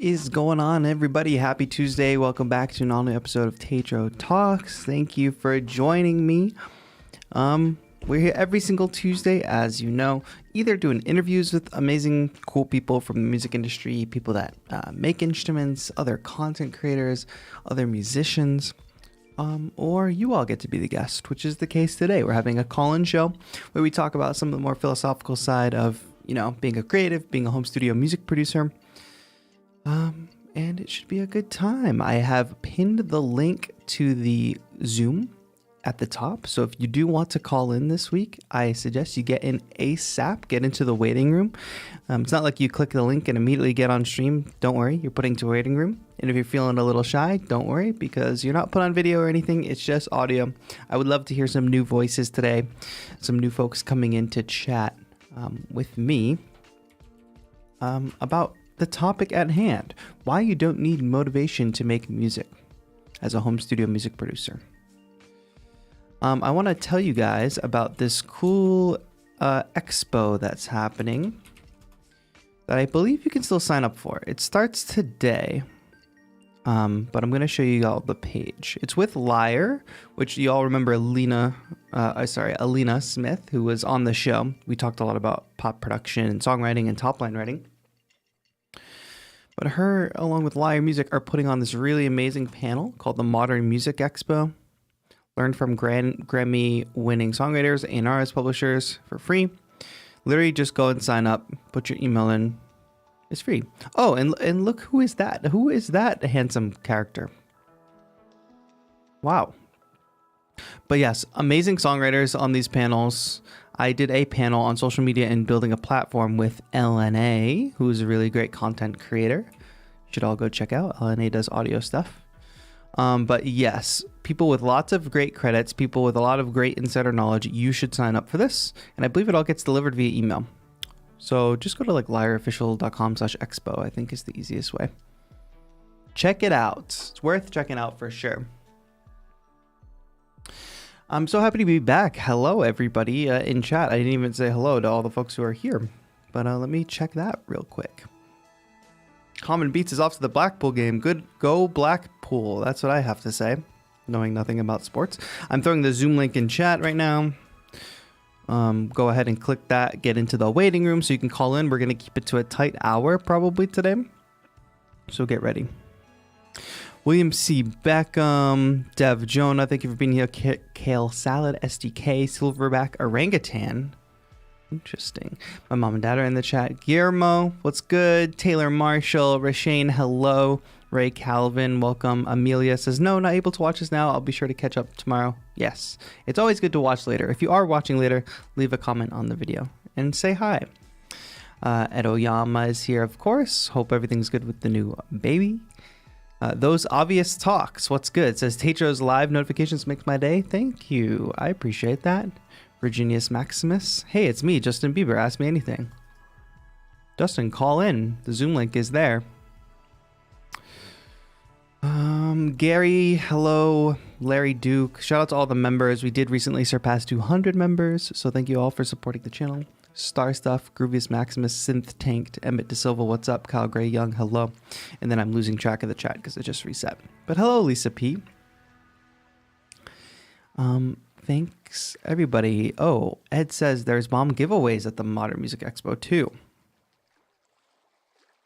is going on, everybody? Happy Tuesday. Welcome back to an all-new episode of TAETRO Talks. Thank you for joining me. We're here every single Tuesday, as you know, either doing interviews with amazing, cool people from the music industry, people that make instruments, other content creators, other musicians, or you all get to be the guest, which is the case today. We're having a call-in show where we talk about some of the more philosophical side of, being a creative, being a home studio music producer. And it should be a good time. I have pinned the link to the Zoom at the top. So if you do want to call in this week, I suggest you get in ASAP, get into the waiting room. It's not like you click the link and immediately get on stream. Don't worry, you're putting to waiting room. And if you're feeling a little shy, don't worry, because you're not put on video or anything. It's just audio. I would love to hear some new voices today, some new folks coming in to chat with me about the topic at hand, why you don't need motivation to make music as a home studio music producer. I want to tell you guys about this cool expo that's happening that I believe you can still sign up for. It starts today, but I'm going to show you all the page. It's with Lyre, which you all remember Alina Smith, who was on the show. We talked a lot about pop production and songwriting and top line writing. But her, along with Lyre Music, are putting on this really amazing panel called the Modern Music Expo. Learn from Grammy-winning songwriters, A&Rs, publishers for free. Literally just go and sign up, put your email in. It's free. Oh, and look, who is that? Who is that handsome character? Wow. But yes, amazing songwriters on these panels. I did a panel on social media and building a platform with LNA, who is a really great content creator. You should all go check out. LNA does audio stuff. But yes, people with lots of great credits, people with a lot of great insider knowledge, you should sign up for this. And I believe it all gets delivered via email. So just go to lyreofficial.com/expo, I think is the easiest way. Check it out. It's worth checking out for sure. I'm so happy to be back. Hello, everybody in chat. I didn't even say hello to all the folks who are here, but let me check that real quick. Common Beats is off to the Blackpool game. Good, go Blackpool. That's what I have to say, knowing nothing about sports. I'm throwing the Zoom link in chat right now. Go ahead and click that. Get into the waiting room so you can call in. We're going to keep it to a tight hour probably today, so get ready. William C. Beckham, Dev Jonah, thank you for being here. Kale Salad, SDK, Silverback, Orangutan. Interesting. My mom and dad are in the chat. Guillermo, what's good? Taylor Marshall, Rashane, hello. Ray Calvin, welcome. Amelia says, no, not able to watch this now. I'll be sure to catch up tomorrow. Yes, it's always good to watch later. If you are watching later, leave a comment on the video and say hi. Ed Oyama is here, of course. Hope everything's good with the new baby. Those obvious talks. What's good? It says TAETRO's live notifications makes my day. Thank you. I appreciate that. Virginius Maximus. Hey, it's me, Justin Bieber. Ask me anything. Justin, call in. The Zoom link is there. Gary, hello. Larry Duke. Shout out to all the members. We did recently surpass 200 members, so thank you all for supporting the channel. Star Stuff, Groovius Maximus, Synth Tanked, Emmett De Silva, what's up? Kyle Gray Young, hello. And then I'm losing track of the chat because it just reset. But hello, Lisa P. Thanks, everybody. Oh, Ed says there's bomb giveaways at the Modern Music Expo, too.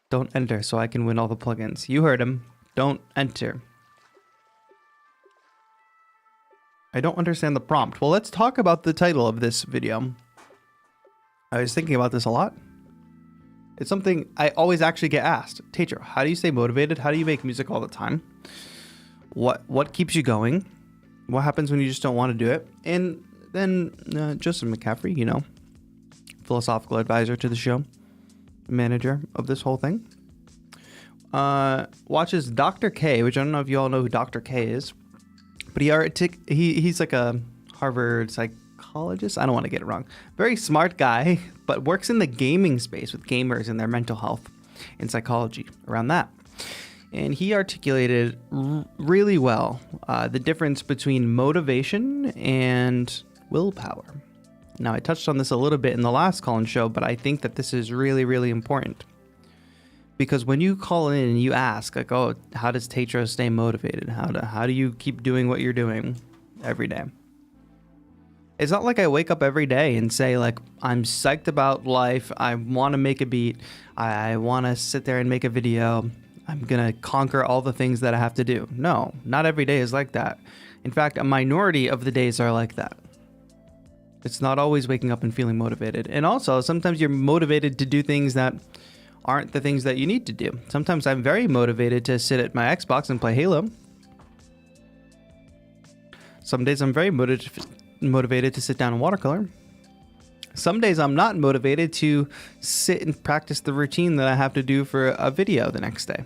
Don't enter so I can win all the plugins. You heard him. Don't enter. I don't understand the prompt. Well, let's talk about the title of this video. I was thinking about this a lot. It's something I always actually get asked. TAETRO, how do you stay motivated? How do you make music all the time? What keeps you going? What happens when you just don't want to do it? And then Joseph McCaffrey, philosophical advisor to the show, manager of this whole thing, watches Dr. K, which I don't know if you all know who Dr. K is, but he's like a Harvard psychologist. I don't want to get it wrong. Very smart guy, but works in the gaming space with gamers and their mental health and psychology around that. And he articulated really well the difference between motivation and willpower. Now, I touched on this a little bit in the last call-in show, but I think that this is really, really important. Because when you call in and you ask, like, oh, how does TAETRO stay motivated? How do you keep doing what you're doing every day? It's not like I wake up every day and say, like, I'm psyched about life. I want to make a beat. I want to sit there and make a video. I'm going to conquer all the things that I have to do. No, not every day is like that. In fact, a minority of the days are like that. It's not always waking up and feeling motivated. And also, sometimes you're motivated to do things that aren't the things that you need to do. Sometimes I'm very motivated to sit at my Xbox and play Halo. Some days I'm very motivated to sit down and watercolor. Some days I'm not motivated to sit and practice the routine that I have to do for a video the next day.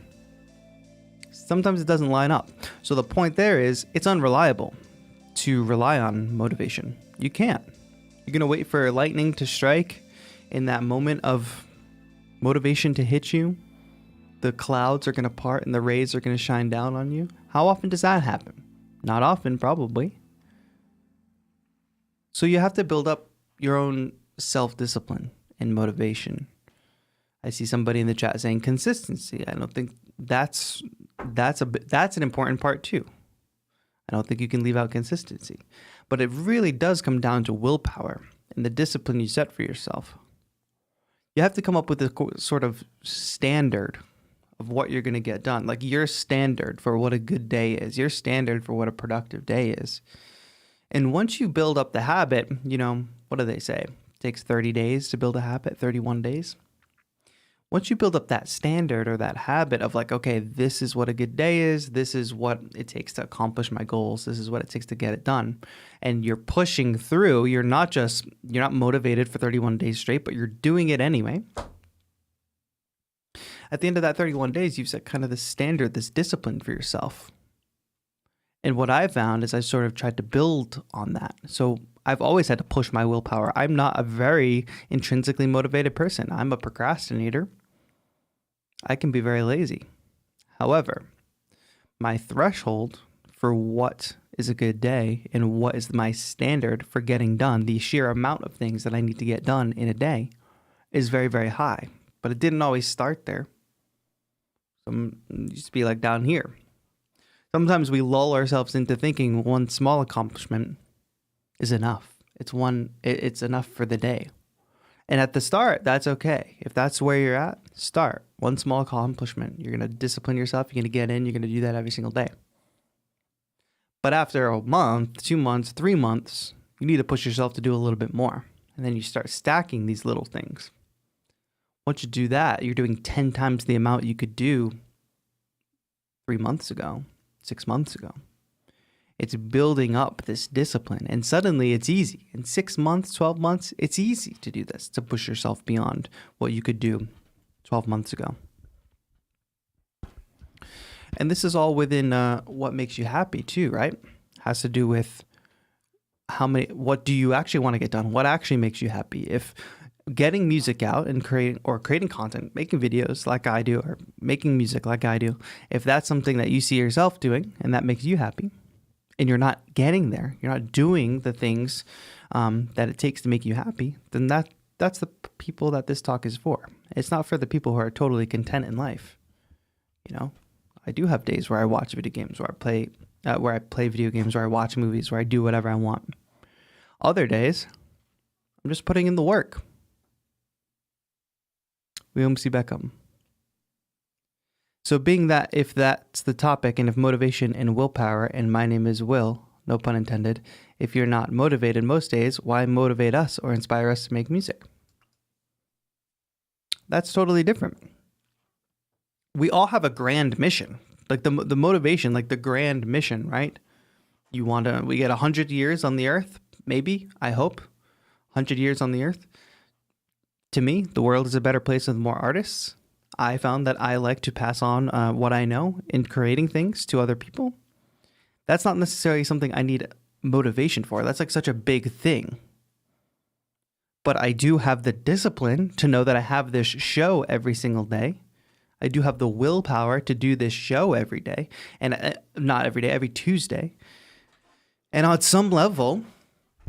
Sometimes it doesn't line up. So the point there is it's unreliable to rely on motivation. You can't. You're going to wait for lightning to strike in that moment of motivation to hit you. The clouds are going to part and the rays are going to shine down on you. How often does that happen? Not often, probably. So you have to build up your own self-discipline and motivation. I see somebody in the chat saying consistency. I don't think that's an important part too. I don't think you can leave out consistency. But it really does come down to willpower and the discipline you set for yourself. You have to come up with a sort of standard of what you're going to get done. Like your standard for what a good day is, your standard for what a productive day is. And once you build up the habit, you know, what do they say? It takes 30 days to build a habit, 31 days. Once you build up that standard or that habit of like, okay, this is what a good day is, this is what it takes to accomplish my goals, this is what it takes to get it done, and you're pushing through, you're not motivated for 31 days straight, but you're doing it anyway. At the end of that 31 days, you've set kind of this standard, this discipline for yourself. And what I found is I sort of tried to build on that. So I've always had to push my willpower. I'm not a very intrinsically motivated person. I'm a procrastinator. I can be very lazy. However, my threshold for what is a good day and what is my standard for getting done, the sheer amount of things that I need to get done in a day, is very, very high. But it didn't always start there. It used to be like down here. Sometimes we lull ourselves into thinking one small accomplishment is enough. It's enough for the day. And at the start, that's okay. If that's where you're at, start. One small accomplishment. You're going to discipline yourself. You're going to get in. You're going to do that every single day. But after a month, 2 months, 3 months, you need to push yourself to do a little bit more. And then you start stacking these little things. Once you do that, you're doing 10 times the amount you could do 3 months ago, 6 months ago. It's building up this discipline, and suddenly it's easy. In 6 months, 12 months, it's easy to do this, to push yourself beyond what you could do 12 months ago. And this is all within what makes you happy too, right? Has to do with what do you actually want to get done? What actually makes you happy? If getting music out and creating content, making videos like I do, or making music like I do, if that's something that you see yourself doing and that makes you happy, and you're not getting there, you're not doing the things that it takes to make you happy, then that's the people that this talk is for. It's not for the people who are totally content in life. You know, I do have days where I watch video games, where I play video games, where I watch movies, where I do whatever I want. Other days, I'm just putting in the work. William C. Beckham. So being that, if that's the topic, and if motivation and willpower, and my name is Will, no pun intended, if you're not motivated most days, why motivate us or inspire us to make music? That's totally different. We all have a grand mission, like the motivation, like the grand mission, right? We get 100 years on the earth, maybe, I hope, 100 years on the earth. To me, the world is a better place with more artists. I found that I like to pass on what I know in creating things to other people. That's not necessarily something I need motivation for. That's like such a big thing. But I do have the discipline to know that I have this show every single day. I do have the willpower to do this show every day. And not every day, every Tuesday. And on some level,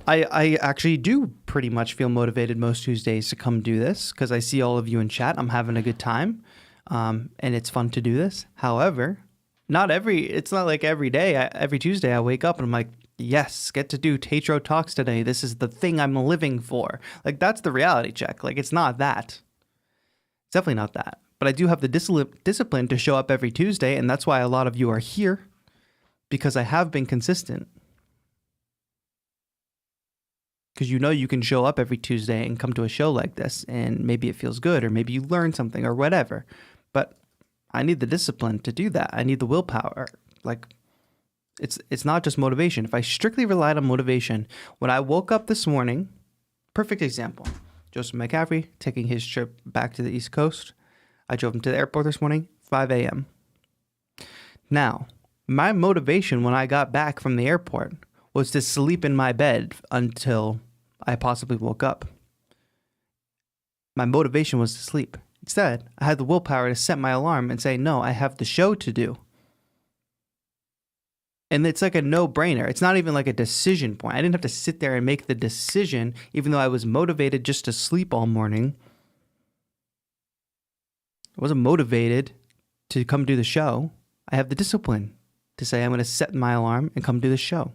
I actually do pretty much feel motivated most Tuesdays to come do this because I see all of you in chat. I'm having a good time. and it's fun to do this. However, it's not like every day, every Tuesday I wake up and I'm like, yes, get to do TAETRO talks today. This is the thing I'm living for. Like, that's the reality check. Like, it's not that. It's definitely not that. But I do have the discipline to show up every Tuesday, and that's why a lot of you are here, because I have been consistent. Because you know you can show up every Tuesday and come to a show like this, and maybe it feels good, or maybe you learn something, or whatever. But I need the discipline to do that. I need the willpower. Like, it's not just motivation. If I strictly relied on motivation, when I woke up this morning, perfect example, Joseph McCaffrey taking his trip back to the East Coast. I drove him to the airport this morning, 5 a.m. Now, my motivation when I got back from the airport was to sleep in my bed until I possibly woke up. My motivation was to sleep. Instead, I had the willpower to set my alarm and say, no, I have the show to do. And it's like a no-brainer. It's not even like a decision point. I didn't have to sit there and make the decision, even though I was motivated just to sleep all morning. I wasn't motivated to come do the show. I have the discipline to say I'm going to set my alarm and come do the show.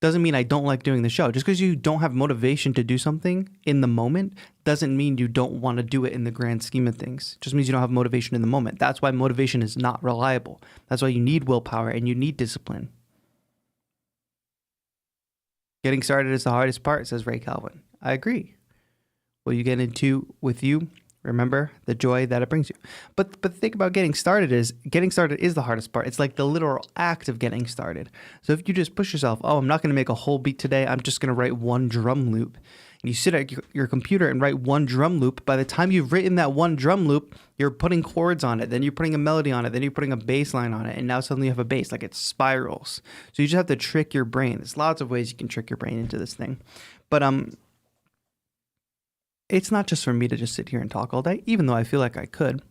Doesn't mean I don't like doing the show. Just because you don't have motivation to do something in the moment doesn't mean you don't want to do it in the grand scheme of things. It just means you don't have motivation in the moment. That's why motivation is not reliable. That's why you need willpower and you need discipline. Getting started is the hardest part, says Ray Calvin. I agree. What you get into with you, remember the joy that it brings you. But the thing about getting started is the hardest part. It's like the literal act of getting started. So if you just push yourself, oh, I'm not going to make a whole beat today. I'm just going to write one drum loop. And you sit at your computer and write one drum loop. By the time you've written that one drum loop, you're putting chords on it. Then you're putting a melody on it. Then you're putting a bass line on it. And now suddenly you have a bass. Like, it spirals. So you just have to trick your brain. There's lots of ways you can trick your brain into this thing. But it's not just for me to just sit here and talk all day, even though I feel like I could.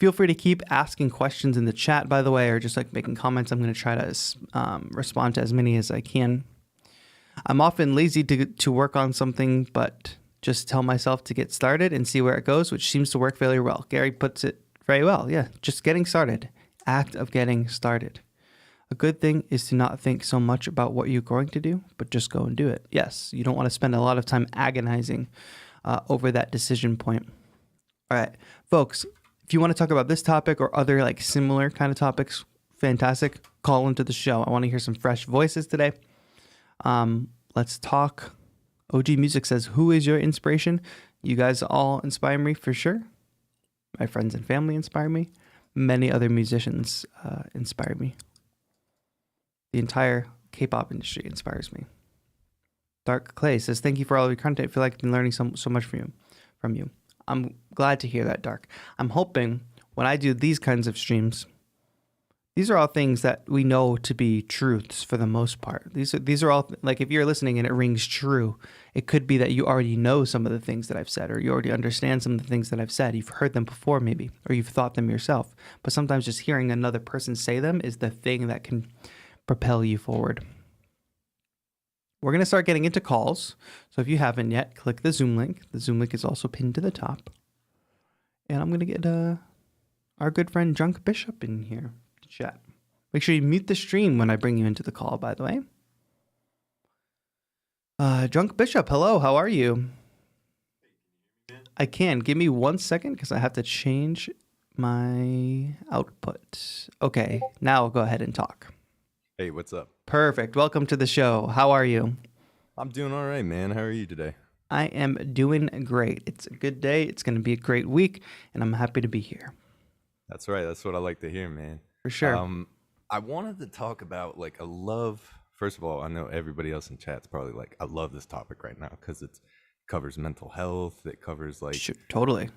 Feel free to keep asking questions in the chat, by the way, or just like making comments. I'm going to try to respond to as many as I can. I'm often lazy to work on something, but just tell myself to get started and see where it goes, which seems to work fairly well. Gary puts it very well. Yeah, just getting started. Act of getting started. A good thing is to not think so much about what you're going to do, but just go and do it. Yes, you don't want to spend a lot of time agonizing over that decision point. All right, folks, if you want to talk about this topic or other like similar kind of topics, fantastic. Call into the show. I want to hear some fresh voices today. Let's talk. OG Music says, who is your inspiration? You guys all inspire me for sure. My friends and family inspire me. Many other musicians inspire me. The entire K-pop industry inspires me. Dark Clay says, thank you for all of your content. I feel like I've been learning so much from you. I'm glad to hear that, Dark. I'm hoping when I do these kinds of streams, these are all things that we know to be truths for the most part. These are all, like, if you're listening and it rings true, it could be that you already know some of the things that I've said, or you already understand some of the things that I've said. You've heard them before maybe, or you've thought them yourself. But sometimes just hearing another person say them is the thing that can propel you forward. We're going to start getting into calls. So if you haven't yet, click the Zoom link. The Zoom link is also pinned to the top. And I'm going to get our good friend Drunk Bishop in here to chat. Make sure you mute the stream when I bring you into the call, by the way. Drunk Bishop, hello. How are you? I can. Give me 1 second because I have to change my output. Okay, now I'll go ahead and talk. Hey, what's up? Perfect. Welcome to the show. How are you? I'm doing all right, man. How are you today? I am doing great. It's a good day. It's going to be a great week, and I'm happy to be here. That's right. That's what I like to hear, man. For sure. I wanted to talk about, like, first of all, I know everybody else in chat's probably like, I love this topic right now because it covers mental health. It covers, like, totally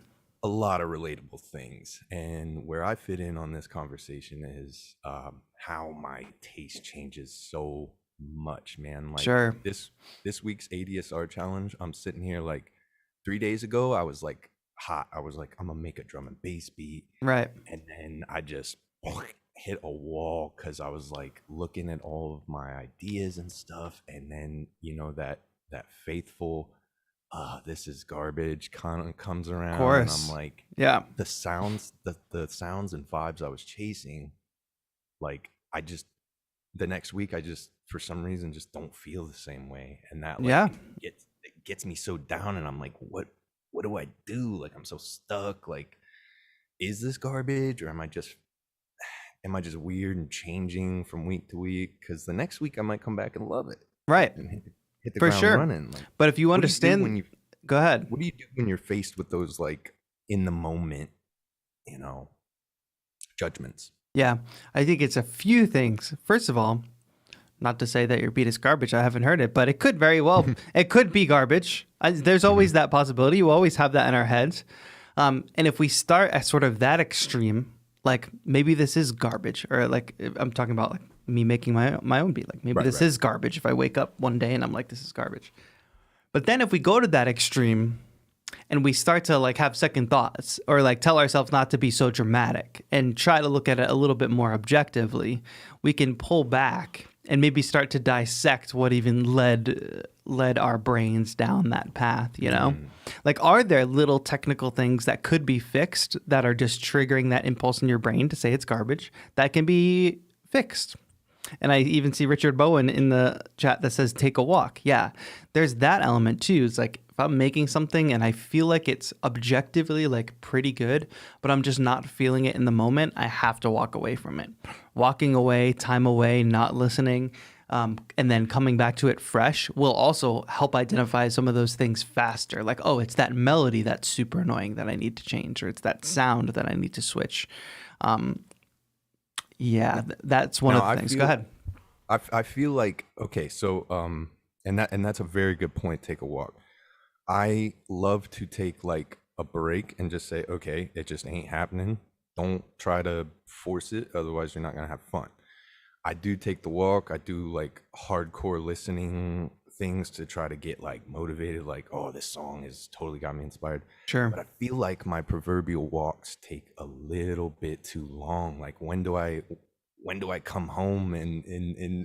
a lot of relatable things. And where I fit in on this conversation is how my taste changes so much, man. Like, sure. This week's ADSR challenge, I'm sitting here, like, 3 days ago, I was like hot. I was like, I'm gonna make a drum and bass beat. Right. And then I just hit a wall because I was like looking at all of my ideas and stuff. And then, you know, that faithful this is garbage kind of comes around, Of and I'm course. like, Yeah. the sounds, the sounds and vibes I was chasing, like the next week I just for some reason just don't feel the same way, and that like Yeah. it gets me so down, and I'm like, what do I do? Like I'm so stuck. Like, is this garbage, or am I just weird and changing from week to week? Because the next week I might come back and love it Right. and hit the For ground sure. running. Like, But if you what do you do understand, when you go ahead. what do you do when you're faced with those like in the moment, you know, judgments? Yeah. I think it's a few things. First of all, not to say that your beat is garbage. I haven't heard it, but it could very well, it could be garbage. There's always that possibility. You always have that in our heads. And if we start at sort of that extreme, like maybe this is garbage, or like I'm talking about like me making my own beat. Like maybe Right, this right. is garbage if I wake up one day and I'm like, this is garbage. But then if we go to that extreme and we start to like have second thoughts or like tell ourselves not to be so dramatic and try to look at it a little bit more objectively, we can pull back and maybe start to dissect what even led our brains down that path, you know? Like, are there little technical things that could be fixed that are just triggering that impulse in your brain to say it's garbage that can be fixed? And I even see Richard Bowen in the chat that says, take a walk. Yeah, there's that element too. It's like if I'm making something and I feel like it's objectively like pretty good, but I'm just not feeling it in the moment, I have to walk away from it. Walking away, time away, not listening, and then coming back to it fresh will also help identify some of those things faster. Like, oh, it's that melody that's super annoying that I need to change, or it's that sound that I need to switch. Yeah, that's one Now, of the things. Go ahead. I feel like, okay, so and that's a very good point. Take a walk. I love to take like a break and just say, okay, it just ain't happening. Don't try to force it, otherwise you're not gonna have fun. I do take the walk. I do like hardcore listening things to try to get like motivated. Like, oh, this song has totally got me inspired. Sure. But I feel like my proverbial walks take a little bit too long. Like, when do I come home and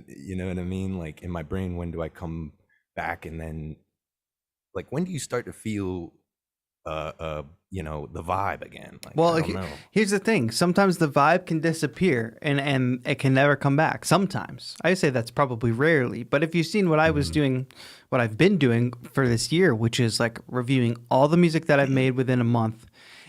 you know what I mean? Like in my brain, when do I come back? And then like, when do you start to feel the vibe again? Like, Well, I don't know. here's the thing. Sometimes the vibe can disappear and it can never come back. Sometimes. I say that's probably rarely. But if you've seen what I was doing, what I've been doing for this year, which is like reviewing all the music that I've made within a month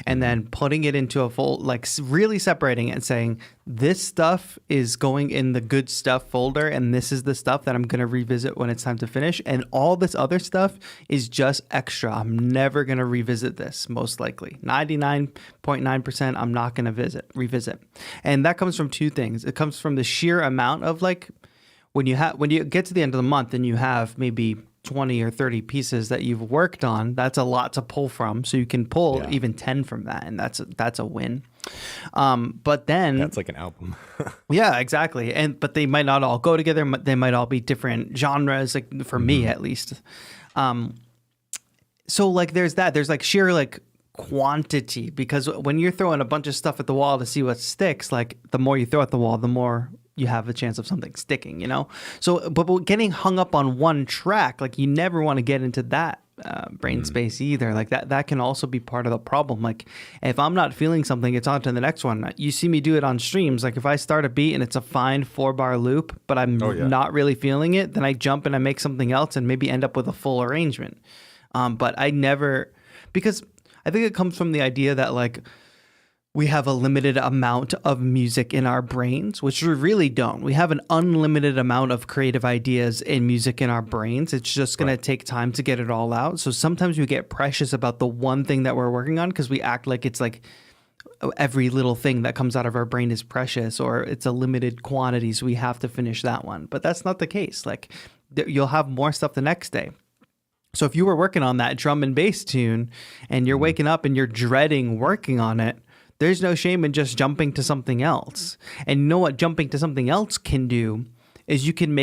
and then putting it into a full, like really separating it and saying, this stuff is going in the good stuff folder and this is the stuff that I'm going to revisit when it's time to finish. And all this other stuff is just extra. I'm never going to revisit this, most likely. 99.9% I'm not going to revisit. And that comes from two things. It comes from the sheer amount of like, when you get to the end of the month and you have maybe 20 or 30 pieces that you've worked on, that's a lot to pull from. So you can pull even 10 from that, and that's a win. But then That's like an album. yeah, exactly. But they might not all go together. They might all be different genres, like for me at least. So like there's that. There's like sheer like quantity, because when you're throwing a bunch of stuff at the wall to see what sticks, like the more you throw at the wall, the more you have a chance of something sticking, you know? So, but getting hung up on one track, like you never want to get into that brain space either. Like that can also be part of the problem. Like if I'm not feeling something, it's on to the next one. You see me do it on streams. Like if I start a beat and it's a fine 4-bar loop, but I'm not really feeling it, then I jump and I make something else and maybe end up with a full arrangement. But I never, because I think it comes from the idea that like, we have a limited amount of music in our brains, which we really don't. We have an unlimited amount of creative ideas and music in our brains. It's just going to take time to get it all out. So sometimes we get precious about the one thing that we're working on because we act like it's like every little thing that comes out of our brain is precious, or it's a limited quantity, so we have to finish that one. But that's not the case. Like you'll have more stuff the next day. So if you were working on that drum and bass tune and you're waking up and you're dreading working on it, there's no shame in just jumping to something else. And you know what jumping to something else can do is you can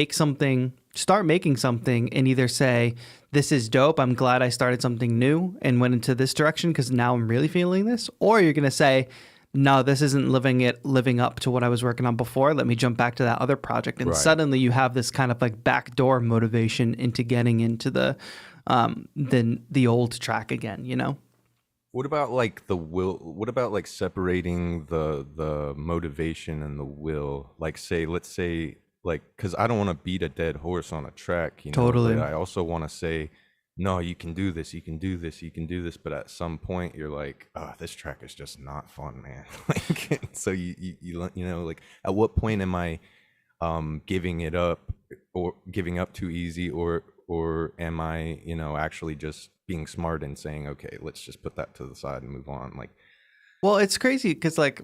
start making something and either say, this is dope, I'm glad I started something new and went into this direction because now I'm really feeling this. Or you're going to say, no, this isn't living up to what I was working on before. Let me jump back to that other project. And suddenly you have this kind of like backdoor motivation into getting into the than the old track again, you know? What about like the will? What about like separating the motivation and the will? Like, say, let's say, like, because I don't want to beat a dead horse on a track, you know, Totally. but I also want to say, no, you can do this, you can do this, you can do this. But at some point, you're like, oh, this track is just not fun, man. Like, so you know, like, at what point am I giving it up or giving up too easy, or am I, you know, actually just being smart and saying, okay, let's just put that to the side and move on? Like, Well, it's crazy because like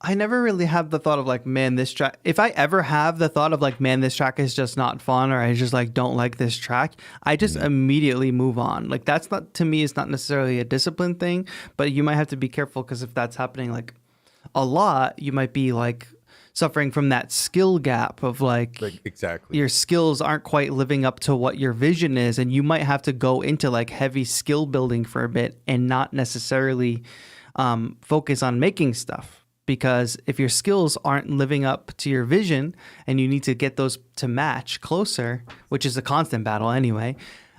I never really have the thought of like, man, this track. If I ever have the thought of like, man, this track is just not fun, or I just like don't like this track, I just immediately move on. Like that's not, to me, it's not necessarily a discipline thing, but you might have to be careful because if that's happening like a lot, you might be like suffering from that skill gap of like exactly. your skills aren't quite living up to what your vision is, and you might have to go into like heavy skill building for a bit and not necessarily focus on making stuff. Because if your skills aren't living up to your vision and you need to get those to match closer, which is a constant battle anyway,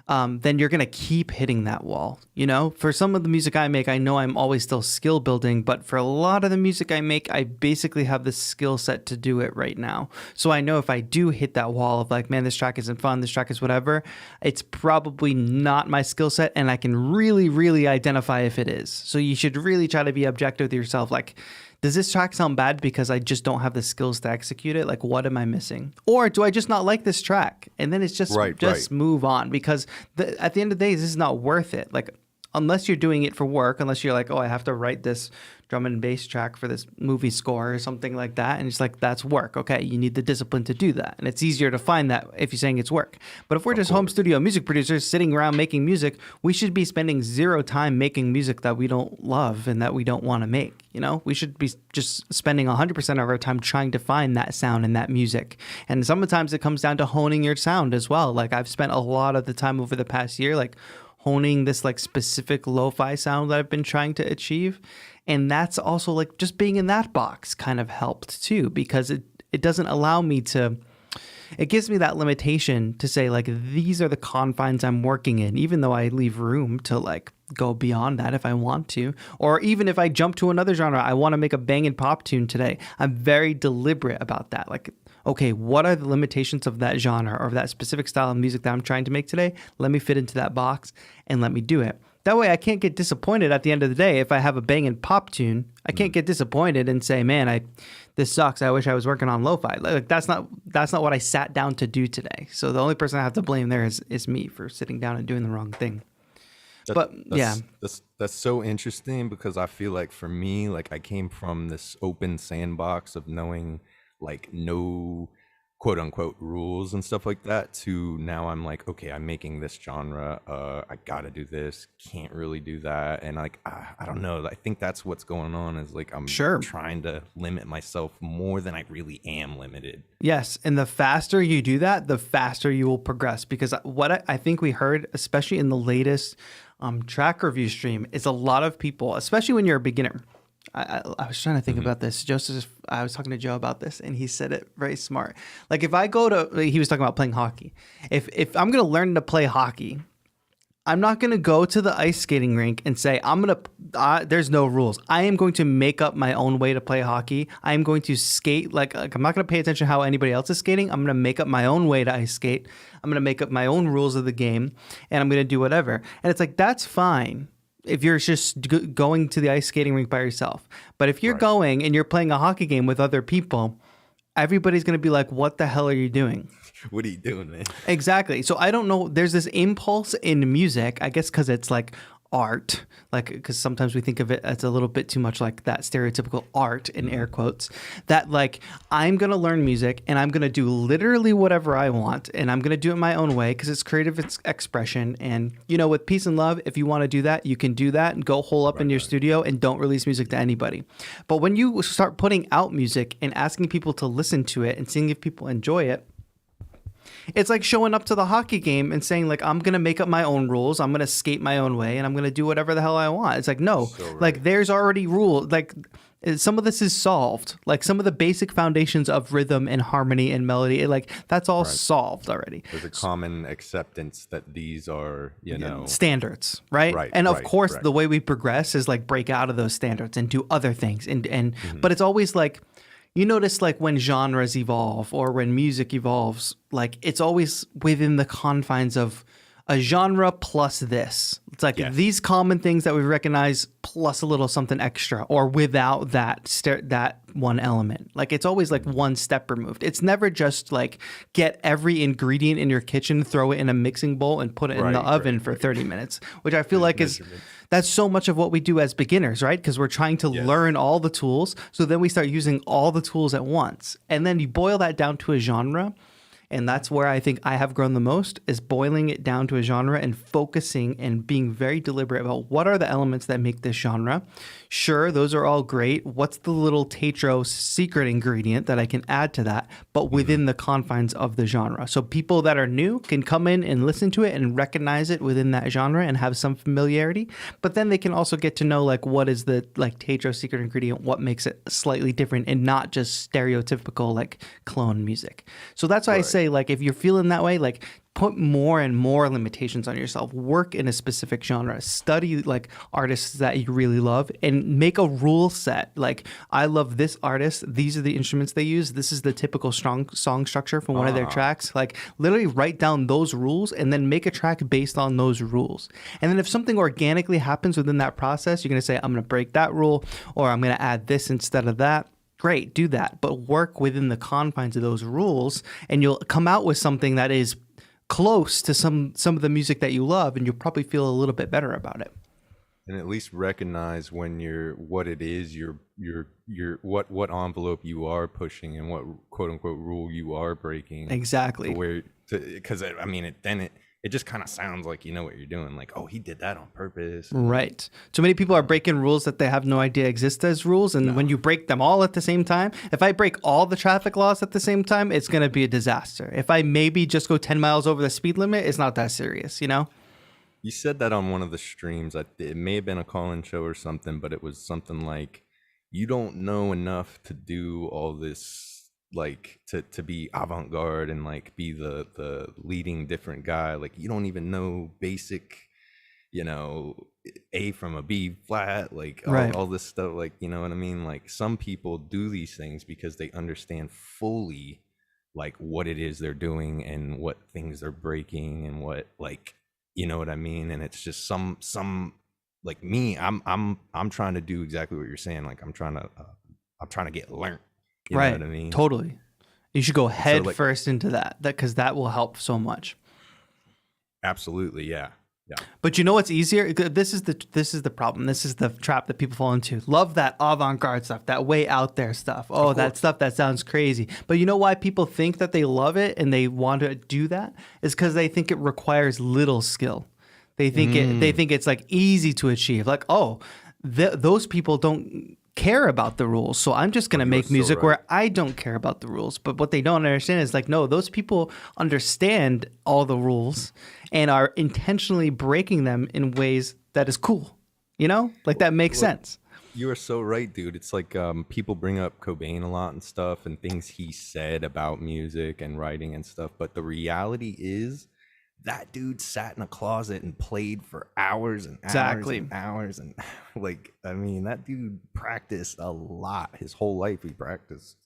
then you're going to keep hitting that wall. You know, for some of the music I make, I know I'm always still skill building, but for a lot of the music I make, I basically have the skill set to do it right now. So I know if I do hit that wall of like, man, this track isn't fun, this track is whatever, it's probably not my skill set. And I can really, really identify if it is. So you should really try to be objective with yourself. Like, does this track sound bad because I just don't have the skills to execute it? Like, what am I missing? Or do I just not like this track? And then it's just move on, because at the end of the day, this is not worth it. Like, unless you're doing it for work, unless you're like, oh, I have to write this drum and bass track for this movie score or something like that. And it's like, that's work. Okay, you need the discipline to do that. And it's easier to find that if you're saying it's work. But if we're just home studio music producers sitting around making music, we should be spending zero time making music that we don't love and that we don't want to make. You know, we should be just spending 100% of our time trying to find that sound and that music. And sometimes it comes down to honing your sound as well. Like I've spent a lot of the time over the past year, like honing this like specific lo-fi sound that I've been trying to achieve. And that's also like just being in that box kind of helped too, because it doesn't allow me to, it gives me that limitation to say like, these are the confines I'm working in, even though I leave room to like go beyond that if I want to. Or even if I jump to another genre, I want to make a banging pop tune today, I'm very deliberate about that. Like, okay, what are the limitations of that genre or of that specific style of music that I'm trying to make today? Let me fit into that box and let me do it. That way I can't get disappointed at the end of the day. If I have a banging pop tune, I can't get disappointed and say, man, this sucks. I wish I was working on lo-fi. Like that's not what I sat down to do today. So the only person I have to blame there is me for sitting down and doing the wrong thing. That's so interesting, because I feel like for me, like I came from this open sandbox of knowing like no quote unquote rules and stuff like that, to now I'm like, okay, I'm making this genre, I gotta do this, can't really do that. And like I don't know, I think that's what's going on, is like I'm trying to limit myself more than I really am limited. Yes, and the faster you do that, the faster you will progress, because what I think we heard, especially in the latest track review stream, is a lot of people, especially when you're a beginner. I was trying to think about this. I was talking to Joe about this, and he said it very smart. Like if I go to, he was talking about playing hockey. If I'm going to learn to play hockey, I'm not going to go to the ice skating rink and say, there's no rules. I am going to make up my own way to play hockey. I am going to skate. Like I'm not going to pay attention to how anybody else is skating. I'm going to make up my own way to ice skate. I'm going to make up my own rules of the game, and I'm going to do whatever. And it's like, that's fine if you're just going to the ice skating rink by yourself. But if you're going and you're playing a hockey game with other people, everybody's going to be like, what the hell are you doing? What are you doing, man? Exactly. So I don't know. There's this impulse in music, I guess, because it's like art, like because sometimes we think of it as a little bit too much like that stereotypical art in air quotes, that like I'm gonna learn music and I'm gonna do literally whatever I want, and I'm gonna do it my own way because it's creative expression. And you know, with peace and love, if you want to do that, you can do that and go hole up in your studio and don't release music to anybody. But when you start putting out music and asking people to listen to it and seeing if people enjoy it, it's like showing up to the hockey game and saying like, I'm going to make up my own rules. I'm going to skate my own way and I'm going to do whatever the hell I want. It's like, no, like there's already rules. Like Some of this is solved. Like some of the basic foundations of rhythm and harmony and melody, like that's all solved already. There's a common acceptance that these are, standards, right? Right, And of right, course, right. the way we progress is like break out of those standards and do other things. But it's always like, you notice like when genres evolve or when music evolves, like it's always within the confines of a genre plus this. It's like these common things that we recognize plus a little something extra, or without that one element. Like it's always like one step removed. It's never just like get every ingredient in your kitchen, throw it in a mixing bowl, and put it in the oven for 30 minutes, which I feel like that's so much of what we do as beginners, right? Because we're trying to learn all the tools. So then we start using all the tools at once. And then you boil that down to a genre. And that's where I think I have grown the most, is boiling it down to a genre and focusing and being very deliberate about what are the elements that make this genre. Sure, those are all great. What's the little TAETRO secret ingredient that I can add to that, but within the confines of the genre? So people that are new can come in and listen to it and recognize it within that genre and have some familiarity. But then they can also get to know like what is the like TAETRO secret ingredient, what makes it slightly different and not just stereotypical like clone music. So that's why I say, like, if you're feeling that way, like put more and more limitations on yourself, work in a specific genre, study like artists that you really love, and make a rule set. Like, I love this artist, these are the instruments they use, this is the typical strong song structure from one of their tracks. Like literally write down those rules and then make a track based on those rules. And then if something organically happens within that process, you're going to say, I'm going to break that rule, or I'm going to add this instead of that. Great, do that, but work within the confines of those rules, and you'll come out with something that is close to some of the music that you love, and you'll probably feel a little bit better about it. And at least recognize when you're what it is what envelope you are pushing and what quote unquote rule you are breaking. Exactly. Because I mean, it just kind of sounds like you know what you're doing. Like, oh, he did that on purpose. Right. Too many people are breaking rules that they have no idea exist as rules. And when you break them all at the same time, if I break all the traffic laws at the same time, it's going to be a disaster. If I maybe just go 10 miles over the speed limit, it's not that serious, you know? You said that on one of the streams. It may have been a call-in show or something, but it was something like, you don't know enough to do all this, like to be avant-garde and like be the leading different guy. Like you don't even know basic, A from a B flat, like all this stuff. Like, you know what I mean? Like some people do these things because they understand fully like what it is they're doing and what things they're breaking and what, like, you know what I mean? And it's just some like me, I'm trying to do exactly what you're saying. Like I'm trying to get learned. You know what I mean? Totally. You should go head first into that because that will help so much. Absolutely, yeah. But you know what's easier? This is the problem. This is the trap that people fall into. Love that avant-garde stuff, that way out there stuff. Oh, that stuff that sounds crazy. But you know why people think that they love it and they want to do that? Is because they think it requires little skill. They think it's like easy to achieve. Like, oh, those people don't care about the rules, so I'm just going to make music where I don't care about the rules. But what they don't understand is like, no, those people understand all the rules and are intentionally breaking them in ways that is cool, like that makes sense. You are so right, dude. It's like people bring up Cobain a lot and stuff and things he said about music and writing and stuff, but the reality is that dude sat in a closet and played for hours and hours and hours. And like, I mean, that dude practiced a lot. His whole life he practiced,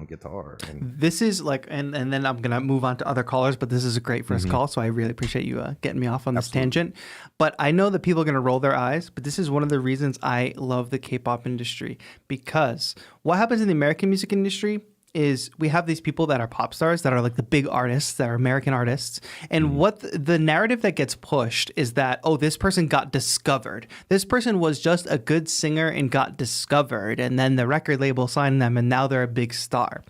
guitar. And this is like, and then I'm going to move on to other callers, but this is a great first call. So I really appreciate you getting me off on this tangent. But I know that people are going to roll their eyes, but this is one of the reasons I love the K-pop industry, because what happens in the American music industry is we have these people that are pop stars that are like the big artists that are American artists. And what the narrative that gets pushed is that, oh, this person got discovered. This person was just a good singer and got discovered. And then the record label signed them and now they're a big star.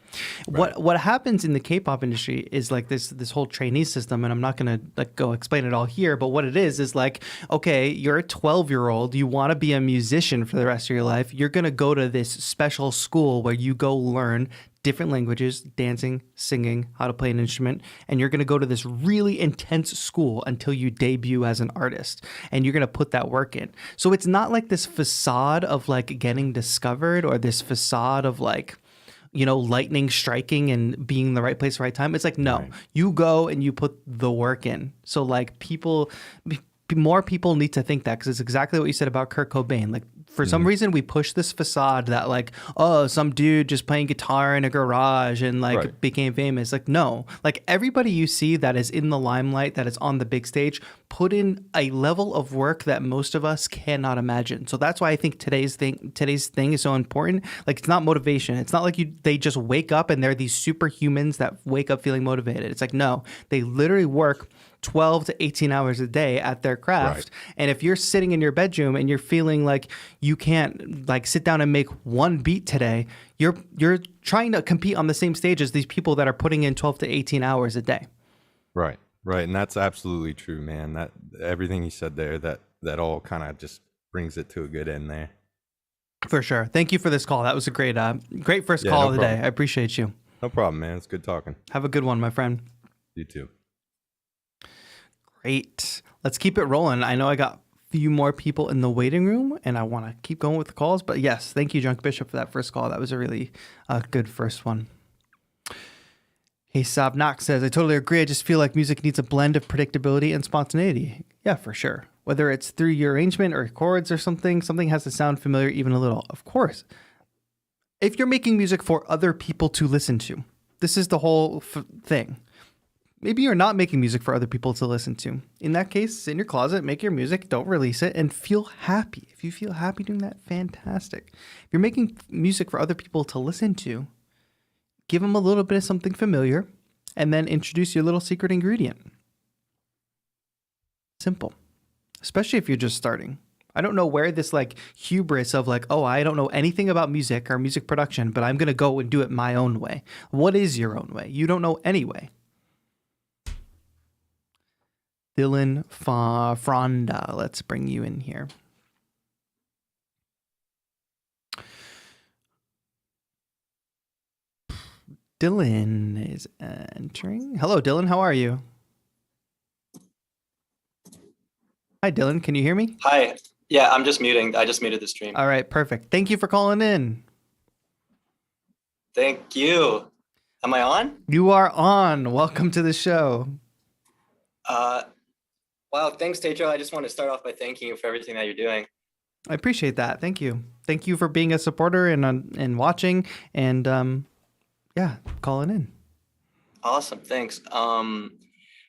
Right. What happens in the K-pop industry is like this whole trainee system. And I'm not going to like go explain it all here. But what it is like, okay, you're a 12-year-old. You want to be a musician for the rest of your life. You're going to go to this special school where you go learn different languages, dancing, singing, how to play an instrument, and you're going to go to this really intense school until you debut as an artist, and you're going to put that work in. So it's not like this facade of like getting discovered or this facade of like, you know, lightning striking and being in the right place, right time. It's like, no, Right. you go and you put the work in. So like more people need to think that, because it's exactly what you said about Kurt Cobain. Like for some reason we push this facade that like, oh, some dude just playing guitar in a garage and like Right. became famous. Like, no, like everybody you see that is in the limelight, that is on the big stage, put in a level of work that most of us cannot imagine. So that's why I think today's thing is so important. Like, it's not motivation. It's not like they just wake up and they're these superhumans that wake up feeling motivated. It's like, no, they literally work 12 to 18 hours a day at their craft. Right. And if you're sitting in your bedroom and you're feeling like you can't like sit down and make one beat today, you're trying to compete on the same stage as these people that are putting in 12 to 18 hours a day. Right. Right. And that's absolutely true, man. That everything you said there, that all kind of just brings it to a good end there. For sure. Thank you for this call. That was a great first Yeah, call no of the problem. day. I appreciate you. No problem, man. It's good talking. Have a good one, my friend. You too. Great. Let's keep it rolling. I know I got a few more people in the waiting room and I want to keep going with the calls, but yes, thank you, Junk Bishop, for that first call. That was a really good first one. Hey, Sab Knox says, I totally agree. I just feel like music needs a blend of predictability and spontaneity. Yeah, for sure. Whether it's through your arrangement or chords or something has to sound familiar even a little. Of course. If you're making music for other people to listen to, this is the whole thing. Maybe you're not making music for other people to listen to. In that case, sit in your closet, make your music, don't release it, and feel happy. If you feel happy doing that, fantastic. If you're making music for other people to listen to, give them a little bit of something familiar, and then introduce your little secret ingredient. Simple. Especially if you're just starting. I don't know where this like hubris of like, oh, I don't know anything about music or music production, but I'm going to go and do it my own way. What is your own way? You don't know anyway. Dylan Fronda, let's bring you in here. Dylan is entering. Hello, Dylan. How are you? Hi, Dylan. Can you hear me? Hi. Yeah, I'm just muting. I just muted the stream. All right, perfect. Thank you for calling in. Thank you. Am I on? You are on. Welcome to the show. Wow, thanks, TAETRO. I just want to start off by thanking you for everything that you're doing. I appreciate that. Thank you. Thank you for being a supporter and watching and calling in. Awesome. Thanks.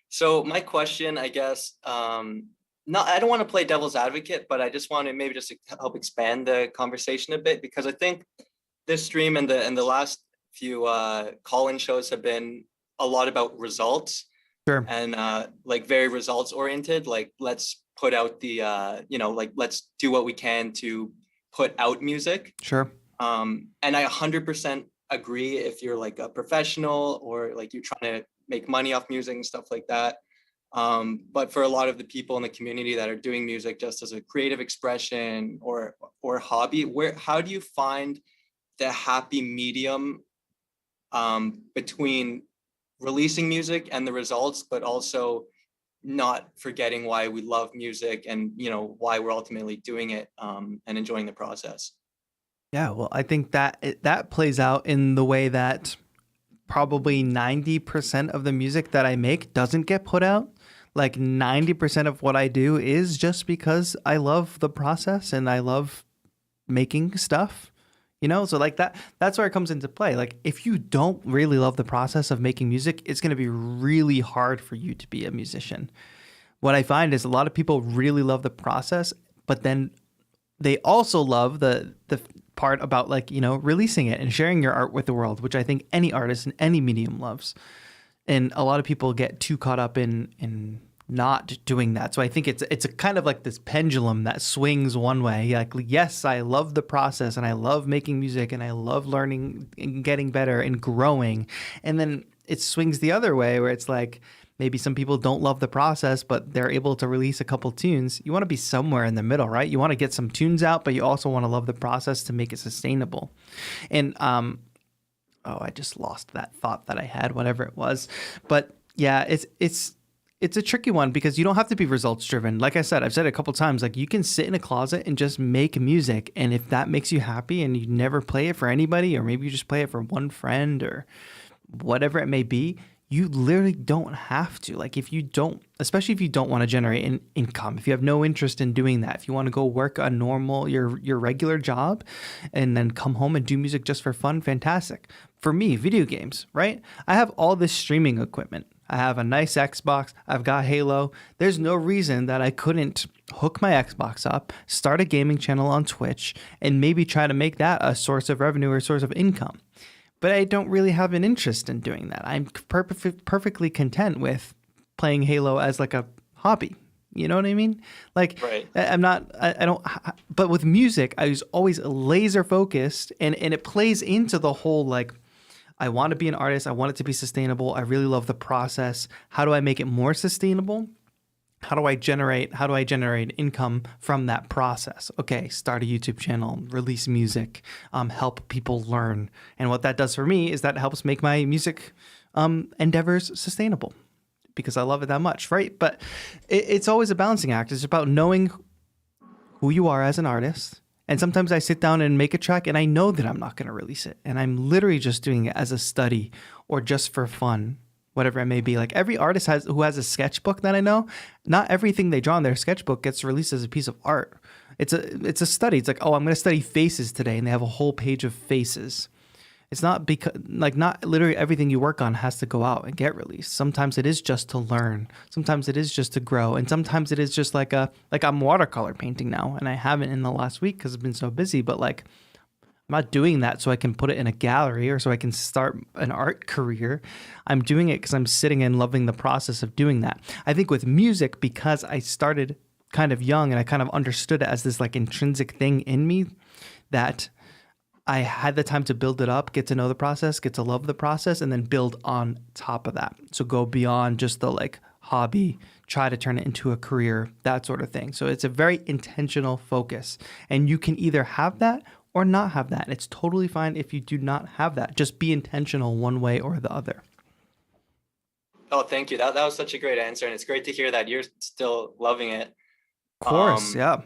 So my question, I guess, I don't want to play devil's advocate, but I just want to maybe just help expand the conversation a bit, because I think this stream and the last few call-in shows have been a lot about results. Sure. And like very results oriented, like let's put out the, like let's do what we can to put out music. Sure. And I 100% agree if you're like a professional or like you're trying to make money off music and stuff like that. But for a lot of the people in the community that are doing music just as a creative expression or hobby, how do you find the happy medium between releasing music and the results, but also not forgetting why we love music and, why we're ultimately doing it and enjoying the process? Yeah, well, I think that plays out in the way that probably 90% of the music that I make doesn't get put out. Like 90% of what I do is just because I love the process and I love making stuff. So like that's where it comes into play. Like if you don't really love the process of making music, it's going to be really hard for you to be a musician. What I find is a lot of people really love the process, but then they also love the part about like, releasing it and sharing your art with the world, which I think any artist in any medium loves. And a lot of people get too caught up in not doing that. So I think it's a kind of like this pendulum that swings one way. Like, yes, I love the process and I love making music and I love learning and getting better and growing. And then it swings the other way where it's like, maybe some people don't love the process, but they're able to release a couple tunes. You want to be somewhere in the middle, right? You want to get some tunes out, but you also want to love the process to make it sustainable. And Oh, I just lost that thought that I had, whatever it was. But yeah, it's a tricky one because you don't have to be results driven. Like I said, I've said it a couple times, like you can sit in a closet and just make music. And if that makes you happy and you never play it for anybody, or maybe you just play it for one friend or whatever it may be, you literally don't have to. Like if you don't, especially if you don't want to generate an income, if you have no interest in doing that, if you want to go work a normal, your regular job and then come home and do music just for fun, fantastic. For me, video games, right? I have all this streaming equipment. I have a nice Xbox. I've got Halo. There's no reason that I couldn't hook my Xbox up, start a gaming channel on Twitch, and maybe try to make that a source of revenue or a source of income. But I don't really have an interest in doing that. I'm perfectly content with playing Halo as like a hobby. You know what I mean? Like, Right. I'm not, I don't, but with music, I was always laser focused, and it plays into the whole like, I want to be an artist. I want it to be sustainable. I really love the process. How do I make it more sustainable? How do I generate income from that process? Okay, start a YouTube channel, release music, help people learn. And what that does for me is that helps make my music endeavors sustainable because I love it that much, right? But it's always a balancing act. It's about knowing who you are as an artist. And sometimes I sit down and make a track and I know that I'm not going to release it. And I'm literally just doing it as a study or just for fun, whatever it may be. Like every artist who has a sketchbook that I know, not everything they draw in their sketchbook gets released as a piece of art. It's a study. It's like, oh, I'm going to study faces today. And they have a whole page of faces. It's not because like not literally everything you work on has to go out and get released. Sometimes it is just to learn. Sometimes it is just to grow. And sometimes it is just like I'm watercolor painting now. And I haven't in the last week because I've been so busy. But like I'm not doing that so I can put it in a gallery or so I can start an art career. I'm doing it because I'm sitting and loving the process of doing that. I think with music, because I started kind of young and I kind of understood it as this like intrinsic thing in me that I had the time to build it up, get to know the process, get to love the process, and then build on top of that. So go beyond just the like hobby, try to turn it into a career, that sort of thing. So it's a very intentional focus. And you can either have that or not have that. It's totally fine if you do not have that. Just be intentional one way or the other. Oh, thank you. That was such a great answer. And it's great to hear that you're still loving it. Of course, yeah.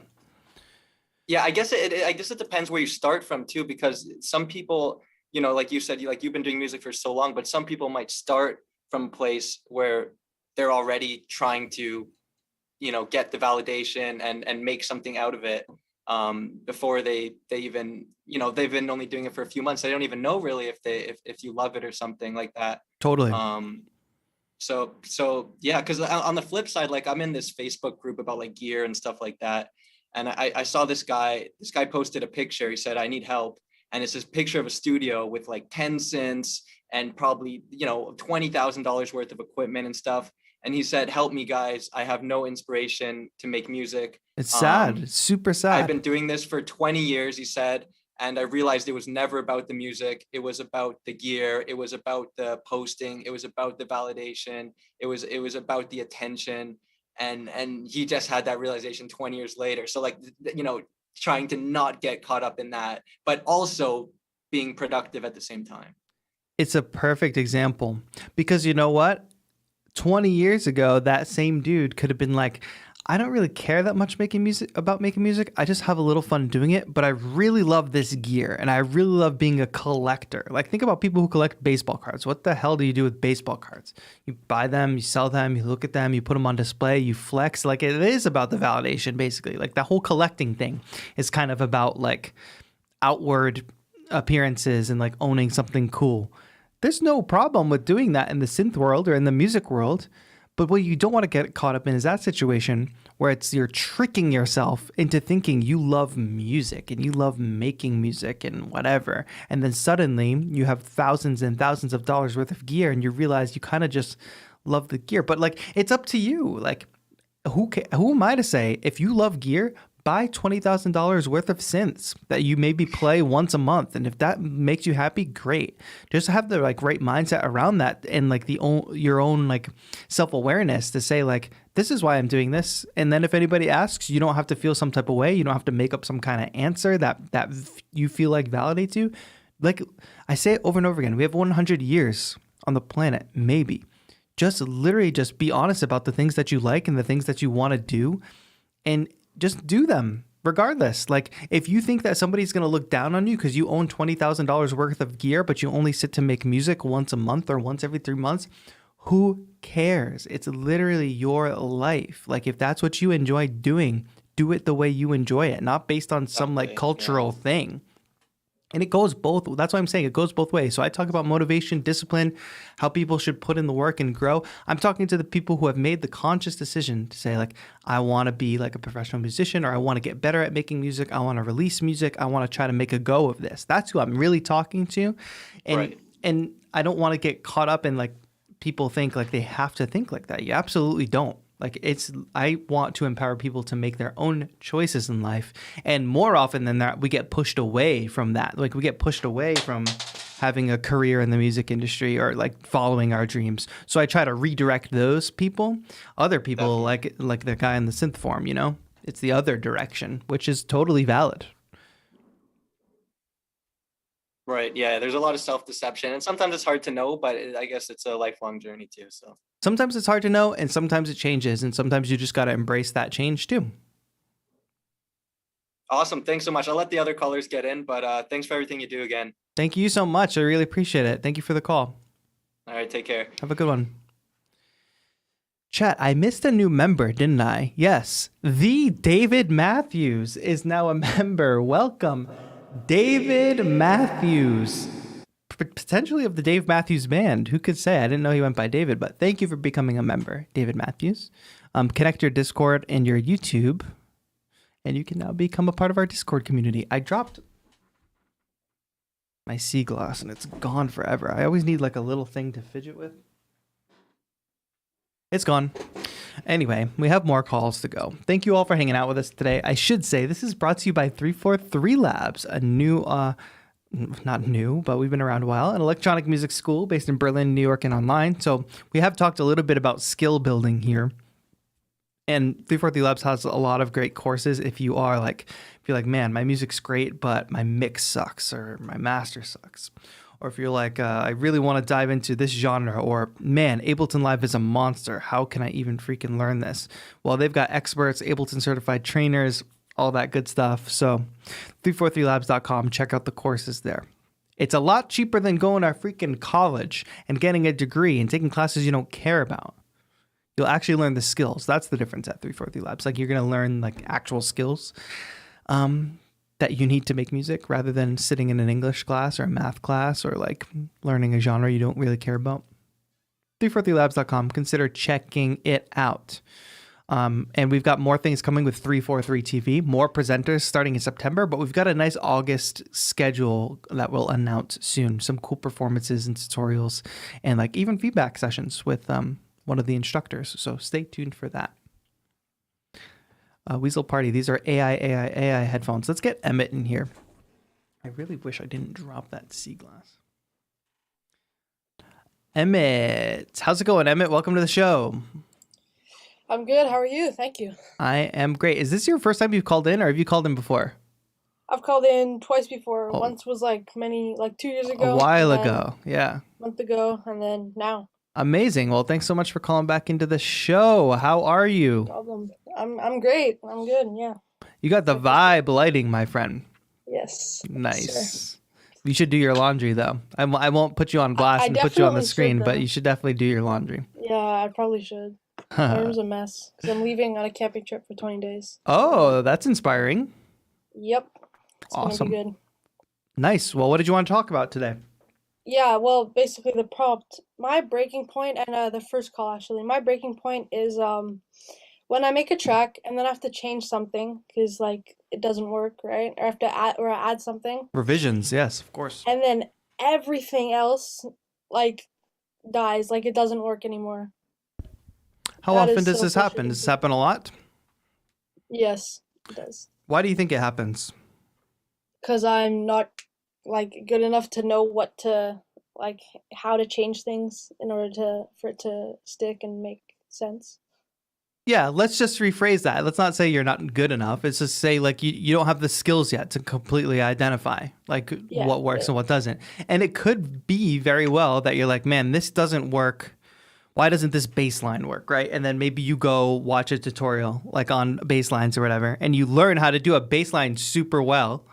Yeah, I guess it depends where you start from too, because some people, you know, like you said, you've been doing music for so long, but some people might start from a place where they're already trying to, you know, get the validation and make something out of it before they even, you know, they've been only doing it for a few months. They don't even know really if you love it or something like that. Totally. So yeah, because on the flip side, like I'm in this Facebook group about like gear and stuff like that. And I saw this guy posted a picture. He said, I need help. And it's this picture of a studio with like 10 synths and probably, you know, $20,000 worth of equipment and stuff. And he said, help me guys. I have no inspiration to make music. It's sad. It's super sad. I've been doing this for 20 years, he said. And I realized it was never about the music. It was about the gear. It was about the posting. It was about the validation. It was about the attention. And he just had that realization 20 years later. So like, you know, trying to not get caught up in that, but also being productive at the same time. It's a perfect example because you know what? 20 years ago, that same dude could have been like, I don't really care that much making music. I just have a little fun doing it, but I really love this gear and I really love being a collector. Like think about people who collect baseball cards. What the hell do you do with baseball cards? You buy them, you sell them, you look at them, you put them on display, you flex. Like it is about the validation basically. Like the whole collecting thing is kind of about like outward appearances and like owning something cool. There's no problem with doing that in the synth world or in the music world. But what you don't want to get caught up in is that situation where you're tricking yourself into thinking you love music and you love making music and whatever. And then suddenly you have thousands and thousands of dollars worth of gear and you realize you kind of just love the gear. But like, it's up to you. Like, who am I to say if you love gear, buy $20,000 worth of synths that you maybe play once a month. And if that makes you happy, great. Just have the like right mindset around that and like your own like self-awareness to say like, this is why I'm doing this. And then if anybody asks, you don't have to feel some type of way. You don't have to make up some kind of answer that you feel like validates you. Like I say it over and over again, we have 100 years on the planet, maybe. Just literally just be honest about the things that you like and the things that you want to do, and just do them regardless. Like if you think that somebody's going to look down on you because you own $20,000 worth of gear, but you only sit to make music once a month or once every 3 months, who cares? It's literally your life. Like if that's what you enjoy doing, do it the way you enjoy it, not based on some like Exactly, yeah. cultural thing. And it goes both. That's why I'm saying it goes both ways. So I talk about motivation, discipline, how people should put in the work and grow. I'm talking to the people who have made the conscious decision to say like, I want to be like a professional musician, or I want to get better at making music. I want to release music. I want to try to make a go of this. That's who I'm really talking to. And, Right. and I don't want to get caught up in like people think like they have to think like that. You absolutely don't. Like I want to empower people to make their own choices in life. And more often than that, we get pushed away from that. Like we get pushed away from having a career in the music industry or like following our dreams. So I try to redirect those people. Other people Definitely. like the guy in the synth form, you know, it's the other direction, which is totally valid. Right. Yeah. There's a lot of self-deception, and sometimes it's hard to know, but I guess it's a lifelong journey too. So Sometimes it's hard to know, and sometimes it changes, and sometimes you just got to embrace that change too. awesome. Thanks so much. I'll let the other callers get in, but thanks for everything you do again. Thank you so much. I really appreciate it. Thank you for the call. All right. Take care. Have a good one. Chat, I missed a new member, didn't I? Yes. The David Matthews is now a member. Welcome, David Matthews. Potentially of the Dave Matthews Band. Who could say? I didn't know he went by David, but thank you for becoming a member, David Matthews. Connect your Discord and your YouTube, and you can now become a part of our Discord community. I dropped my sea glass and it's gone forever. I always need like a little thing to fidget with. It's gone. Anyway, we have more calls to go. Thank you all for hanging out with us today. I should say this is brought to you by 343 Labs, a new, not new, but we've been around a while, an electronic music school based in Berlin, New York, and online. So we have talked a little bit about skill building here. And 343 Labs has a lot of great courses if you are like, if you're like, man, my music's great, but my mix sucks or my master sucks. Or if you're like, I really want to dive into this genre, or man, Ableton Live is a monster. How can I even freaking learn this? Well, they've got experts, Ableton certified trainers, all that good stuff. So 343labs.com, check out the courses there. It's a lot cheaper than going to freaking college and getting a degree and taking classes you don't care about. You'll actually learn the skills. That's the difference at 343 Labs. Like you're going to learn like actual skills that you need to make music, rather than sitting in an English class or a math class or like learning a genre you don't really care about. 343labs.com. Consider checking it out. And we've got more things coming with 343 TV, more presenters starting in September, but we've got a nice August schedule that we'll announce soon. Some cool performances and tutorials and like even feedback sessions with one of the instructors. So stay tuned for that. Weasel Party. These are AI headphones. Let's get Emmett in here. I really wish I didn't drop that sea glass. Emmett. How's it going, Emmett? Welcome to the show. I'm good. How are you? Thank you. I am great. Is this your first time you've called in, or have you called in before? I've called in twice before. Oh. Once was like 2 years ago. A while and then ago. Yeah. A month ago, and then now. Amazing. Well, thanks so much for calling back into the show. How are you? Problem. I'm great. I'm good. Yeah. You got the vibe lighting, my friend. Yes. Nice. You should do your laundry, though. I won't put you on blast I and put you on the definitely screen, should, but though. you should definitely do your laundry. Yeah, I probably should. My room's a mess because I'm leaving on a camping trip for 20 days. Oh, that's inspiring. Yep. It's Awesome. gonna be good. Nice. Well, what did you want to talk about today? Yeah, well, basically the prompt, my breaking point, and the first call actually, my breaking point is when I make a track and then I have to change something because like it doesn't work, right? Or I have to add something, Revisions, yes, of course. and then everything else like dies, like it doesn't work anymore. How That often is does so this happen? Does this happen a lot? Yes, it does. Why do you think it happens? Because I'm not like good enough to know what to like how to change things in order for it to stick and make sense. Yeah, let's just rephrase that. Let's not say you're not good enough. It's just say like you don't have the skills yet to completely identify like Yeah, what works yeah. and what doesn't. And it could be very well that you're like, man, this doesn't work. Why doesn't this bass line work, right? And then maybe you go watch a tutorial like on bass lines or whatever, and you learn how to do a bass line super well.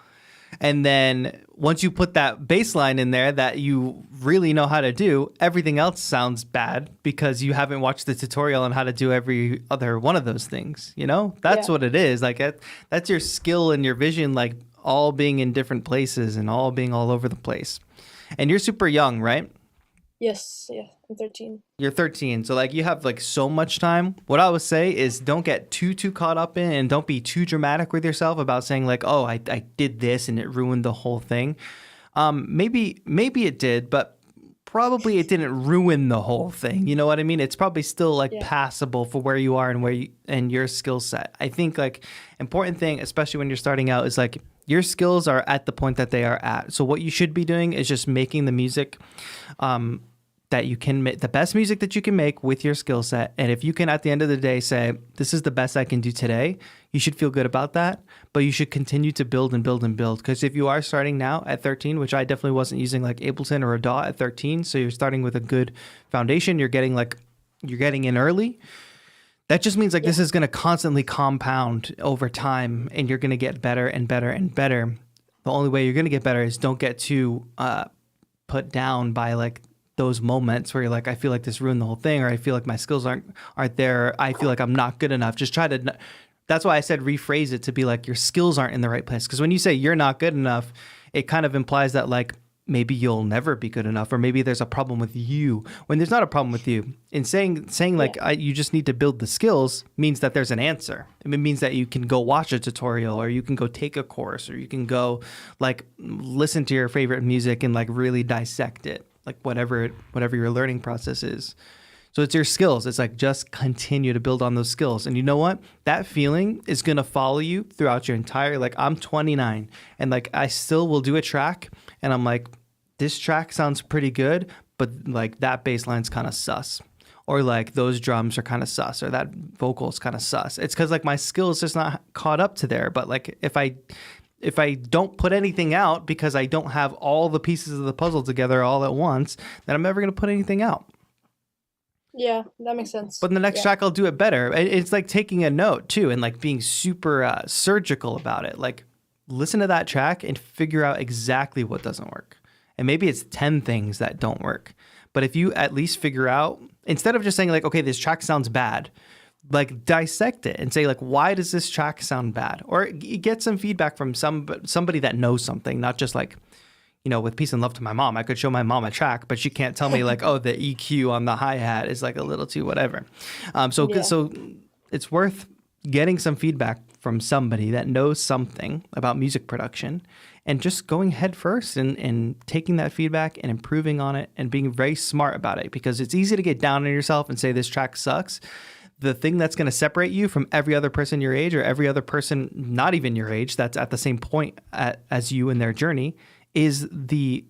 And then once you put that bass line in there that you really know how to do, everything else sounds bad because you haven't watched the tutorial on how to do every other one of those things. You know, that's Yeah. what it is. Like that's your skill and your vision, like all being in different places and all being all over the place. And you're super young, right? Yes, yeah. I'm 13. You're 13, so like you have like so much time. What I would say is don't get too caught up in, and don't be too dramatic with yourself about saying like, oh, I did this and it ruined the whole thing. Maybe it did, but probably it didn't ruin the whole thing. You know what I mean? It's probably still like Yeah. passable for where you are and where you and your skill set. I think like important thing, especially when you're starting out, is like your skills are at the point that they are at. So what you should be doing is just making the music that you can make, the best music that you can make with your skill set. And if you can at the end of the day say, this is the best I can do today, you should feel good about that. But you should continue to build and build and build. Because if you are starting now at 13, which I definitely wasn't using like Ableton or a DAW at 13, so you're starting with a good foundation, you're getting in early. That just means like this is going to constantly compound over time, and you're going to get better and better and better. The only way you're going to get better is don't get too put down by like those moments where you're like, I feel like this ruined the whole thing, or I feel like my skills aren't there. I feel like I'm not good enough. Just try to. That's why I said rephrase it to be like your skills aren't in the right place. Because when you say you're not good enough, it kind of implies that like maybe you'll never be good enough, or maybe there's a problem with you when there's not a problem with you. And saying like you just need to build the skills means that there's an answer. It means that you can go watch a tutorial, or you can go take a course, or you can go like listen to your favorite music and like really dissect it, like whatever your learning process is. So it's your skills. It's like just continue to build on those skills. And you know what? That feeling is going to follow you throughout your entire, like I'm 29 and like I still will do a track and I'm like, this track sounds pretty good, but like that bass line's kind of sus. Or like those drums are kind of sus, or that vocal is kind of sus. It's because like my skill is just not caught up to there. But like if I don't put anything out because I don't have all the pieces of the puzzle together all at once, then I'm never going to put anything out. Yeah, that makes sense. But in the next track, I'll do it better. It's like taking a note too, and like being super surgical about it. Like listen to that track and figure out exactly what doesn't work. And maybe it's 10 things that don't work. But if you at least figure out, instead of just saying like, okay, this track sounds bad, like dissect it and say like, why does this track sound bad? Or get some feedback from somebody that knows something, not just like, you know, with peace and love to my mom, I could show my mom a track, but she can't tell me like, oh, the EQ on the hi-hat is like a little too whatever. So it's worth getting some feedback from somebody that knows something about music production and just going head first and taking that feedback and improving on it and being very smart about it, because it's easy to get down on yourself and say this track sucks. The thing that's going to separate you from every other person your age, or every other person not even your age that's at the same point as you in their journey, is the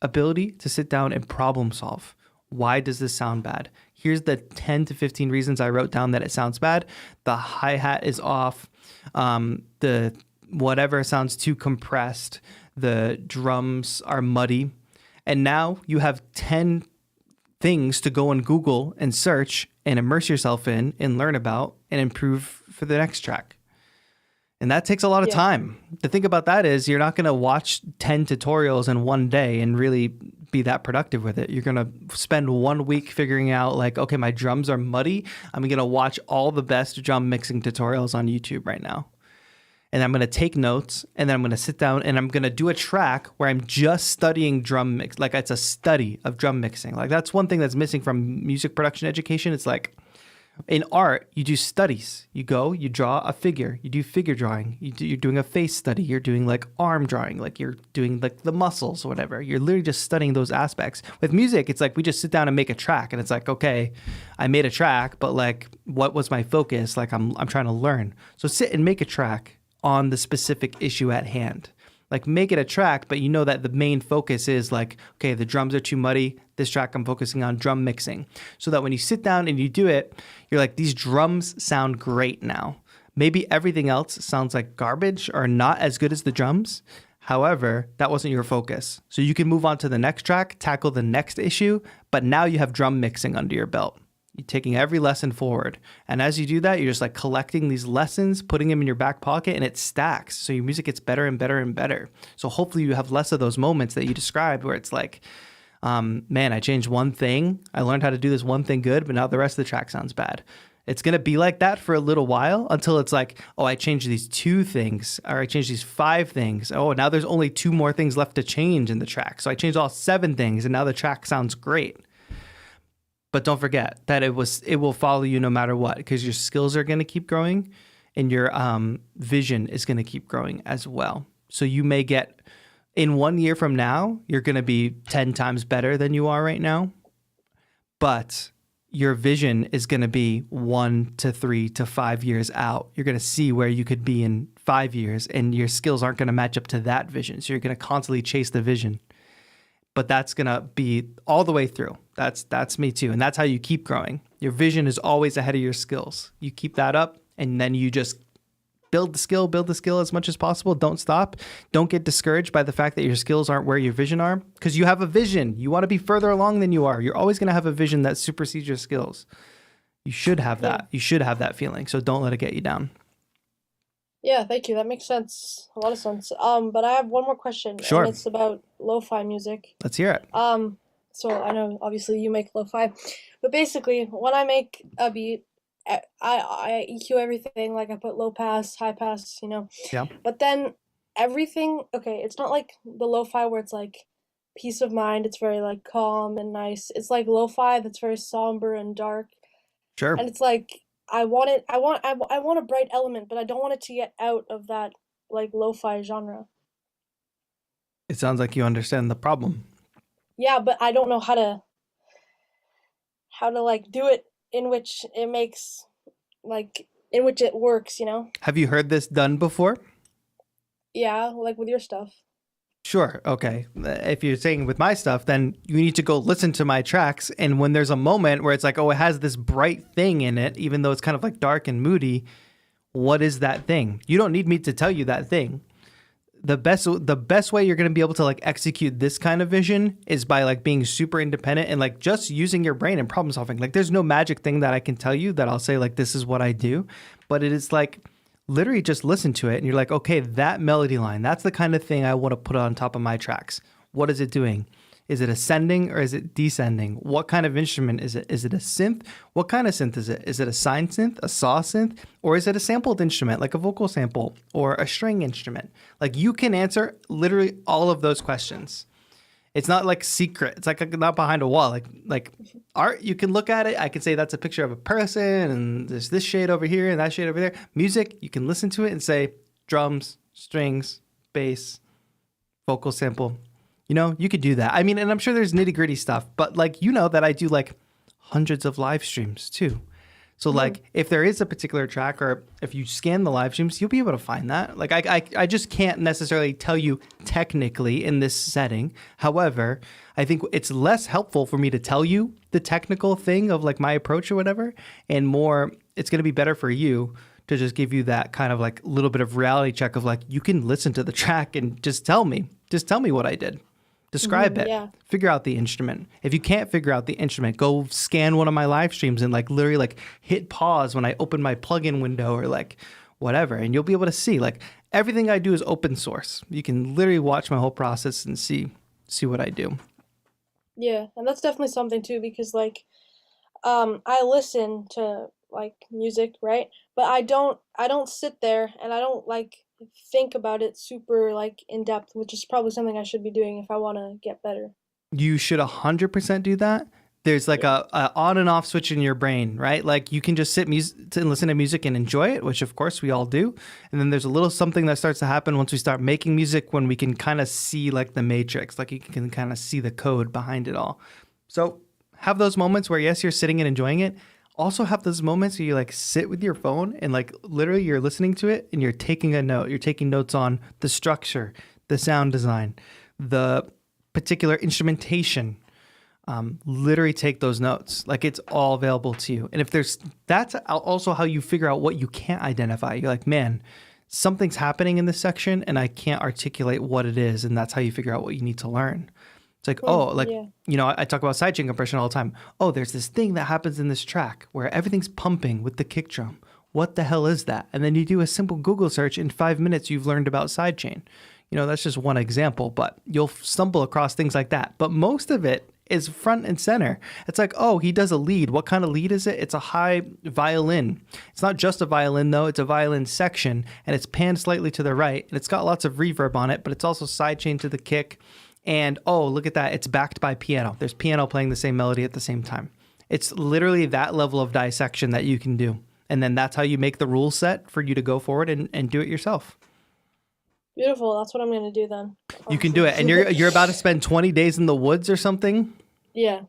ability to sit down and problem solve. Why does this sound bad? Here's the 10 to 15 reasons I wrote down that it sounds bad. The hi-hat is off. The whatever sounds too compressed. The drums are muddy. And now you have 10 things to go on Google and search and immerse yourself in and learn about and improve for the next track. And that takes a lot of time. The thing about that is you're not going to watch 10 tutorials in one day and really be that productive with it. You're going to spend 1 week figuring out like, okay, my drums are muddy. I'm going to watch all the best drum mixing tutorials on YouTube right now. And I'm going to take notes, and then I'm going to sit down and I'm going to do a track where I'm just studying drum mix. Like it's a study of drum mixing. Like that's one thing that's missing from music production education. It's like, in art, you do studies. You go, you draw a figure. You do figure drawing. You're doing a face study. You're doing like arm drawing. Like you're doing like the muscles or whatever. You're literally just studying those aspects. With music, it's like we just sit down and make a track. And it's like, okay, I made a track, but like what was my focus? Like I'm trying to learn. So sit and make a track on the specific issue at hand. Like make it a track, but you know that the main focus is like, okay, the drums are too muddy. This track I'm focusing on drum mixing. So that when you sit down and you do it, you're like, these drums sound great now. Maybe everything else sounds like garbage or not as good as the drums. However, that wasn't your focus. So you can move on to the next track, tackle the next issue, but now you have drum mixing under your belt. You're taking every lesson forward. And as you do that, you're just like collecting these lessons, putting them in your back pocket, and it stacks. So your music gets better and better and better. So hopefully you have less of those moments that you described where it's like, man, I changed one thing. I learned how to do this one thing good, but now the rest of the track sounds bad. It's going to be like that for a little while until it's like, oh, I changed these 2 things, or I changed these 5 things. Oh, now there's only 2 more things left to change in the track. So I changed all 7 things, and now the track sounds great. But don't forget that it will follow you no matter what, because your skills are going to keep growing and your vision is going to keep growing as well. So you may get, in 1 year from now, you're going to be 10 times better than you are right now. But your vision is going to be 1 to 3 to 5 years out. You're going to see where you could be in 5 years, and your skills aren't going to match up to that vision. So you're going to constantly chase the vision. But that's going to be all the way through. That's me too. And that's how you keep growing. Your vision is always ahead of your skills. You keep that up, and then you just build the skill as much as possible. Don't stop. Don't get discouraged by the fact that your skills aren't where your vision are, because you have a vision. You want to be further along than you are. You're always going to have a vision that supersedes your skills. You should have that. You should have that feeling. So don't let it get you down. Yeah, thank you. That makes sense. A lot of sense. But I have one more question. Sure. And it's about lo-fi music. Let's hear it. So I know obviously you make lo-fi, but basically when I make a beat, I EQ everything. Like I put low pass, high pass, Yeah. But then everything, okay, it's not like the lo-fi where it's like peace of mind. It's very like calm and nice. It's like lo-fi that's very somber and dark. Sure. And it's like I want a bright element, but I don't want it to get out of that like lo-fi genre. It sounds like you understand the problem. Yeah, but I don't know how to like do it in which it makes like in which it works, Have you heard this done before? Yeah, like with your stuff. Sure. Okay. If you're saying with my stuff, then you need to go listen to my tracks. And when there's a moment where it's like, oh, it has this bright thing in it, even though it's kind of like dark and moody, what is that thing? You don't need me to tell you that thing. The best way you're going to be able to like execute this kind of vision is by like being super independent and like just using your brain and problem solving. Like there's no magic thing that I can tell you that I'll say like, this is what I do, but it is like literally just listen to it and you're like, okay, that melody line, that's the kind of thing I want to put on top of my tracks. What is it doing? Is it ascending or is it descending? What kind of instrument is it? Is it a synth? What kind of synth is it? Is it a sine synth, a saw synth, or is it a sampled instrument like a vocal sample or a string instrument? Like you can answer literally all of those questions. It's not like secret. It's like not behind a wall. Like art, you can look at it. I can say that's a picture of a person and there's this shade over here and that shade over there. Music, you can listen to it and say drums, strings, bass, vocal sample. You could do that. I mean, and I'm sure there's nitty gritty stuff, but like, that I do like hundreds of live streams too. So like if there is a particular track or if you scan the live streams, you'll be able to find that. Like I just can't necessarily tell you technically in this setting. However, I think it's less helpful for me to tell you the technical thing of like my approach or whatever, and more, it's going to be better for you to just give you that kind of like little bit of reality check of like, you can listen to the track and just tell me what I did. Describe it. Yeah. Figure out the instrument. If you can't figure out the instrument, go scan one of my live streams and like literally like hit pause when I open my plugin window or like whatever, and you'll be able to see like everything I do is open source. You can literally watch my whole process and see what I do. Yeah, and that's definitely something too, because like I listen to like music, right? But I don't sit there and I don't like think about it super like in depth, which is probably something I should be doing if I want to get better. You should 100% do that. There's like a on and off switch in your brain, right? Like you can just sit and listen to music and enjoy it, which of course we all do. And then there's a little something that starts to happen once we start making music, when we can kind of see like the matrix, like you can kind of see the code behind it all. So have those moments where yes, you're sitting and enjoying it. Also have those moments where you like sit with your phone and like literally you're listening to it and you're taking a note. You're taking notes on the structure, the sound design, the particular instrumentation, literally take those notes. Like, it's all available to you. And if that's also how you figure out what you can't identify. You're like, man, something's happening in this section and I can't articulate what it is. And that's how you figure out what you need to learn. It's like, I talk about sidechain compression all the time. Oh, there's this thing that happens in this track where everything's pumping with the kick drum. What the hell is that? And then you do a simple Google search. In 5 minutes, you've learned about sidechain. That's just one example, but you'll stumble across things like that. But most of it is front and center. It's like, oh, he does a lead. What kind of lead is it? It's a high violin. It's not just a violin, though. It's a violin section, and it's panned slightly to the right, and it's got lots of reverb on it, but it's also sidechain to the kick. And, oh, look at that. It's backed by piano. There's piano playing the same melody at the same time. It's literally that level of dissection that you can do. And then that's how you make the rule set for you to go forward and do it yourself. Beautiful. That's what I'm going to do then. You can do it. And you're about to spend 20 days in the woods or something? Yeah.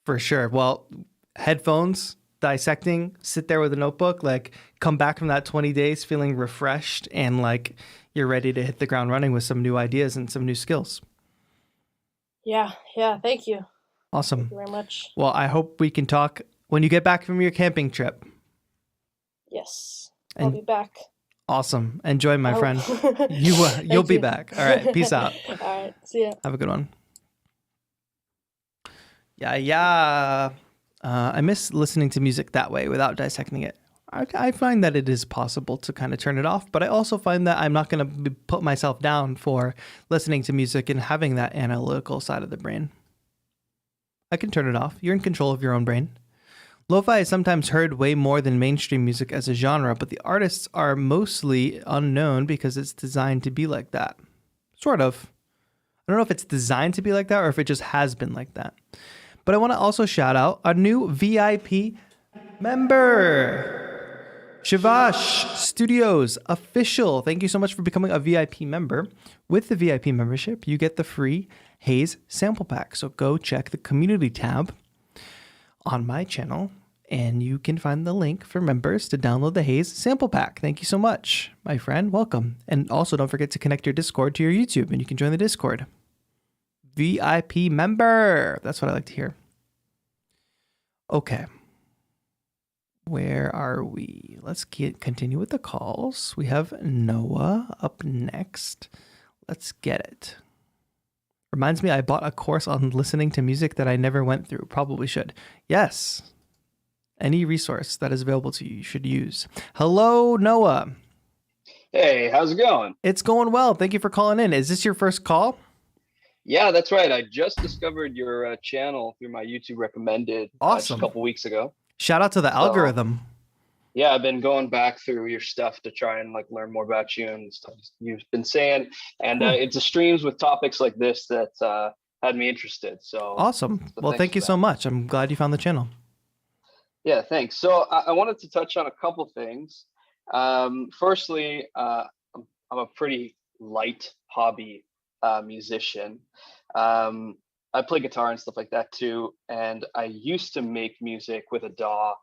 For sure. Well, headphones, dissecting, sit there with a notebook, like come back from that 20 days feeling refreshed and like you're ready to hit the ground running with some new ideas and some new skills. Yeah. Thank you. Awesome. Thank you very much. Well, I hope we can talk when you get back from your camping trip. Yes. I'll be back. Awesome. Enjoy, my friend. You'll be back. All right. Peace out. All right. See ya. Have a good one. Yeah. I miss listening to music that way without dissecting it. I find that it is possible to kind of turn it off, but I also find that I'm not going to put myself down for listening to music and having that analytical side of the brain. I can turn it off. You're in control of your own brain. Lo-fi is sometimes heard way more than mainstream music as a genre, but the artists are mostly unknown because it's designed to be like that. Sort of. I don't know if it's designed to be like that or if it just has been like that. But I want to also shout out a new VIP member. Shivash Studios Official. Thank you so much for becoming a VIP member. With the VIP membership, you get the free Haze sample pack. So go check the community tab on my channel and you can find the link for members to download the Haze sample pack. Thank you so much, my friend. Welcome. And also don't forget to connect your Discord to your YouTube and you can join the Discord. VIP member. That's what I like to hear. Okay. Where are we? Let's continue with the calls. We have Noah up next. Let's get it. Reminds me, I bought a course on listening to music that I never went through. Probably should. Yes. Any resource that is available to you, you should use. Hello, Noah. Hey, how's it going? It's going well. Thank you for calling in. Is this your first call? Yeah, that's right. I just discovered your channel through my YouTube recommended just a couple weeks ago. Shout out to the algorithm. Yeah, I've been going back through your stuff to try and like learn more about you and stuff you've been saying. And it's the streams with topics like this that had me interested. So awesome. Well, thank you so much. I'm glad you found the channel. Yeah, thanks. So I wanted to touch on a couple things. Firstly, I'm a pretty light hobby musician. I play guitar and stuff like that too. And I used to make music with a DAW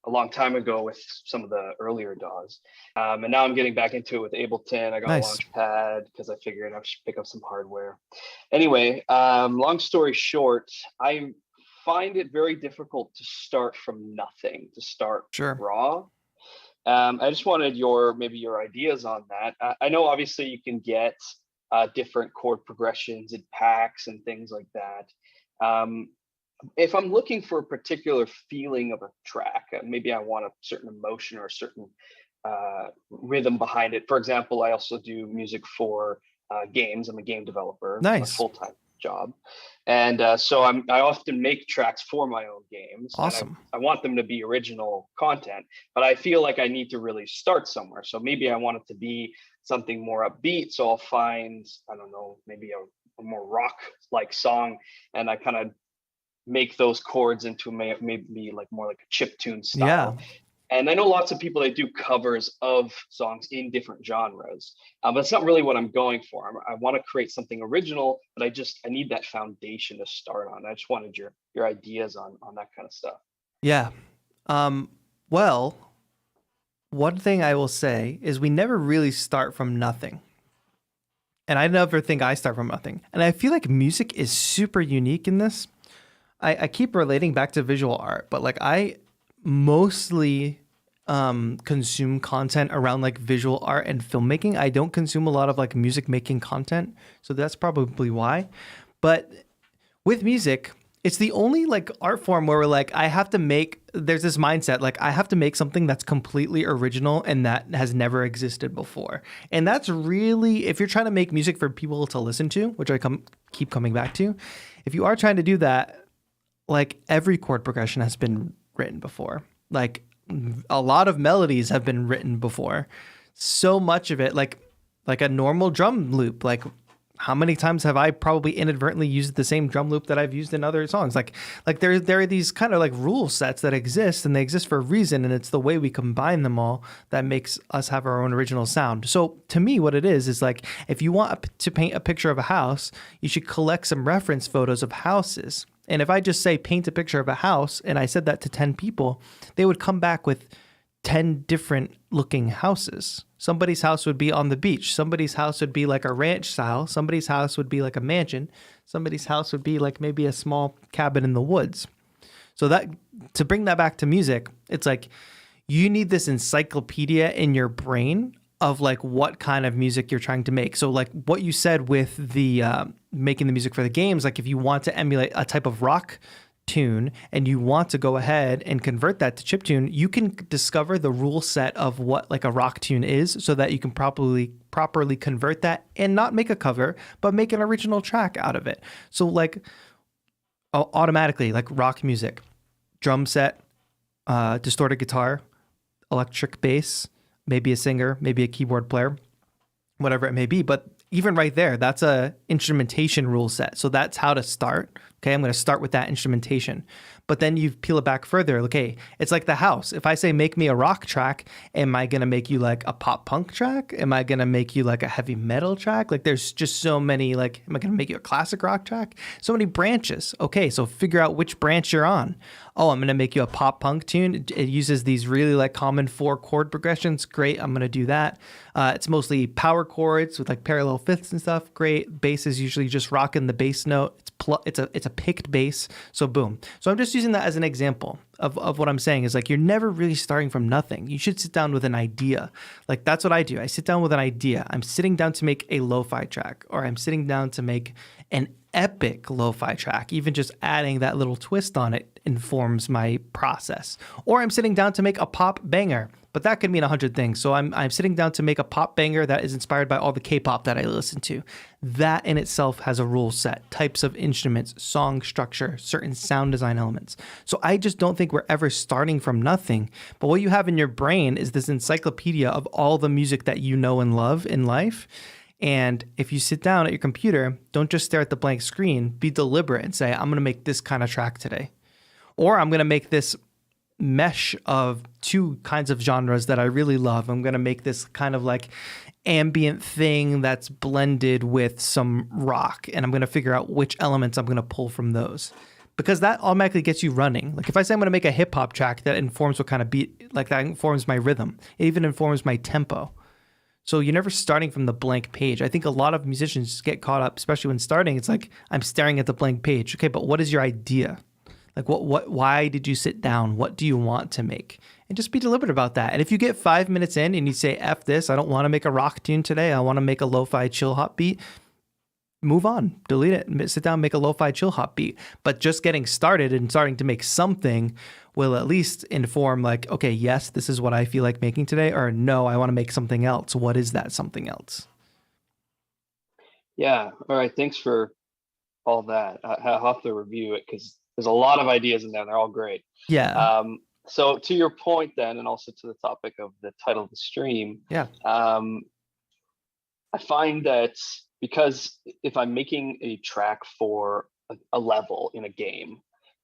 a long time ago with some of the earlier DAWs. And now I'm getting back into it with Ableton. I got a Launchpad because I figured I should pick up some hardware. Anyway, long story short, I find it very difficult to start from nothing, to start raw. I just wanted maybe your ideas on that. I know obviously you can get different chord progressions in packs and things like that. If I'm looking for a particular feeling of a track, maybe I want a certain emotion or a certain rhythm behind it. For example, I also do music for games. I'm a game developer. Nice. A full-time job. And so I often make tracks for my own games. Awesome. I want them to be original content, but I feel like I need to really start somewhere. So maybe I want it to be something more upbeat. So I'll find, I don't know, maybe a more rock-like song, and I kind of make those chords into maybe like more like a chiptune style. Yeah. And I know lots of people that do covers of songs in different genres, but it's not really what I'm going for. I want to create something original, but I need that foundation to start on. I just wanted your ideas on that kind of stuff. Yeah. Well, one thing I will say is we never really start from nothing. And I never think I start from nothing. And I feel like music is super unique in this. I keep relating back to visual art, but like I mostly consume content around like visual art and filmmaking. I don't consume a lot of like music making content. So that's probably why. But with music, it's the only like art form where we're like, there's this mindset, like I have to make something that's completely original and that has never existed before. And that's really, if you're trying to make music for people to listen to, which I keep coming back to, if you are trying to do that, like every chord progression has been written before. Like a lot of melodies have been written before. So much of it, like a normal drum loop, like how many times have I probably inadvertently used the same drum loop that I've used in other songs? Like there are these kind of like rule sets that exist, and they exist for a reason, and it's the way we combine them all that makes us have our own original sound. So to me, what it is like if you want to paint a picture of a house, you should collect some reference photos of houses. And if I just say paint a picture of a house, and I said that to 10 people, they would come back with 10 different looking houses. Somebody's house would be on the beach. Somebody's house would be like a ranch style. Somebody's house would be like a mansion. Somebody's house would be like maybe a small cabin in the woods. So that, to bring that back to music, it's like you need this encyclopedia in your brain of like what kind of music you're trying to make. So like what you said with the making the music for the games, like if you want to emulate a type of rock tune and you want to go ahead and convert that to chiptune, you can discover the rule set of what like a rock tune is so that you can properly convert that and not make a cover, but make an original track out of it. So like automatically, like rock music, drum set, distorted guitar, electric bass, maybe a singer, maybe a keyboard player, whatever it may be. But even right there, that's a instrumentation rule set. So that's how to start. Okay, I'm going to start with that instrumentation. But then you peel it back further. Okay, it's like the house. If I say make me a rock track, am I going to make you like a pop punk track? Am I going to make you like a heavy metal track? Like there's just so many, like, am I going to make you a classic rock track? So many branches. Okay, so figure out which branch you're on. Oh, I'm going to make you a pop punk tune. It uses these really like common 4 chord progressions. Great, I'm going to do that. It's mostly power chords with like parallel fifths and stuff. Great. Bass is usually just rocking the bass note. It's a picked bass. So boom. So I'm just using that as an example of what I'm saying is like you're never really starting from nothing. You should sit down with an idea. Like that's what I do. I sit down with an idea. I'm sitting down to make a lo-fi track, or I'm sitting down to make an epic lo-fi track. Even just adding that little twist on it informs my process. Or I'm sitting down to make a pop banger, but that could mean 100 things. So I'm sitting down to make a pop banger that is inspired by all the K-pop that I listen to. That in itself has a rule set, types of instruments, song structure, certain sound design elements. So I just don't think we're ever starting from nothing. But what you have in your brain is this encyclopedia of all the music that you know and love in life. And if you sit down at your computer, don't just stare at the blank screen, be deliberate and say, I'm going to make this kind of track today. Or I'm going to make this mesh of 2 kinds of genres that I really love. I'm going to make this kind of like ambient thing that's blended with some rock. And I'm going to figure out which elements I'm going to pull from those. Because that automatically gets you running. Like if I say I'm going to make a hip hop track, that informs what kind of beat, like that informs my rhythm. It even informs my tempo. So you're never starting from the blank page. I think a lot of musicians get caught up, especially when starting. It's like, I'm staring at the blank page. Okay, but what is your idea? Like why did you sit down? What do you want to make? And just be deliberate about that. And if you get 5 minutes in and you say, F this, I don't want to make a rock tune today. I want to make a lo-fi chill hop beat. Move on, delete it, sit down, make a lo-fi chill hop beat. But just getting started and starting to make something will at least inform like, okay, yes, this is what I feel like making today, or no, I want to make something else. What is that something else? Yeah. All right. Thanks for all that. I'll have to review it because there's a lot of ideas in there. They're all great. Yeah. So to your point then, and also to the topic of the title of the stream, Yeah. I find that because if I'm making a track for a level in a game,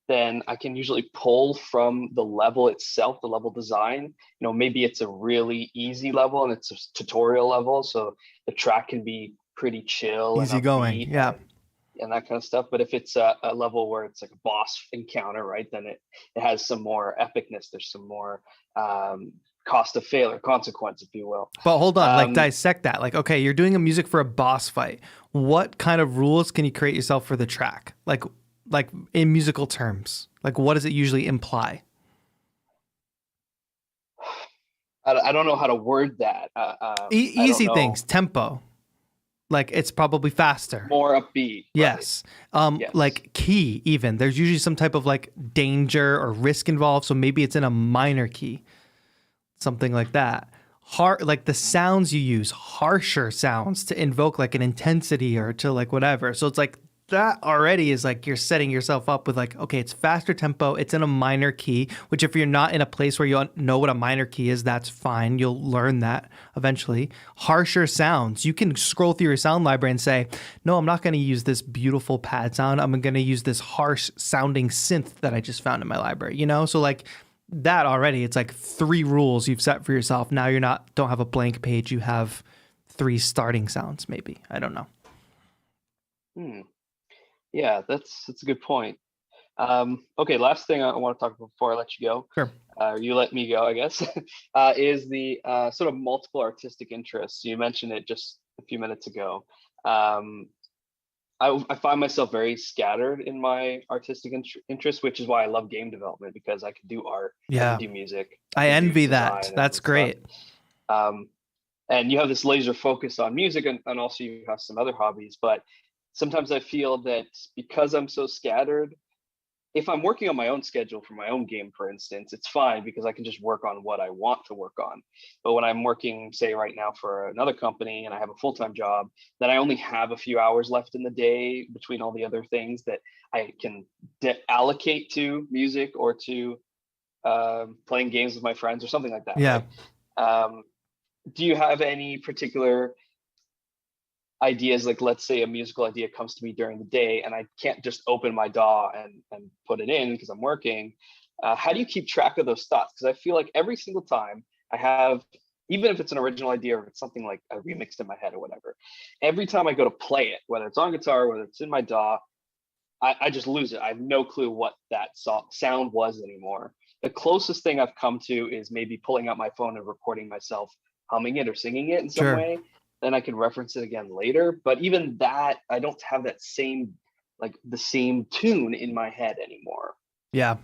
then I can usually pull from the level itself, the level design. You know, maybe it's a really easy level and it's a tutorial level, so the track can be pretty chill, Easy going, yeah, and that kind of stuff. But if it's a level where it's like a boss encounter, right, then it has some more epicness. There's some more cost of failure, consequence, if you will. But hold on, like dissect that. Like, okay, you're doing a music for a boss fight. What kind of rules can you create yourself for the track? Like in musical terms, like what does it usually imply? I don't know how to word that. Easy things, tempo. Like it's probably faster. More upbeat. Yes. Right? Yes. Like key even. There's usually some type of like danger or risk involved. So maybe it's in a minor key. Something like that. Like the sounds you use, harsher sounds to invoke like an intensity or to like whatever. So it's like that already is like you're setting yourself up with like, okay, it's faster tempo, it's in a minor key, which if you're not in a place where you know what a minor key is, that's fine. You'll learn that eventually. Harsher sounds. You can scroll through your sound library and say, no, I'm not going to use this beautiful pad sound. I'm going to use this harsh sounding synth that I just found in my library, you know? So like that already, it's like 3 rules you've set for yourself. Now don't have a blank page. You have 3 starting sounds, maybe. I don't know. Yeah, that's a good point. Okay, last thing I want to talk about before I let you go. Sure. You let me go, I guess, is the sort of multiple artistic interests. You mentioned it just a few minutes ago. I find myself very scattered in my artistic interests, which is why I love game development, because I can do art, I can do music. I envy that. That's great. And you have this laser focus on music, and also you have some other hobbies, but sometimes I feel that because I'm so scattered, if I'm working on my own schedule for my own game, for instance, it's fine because I can just work on what I want to work on. But when I'm working, say right now for another company and I have a full-time job, then I only have a few hours left in the day between all the other things that I can allocate to music or to playing games with my friends or something like that. Yeah. Right? Do you have any particular ideas, like let's say a musical idea comes to me during the day and I can't just open my DAW and put it in because I'm working? How do you keep track of those thoughts? Because I feel like every single time I have, even if it's an original idea or if it's something like I remixed in my head or whatever, every time I go to play it, whether it's on guitar, whether it's in my DAW, I just lose it. I have no clue what that sound was anymore. The closest thing I've come to is maybe pulling out my phone and recording myself humming it or singing it in some way. Then I can reference it again later. But even that, I don't have that same, like the same tune in my head anymore. Yeah.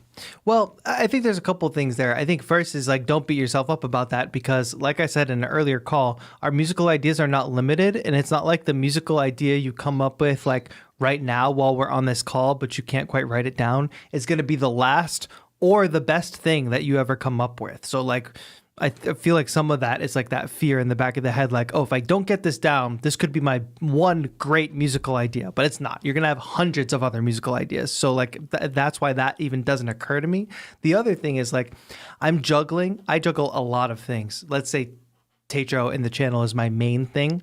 Well, I think there's a couple of things there. I think first is like, don't beat yourself up about that because like I said in an earlier call, our musical ideas are not limited. And it's not like the musical idea you come up with like right now while we're on this call, but you can't quite write it down. It's going to be the last or the best thing that you ever come up with. So like, I feel like some of that is like that fear in the back of the head, like, oh, if I don't get this down, this could be my one great musical idea, but it's not. You're going to have hundreds of other musical ideas. So like, that's why that even doesn't occur to me. The other thing is like, I juggle a lot of things. Let's say TAETRO in the channel is my main thing.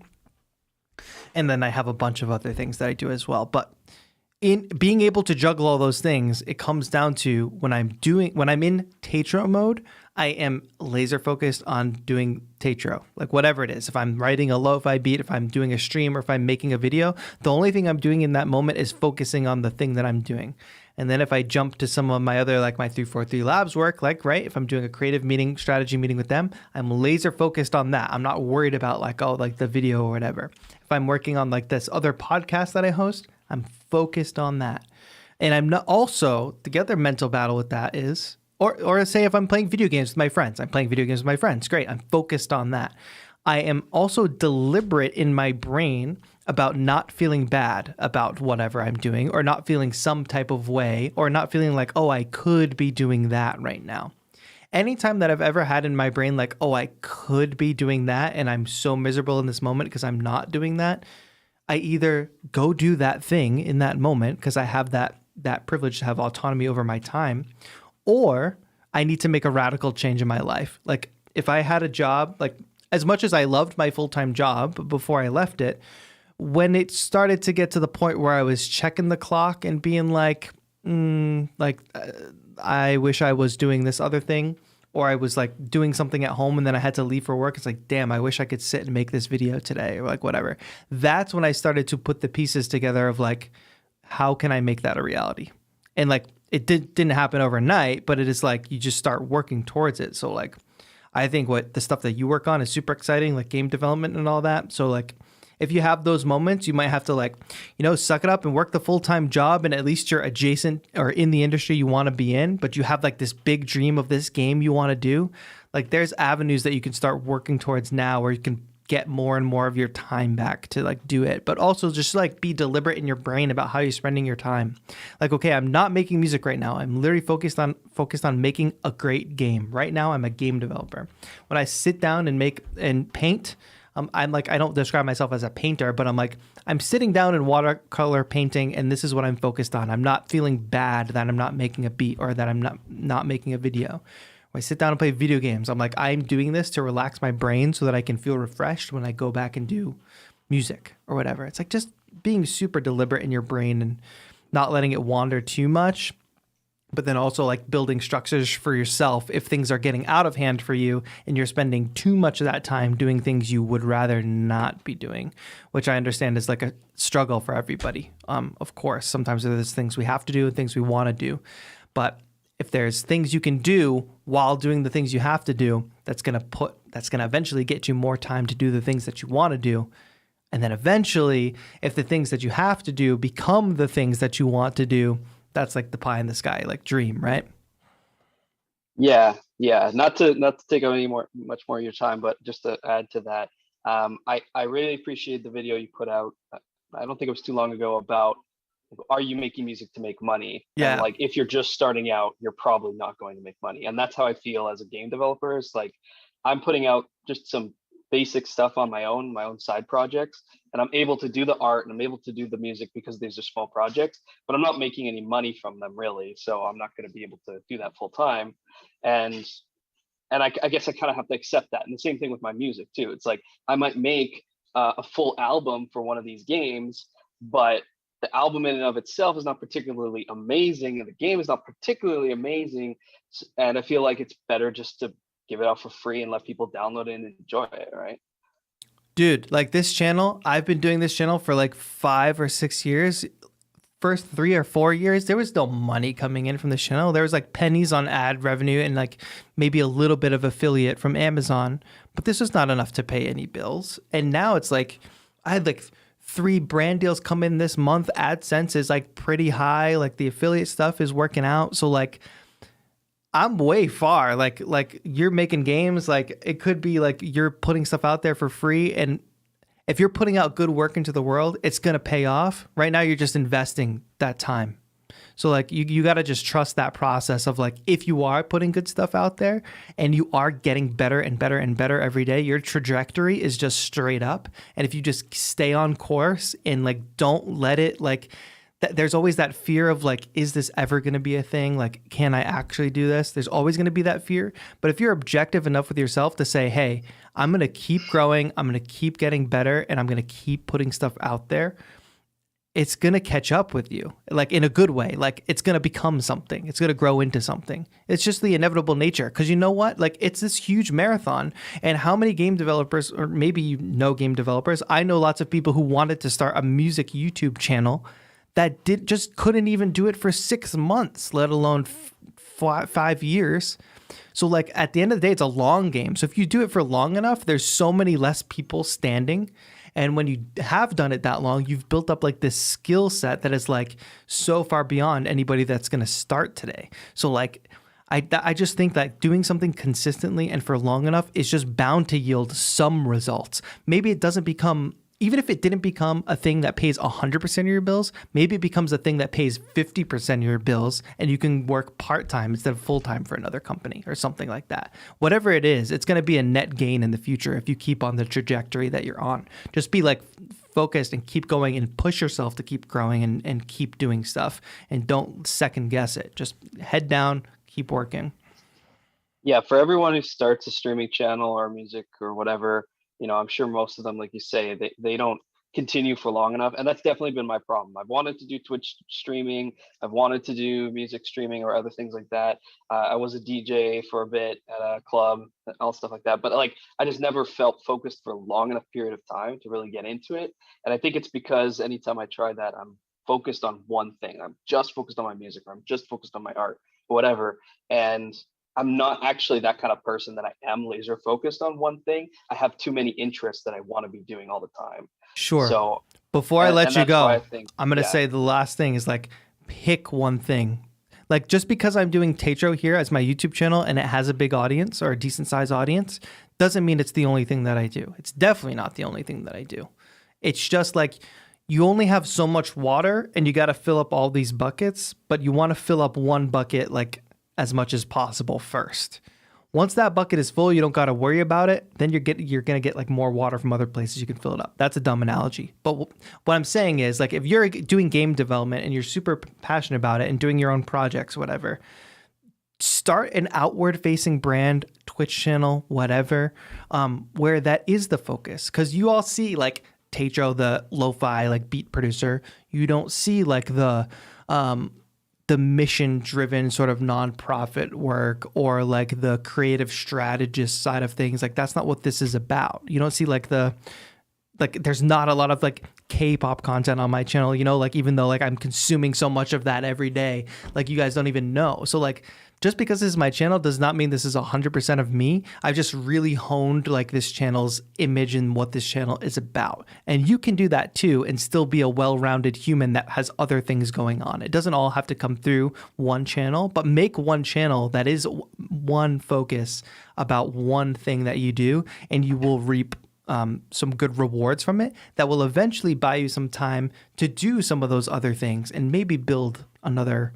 And then I have a bunch of other things that I do as well. But in being able to juggle all those things, it comes down to when I'm in TAETRO mode, I am laser focused on doing TAETRO, like whatever it is. If I'm writing a lo-fi beat, if I'm doing a stream, or if I'm making a video, the only thing I'm doing in that moment is focusing on the thing that I'm doing. And then if I jump to some of my other, like my 343 Labs work, like, right, if I'm doing a creative meeting, strategy meeting with them, I'm laser focused on that. I'm not worried about like, oh, like the video or whatever. If I'm working on like this other podcast that I host, I'm focused on that. And I'm not also, the other mental battle with that is, or say if I'm playing video games with my friends, I'm playing video games with my friends. Great. I'm focused on that. I am also deliberate in my brain about not feeling bad about whatever I'm doing or not feeling some type of way or not feeling like, oh, I could be doing that right now. Anytime that I've ever had in my brain, like, oh, I could be doing that and I'm so miserable in this moment because I'm not doing that, I either go do that thing in that moment because I have that privilege to have autonomy over my time, or I need to make a radical change in my life. Like if I had a job, like as much as I loved my full-time job before I left it, when it started to get to the point where I was checking the clock and being like, I wish I was doing this other thing, or I was like doing something at home and then I had to leave for work. It's like, damn, I wish I could sit and make this video today or like whatever. That's when I started to put the pieces together of like, how can I make that a reality? And like, it didn't happen overnight, but it is like, you just start working towards it. So like, I think what the stuff that you work on is super exciting, like game development and all that. So like if you have those moments, you might have to like, suck it up and work the full-time job, and at least you're adjacent or in the industry you want to be in, but you have like this big dream of this game you want to do. Like there's avenues that you can start working towards now where you can get more and more of your time back to like do it, but also just like be deliberate in your brain about how you're spending your time. Like, okay, I'm not making music right now. I'm literally focused on making a great game. Right now, I'm a game developer. When I sit down and make and paint, I'm like, I don't describe myself as a painter, but I'm sitting down in watercolor painting, and this is what I'm focused on. I'm not feeling bad that I'm not making a beat or that I'm not making a video. When I sit down and play video games, I'm like, I'm doing this to relax my brain so that I can feel refreshed when I go back and do music or whatever. It's like just being super deliberate in your brain and not letting it wander too much, but then also like building structures for yourself if things are getting out of hand for you and you're spending too much of that time doing things you would rather not be doing, which I understand is like a struggle for everybody. Of course, sometimes there's things we have to do and things we want to do, but if there's things you can do while doing the things you have to do, that's going to eventually get you more time to do the things that you want to do. And then eventually, if the things that you have to do become the things that you want to do, that's like the pie in the sky, like dream, right? Yeah. Not to take up much more of your time, but just to add to that, I really appreciate the video you put out. I don't think it was too long ago about, are you making music to make money? Yeah. And like, if you're just starting out, you're probably not going to make money. And that's how I feel as a game developer. It's like, I'm putting out just some basic stuff on my own side projects, and I'm able to do the art and I'm able to do the music because these are small projects, but I'm not making any money from them really. So I'm not going to be able to do that full time. And I guess I kind of have to accept that. And the same thing with my music too. It's like, I might make a full album for one of these games, but the album in and of itself is not particularly amazing, and the game is not particularly amazing. And I feel like it's better just to give it out for free and let people download it and enjoy it, right? Dude, like this channel, I've been doing this channel for like 5 or 6 years. First 3 or 4 years, there was no money coming in from the channel. There was like pennies on ad revenue and like maybe a little bit of affiliate from Amazon, but this was not enough to pay any bills. And now it's like, I had like 3 brand deals come in this month. AdSense is like pretty high. Like the affiliate stuff is working out. So like I'm way far. Like you're making games. Like it could be like you're putting stuff out there for free. And if you're putting out good work into the world, it's going to pay off. Right now, you're just investing that time. So like you got to just trust that process of like, if you are putting good stuff out there and you are getting better and better and better every day, your trajectory is just straight up. And if you just stay on course and like, don't let it like, there's always that fear of like, is this ever going to be a thing? Like, can I actually do this? There's always going to be that fear. But if you're objective enough with yourself to say, hey, I'm going to keep growing, I'm going to keep getting better, and I'm going to keep putting stuff out there, it's going to catch up with you, like in a good way. Like it's going to become something. It's going to grow into something. It's just the inevitable nature. Because you know what? Like it's this huge marathon. And how many game developers, or maybe you know game developers, I know lots of people who wanted to start a music YouTube channel that just couldn't even do it for 6 months, let alone 5 years. So like at the end of the day, it's a long game. So if you do it for long enough, there's so many less people standing. And when you have done it that long, you've built up like this skill set that is like so far beyond anybody that's going to start today. So like, I just think that doing something consistently and for long enough is just bound to yield some results. Maybe it doesn't become, even if it didn't become a thing that pays 100% of your bills, maybe it becomes a thing that pays 50% of your bills and you can work part-time instead of full-time for another company or something like that. Whatever it is, it's going to be a net gain in the future if you keep on the trajectory that you're on. Just be like focused and keep going and push yourself to keep growing and keep doing stuff, and don't second guess it. Just head down, keep working. Yeah, for everyone who starts a streaming channel or music or whatever, I'm sure most of them, like you say, they don't continue for long enough. And that's definitely been my problem. I've wanted to do Twitch streaming. I've wanted to do music streaming or other things like that. I was a DJ for a bit at a club and all stuff like that. But like, I just never felt focused for a long enough period of time to really get into it. And I think it's because anytime I try that, I'm focused on one thing. I'm just focused on my music, or I'm just focused on my art, or whatever. And I'm not actually that kind of person that I am laser focused on one thing. I have too many interests that I want to be doing all the time. Sure. So, Before I let and you that's why I go, think, I'm going to yeah, say the last thing is like pick one thing. Like just because I'm doing TAETRO here as my YouTube channel and it has a big audience or a decent sized audience doesn't mean it's the only thing that I do. It's definitely not the only thing that I do. It's just like you only have so much water and you got to fill up all these buckets, but you want to fill up one bucket like as much as possible first. Once that bucket is full, you don't got to worry about it. Then you're going to get like more water from other places. You can fill it up. That's a dumb analogy. But what I'm saying is like if you're doing game development and you're super passionate about it and doing your own projects, whatever, start an outward facing brand, Twitch channel, whatever, where that is the focus. Because you all see like TAETRO, the lo-fi like beat producer. You don't see like the mission-driven sort of nonprofit work or like the creative strategist side of things. Like that's not what this is about. You don't see like there's not a lot of like K-pop content on my channel, you know, like even though like I'm consuming so much of that every day, like you guys don't even know. So like just because this is my channel does not mean this is 100% of me. I've just really honed like this channel's image and what this channel is about. And you can do that too and still be a well-rounded human that has other things going on. It doesn't all have to come through one channel, but make one channel that is one focus about one thing that you do, and you will reap some good rewards from it that will eventually buy you some time to do some of those other things and maybe build another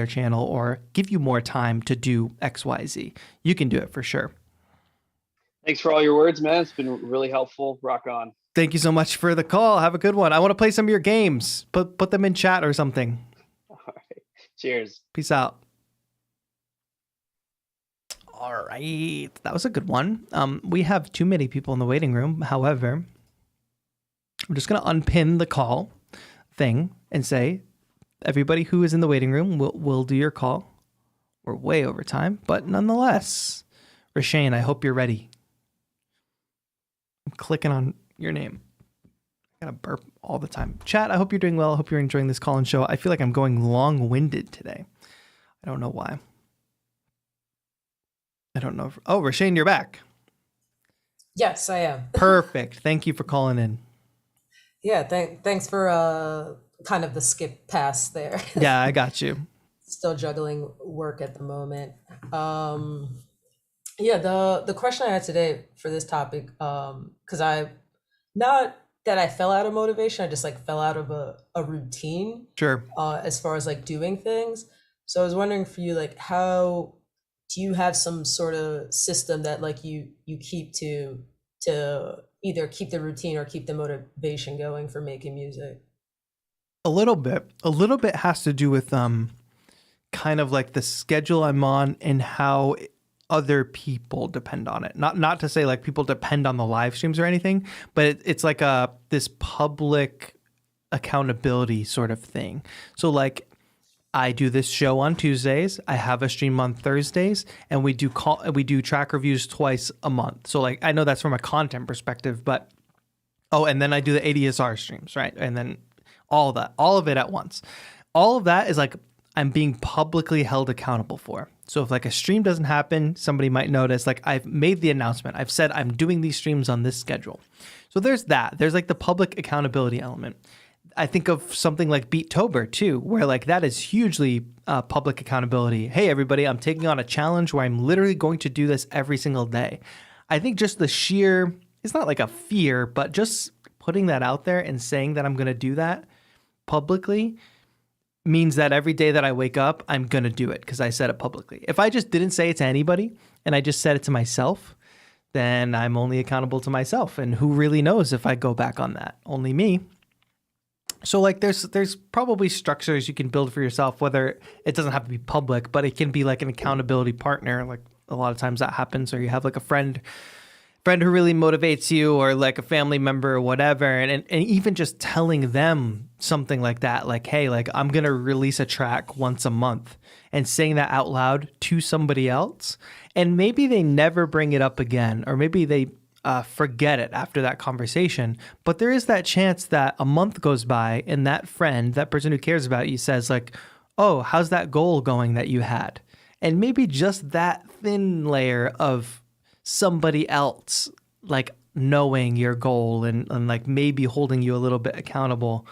channel or give you more time to do XYZ. You can do it for sure. thanks for all your words, man. It's been really helpful. Rock on. Thank you so much for the call. Have a good one. I want to play some of your games. Put them in chat or something. All right. Cheers. Peace out. All right. That was a good one. We have too many people in the waiting room. However, I'm just going to unpin the call thing and say, everybody who is in the waiting room will do your call. We're way over time, but nonetheless, Rashane, I hope you're ready. I'm clicking on your name. I gotta burp all the time. Chat, I hope you're doing well. I hope you're enjoying this call and show. I feel like I'm going long-winded today. I don't know why. I don't know. Oh, Rashane, you're back. Yes, I am. Perfect. Thank you for calling in. Yeah, thanks for kind of the skip pass there. Yeah, I got you. Still juggling work at the moment. Yeah, the question I had today for this topic, because not that I fell out of motivation, I just like fell out of a routine. Sure. As far as like doing things. So I was wondering for you, like, how do you have some sort of system that like you keep to either keep the routine or keep the motivation going for making music? A little bit has to do with kind of like the schedule I'm on and how other people depend on it. Not to say like people depend on the live streams or anything, but it's like this public accountability sort of thing. So like I do this show on Tuesdays, I have a stream on Thursdays, and we do track reviews twice a month. So like I know that's from a content perspective, but and then I do the ADSR streams, right? And then all of it at once. All of that is like I'm being publicly held accountable for. So if like a stream doesn't happen, somebody might notice, like I've made the announcement. I've said I'm doing these streams on this schedule. So there's that. There's like the public accountability element. I think of something like Beattober too, where like that is hugely public accountability. Hey, everybody, I'm taking on a challenge where I'm literally going to do this every single day. I think just the sheer, it's not like a fear, but just putting that out there and saying that I'm going to do that publicly means that every day that I wake up, I'm going to do it because I said it publicly. If I just didn't say it to anybody and I just said it to myself, then I'm only accountable to myself. And who really knows if I go back on that? Only me. So like there's probably structures you can build for yourself, whether it doesn't have to be public, but it can be like an accountability partner. Like a lot of times that happens, or you have like a friend who really motivates you, or like a family member or whatever. And even just telling them something like that, like, hey, like I'm going to release a track once a month, and saying that out loud to somebody else. And maybe they never bring it up again, or maybe they forget it after that conversation. But there is that chance that a month goes by and that friend, that person who cares about you, says like, oh, how's that goal going that you had? and maybe just that thin layer of somebody else like knowing your goal and like maybe holding you a little bit accountable.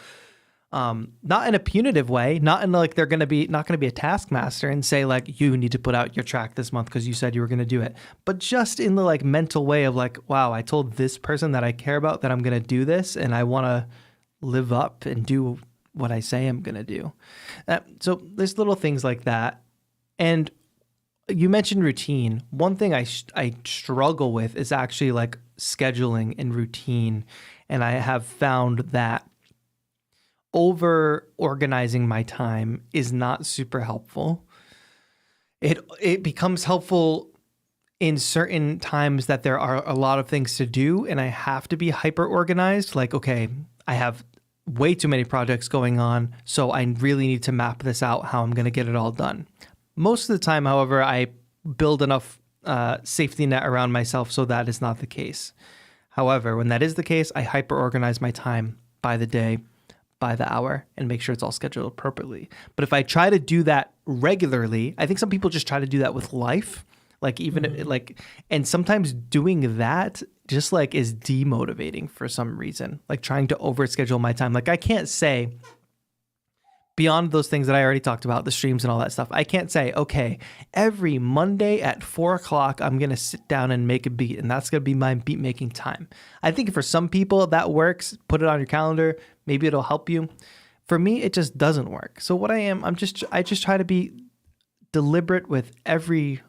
Not in a punitive way, not in like they're not gonna be a taskmaster and say like you need to put out your track this month because you said you were gonna do it, but just in the like mental way of like, wow, I told this person that I care about that I'm gonna do this, and I want to live up and do what I say I'm gonna do. So there's little things like that, and you mentioned routine. One thing I struggle with is actually like scheduling and routine, and I have found that over organizing my time is not super helpful. It becomes helpful in certain times that there are a lot of things to do and I have to be hyper organized. Like, okay, I have way too many projects going on, so I really need to map this out how I'm going to get it all done. Most of the time, however, I build enough safety net around myself so that is not the case. However, when that is the case, I hyper organize my time by the day, by the hour, and make sure it's all scheduled appropriately. But if I try to do that regularly, I think some people just try to do that with life, like even like, and sometimes doing that just like is demotivating for some reason, like trying to overschedule my time. Like I can't say, beyond those things that I already talked about, the streams and all that stuff, I can't say, okay, every Monday at 4:00, I'm going to sit down and make a beat, and that's going to be my beat making time. I think for some people that works, put it on your calendar, maybe it'll help you. For me, it just doesn't work. So what I just try to be deliberate with every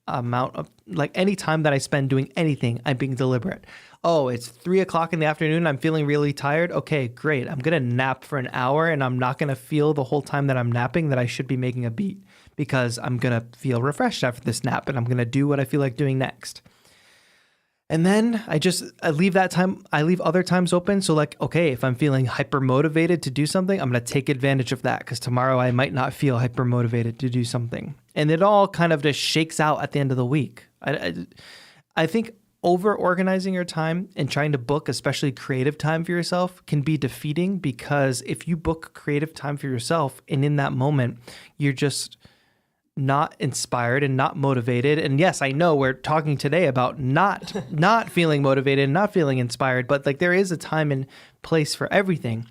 amount of, like any time that I spend doing anything, I'm being deliberate. Oh, it's 3:00 in the afternoon. I'm feeling really tired. Okay, great. I'm going to nap for an hour, and I'm not going to feel the whole time that I'm napping that I should be making a beat, because I'm going to feel refreshed after this nap, and I'm going to do what I feel like doing next. And then I leave that time. I leave other times open. So like, okay, if I'm feeling hyper motivated to do something, I'm going to take advantage of that, because tomorrow I might not feel hyper motivated to do something. And it all kind of just shakes out at the end of the week. I think over organizing your time and trying to book especially creative time for yourself can be defeating, because if you book creative time for yourself and in that moment you're just not inspired and not motivated, and yes, I know we're talking today about not feeling motivated and not feeling inspired, but like there is a time and place for everything.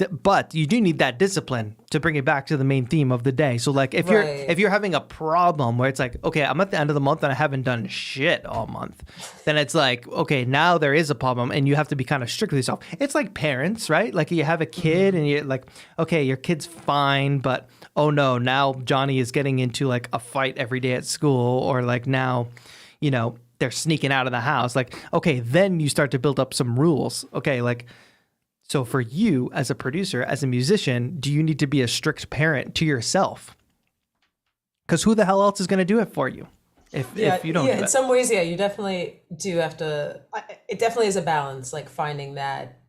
But you do need that discipline to bring it back to the main theme of the day. So like if you're having a problem where it's like, okay, I'm at the end of the month and I haven't done shit all month, then it's like, okay, now there is a problem and you have to be kind of strict with yourself. It's like parents, right? Like you have a kid and you're like, okay, your kid's fine, but oh no, now Johnny is getting into like a fight every day at school, or like now, you know, they're sneaking out of the house. Like, okay, then you start to build up some rules. Okay, like, so for you as a producer, as a musician, do you need to be a strict parent to yourself? Because who the hell else is going to do it for you if you don't do it? In some ways, yeah, you definitely do have to. It definitely is a balance, like finding that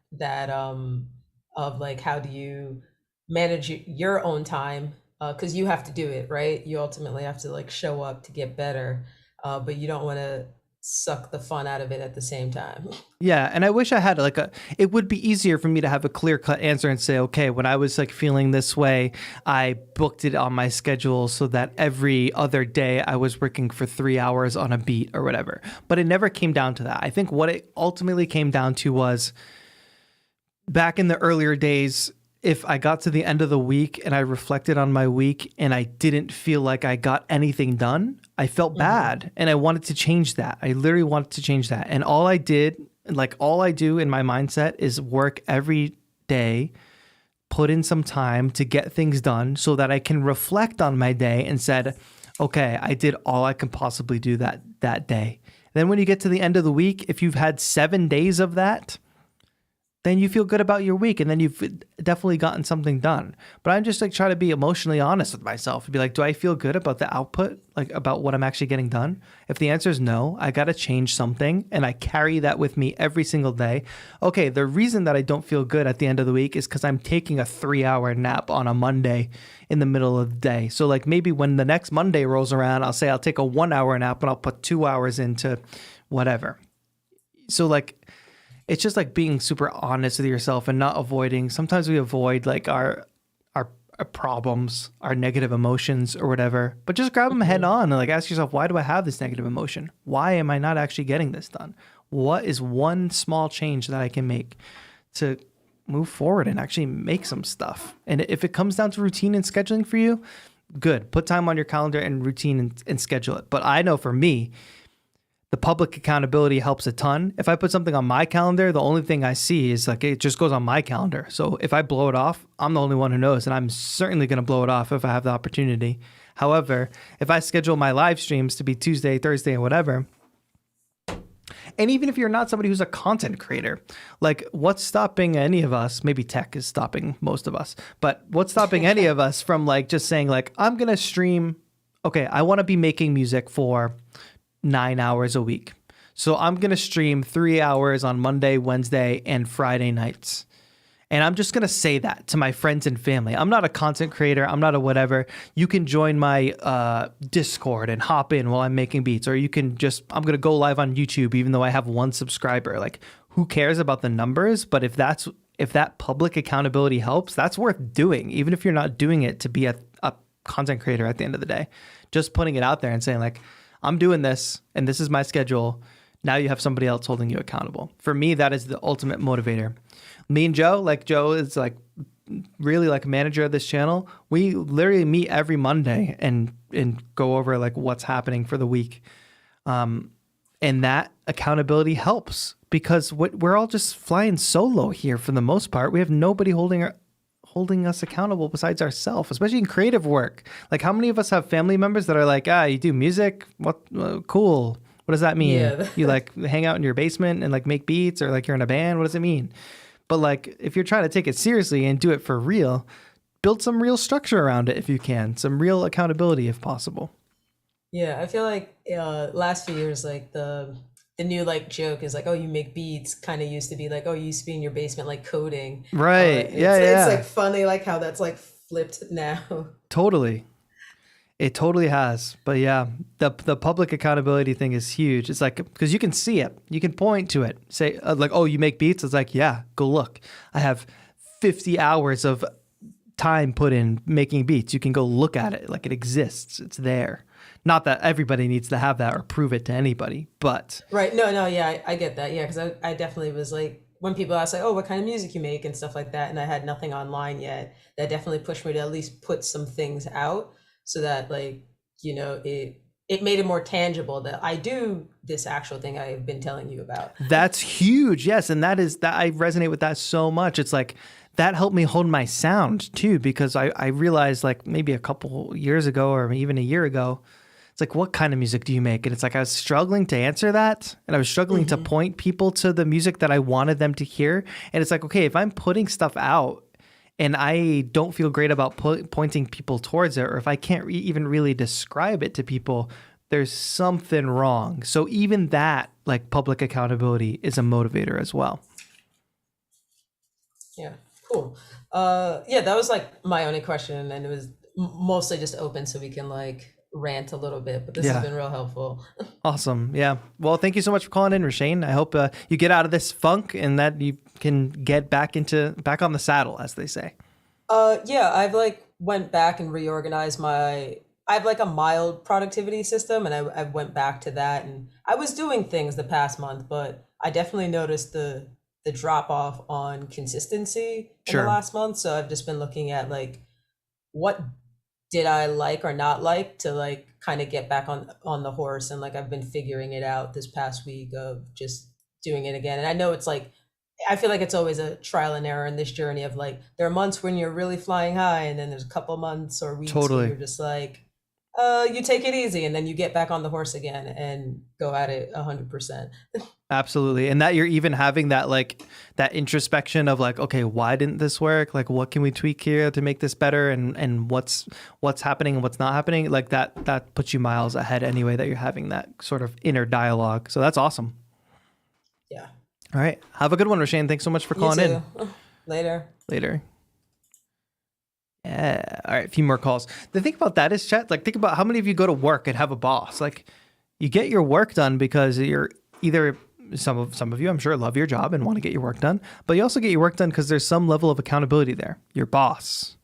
of like, how do you manage your own time, because you have to do it, right? You ultimately have to like show up to get better, but you don't want to suck the fun out of it at the same time. Yeah, and I wish I had it would be easier for me to have a clear-cut answer and say, okay, when I was like feeling this way, I booked it on my schedule so that every other day I was working for 3 hours on a beat or whatever. But it never came down to that. I think what it ultimately came down to was, back in the earlier days, if I got to the end of the week and I reflected on my week and I didn't feel like I got anything done, I felt bad, and I wanted to change that. I literally wanted to change that. And all I do in my mindset is work every day, put in some time to get things done so that I can reflect on my day and said, okay, I did all I can possibly do that day. Then when you get to the end of the week, if you've had 7 days of that, then you feel good about your week, and then you've definitely gotten something done. But I'm just like trying to be emotionally honest with myself and be like, do I feel good about the output, like about what I'm actually getting done? If the answer is no, I got to change something, and I carry that with me every single day. Okay, the reason that I don't feel good at the end of the week is because I'm taking a 3-hour nap on a Monday in the middle of the day. So like maybe when the next Monday rolls around, I'll say I'll take a 1-hour nap and I'll put 2 hours into whatever. So like, it's just like being super honest with yourself and not avoiding. Sometimes we avoid like our problems, our negative emotions or whatever, but just grab them head on and like ask yourself, why do I have this negative emotion? Why am I not actually getting this done? What is one small change that I can make to move forward and actually make some stuff? And if it comes down to routine and scheduling for you, good. Put time on your calendar and routine and schedule it. But I know for me, the public accountability helps a ton. If I put something on my calendar, the only thing I see is like it just goes on my calendar. So if I blow it off, I'm the only one who knows, and I'm certainly going to blow it off if I have the opportunity. However, if I schedule my live streams to be Tuesday, Thursday, and whatever, and even if you're not somebody who's a content creator, like what's stopping any of us, maybe tech is stopping most of us, but what's stopping any of us from like just saying like, I'm going to stream, okay, I want to be making music for 9 hours a week. So I'm going to stream 3 hours on Monday, Wednesday, and Friday nights. And I'm just going to say that to my friends and family. I'm not a content creator. I'm not a whatever. You can join my Discord and hop in while I'm making beats. Or you can just, I'm going to go live on YouTube, even though I have 1 subscriber. Like, who cares about the numbers? But if that public accountability helps, that's worth doing. Even if you're not doing it to be a content creator at the end of the day. Just putting it out there and saying like, I'm doing this and this is my schedule. Now you have somebody else holding you accountable. For me, that is the ultimate motivator. Me and Joe, like Joe is like really like a manager of this channel. We literally meet every Monday and go over like what's happening for the week. And that accountability helps because we're all just flying solo here for the most part. We have nobody holding us accountable besides ourselves, especially in creative work. Like how many of us have family members that are like, you do music? What? Cool. What does that mean? Yeah. You like hang out in your basement and like make beats, or like you're in a band? What does it mean? But like, if you're trying to take it seriously and do it for real, build some real structure around it if you can, some real accountability if possible. Yeah, I feel like last few years, like the new like joke is like, oh, you make beats, kind of used to be like, oh, you used to be in your basement like coding. Right. It's like funny like how that's like flipped now. Totally. It totally has. But yeah, the public accountability thing is huge. It's like, because you can see it. You can point to it. Say like, oh, you make beats? It's like, yeah, go look. I have 50 hours of time put in making beats. You can go look at it. Like it exists. It's there. Not that everybody needs to have that or prove it to anybody, but. Right. No, yeah, I get that. Yeah, because I definitely was like, when people ask like, oh, what kind of music you make and stuff like that, and I had nothing online yet, that definitely pushed me to at least put some things out so that like, you know, it made it more tangible that I do this actual thing I've been telling you about. That's huge. Yes. And that I resonate with that so much. It's like, that helped me hold my sound too, because I realized like maybe a couple years ago or even a year ago, it's like, what kind of music do you make? And it's like, I was struggling to answer that. And I was struggling to point people to the music that I wanted them to hear. And it's like, okay, if I'm putting stuff out and I don't feel great about pointing people towards it, or if I can't even really describe it to people, there's something wrong. So even that, like public accountability is a motivator as well. Yeah, cool. Yeah, that was like my only question, and it was mostly just open so we can like rant a little bit, but this has been real helpful. Awesome. Yeah. Well, thank you so much for calling in, Rashane. I hope you get out of this funk and that you can get back on the saddle, as they say. Yeah, I've like went back and reorganized I have like a mild productivity system, and I went back to that, and I was doing things the past month, but I definitely noticed the drop off on consistency in the last month. So I've just been looking at like, what did I like or not like to like kind of get back on the horse. And like, I've been figuring it out this past week of just doing it again. And I know it's like, I feel like it's always a trial and error in this journey of like, there are months when you're really flying high, and then there's a couple months or weeks where you're just like, you take it easy, and then you get back on the horse again and go at it 100%. Absolutely. And that you're even having that, like that introspection of like, okay, why didn't this work? Like, what can we tweak here to make this better? And what's happening and what's not happening? Like that puts you miles ahead anyway, that you're having that sort of inner dialogue. So that's awesome. Yeah. All right. Have a good one, Rashane. Thanks so much for calling in. Later. Yeah. All right. A few more calls. The thing about that is, chat, like think about how many of you go to work and have a boss. Like you get your work done because you're either some of you, I'm sure, love your job and want to get your work done, but you also get your work done because there's some level of accountability there. Your boss,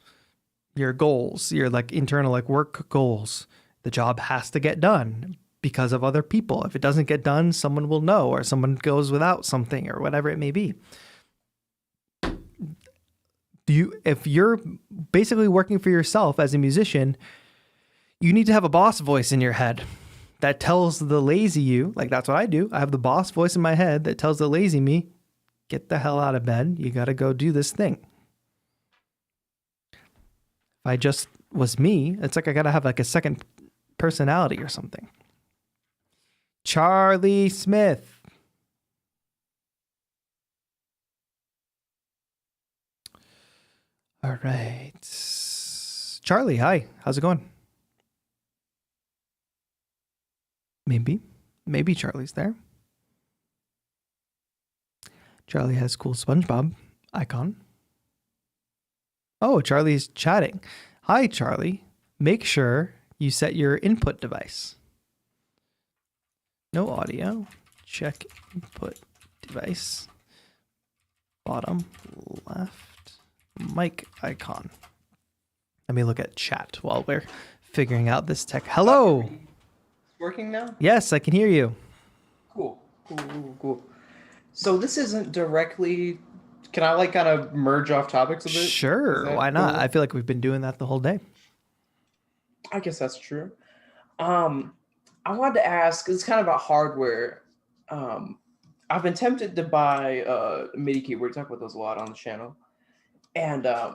your goals, your like internal like work goals. The job has to get done because of other people. If it doesn't get done, someone will know, or someone goes without something, or whatever it may be. If you're basically working for yourself as a musician, you need to have a boss voice in your head that tells the lazy you, like that's what I do. I have the boss voice in my head that tells the lazy me, get the hell out of bed. You got to go do this thing. If I just was me, it's like I got to have like a second personality or something. Charlie Smith. All right. Charlie, hi. How's it going? Maybe Charlie's there. Charlie has cool SpongeBob icon. Oh, Charlie's chatting. Hi, Charlie. Make sure you set your input device. No audio. Check input device. Bottom left mic icon. Let me look at chat while we're figuring out this tech. Hello. Working now? Yes, I can hear you. Cool. So this isn't directly. Can I like kind of merge off topics a bit? Sure, why not? Cool? I feel like we've been doing that the whole day. I guess that's true. I wanted to ask. It's kind of about hardware. I've been tempted to buy a MIDI keyboard. We talk about those a lot on the channel, and it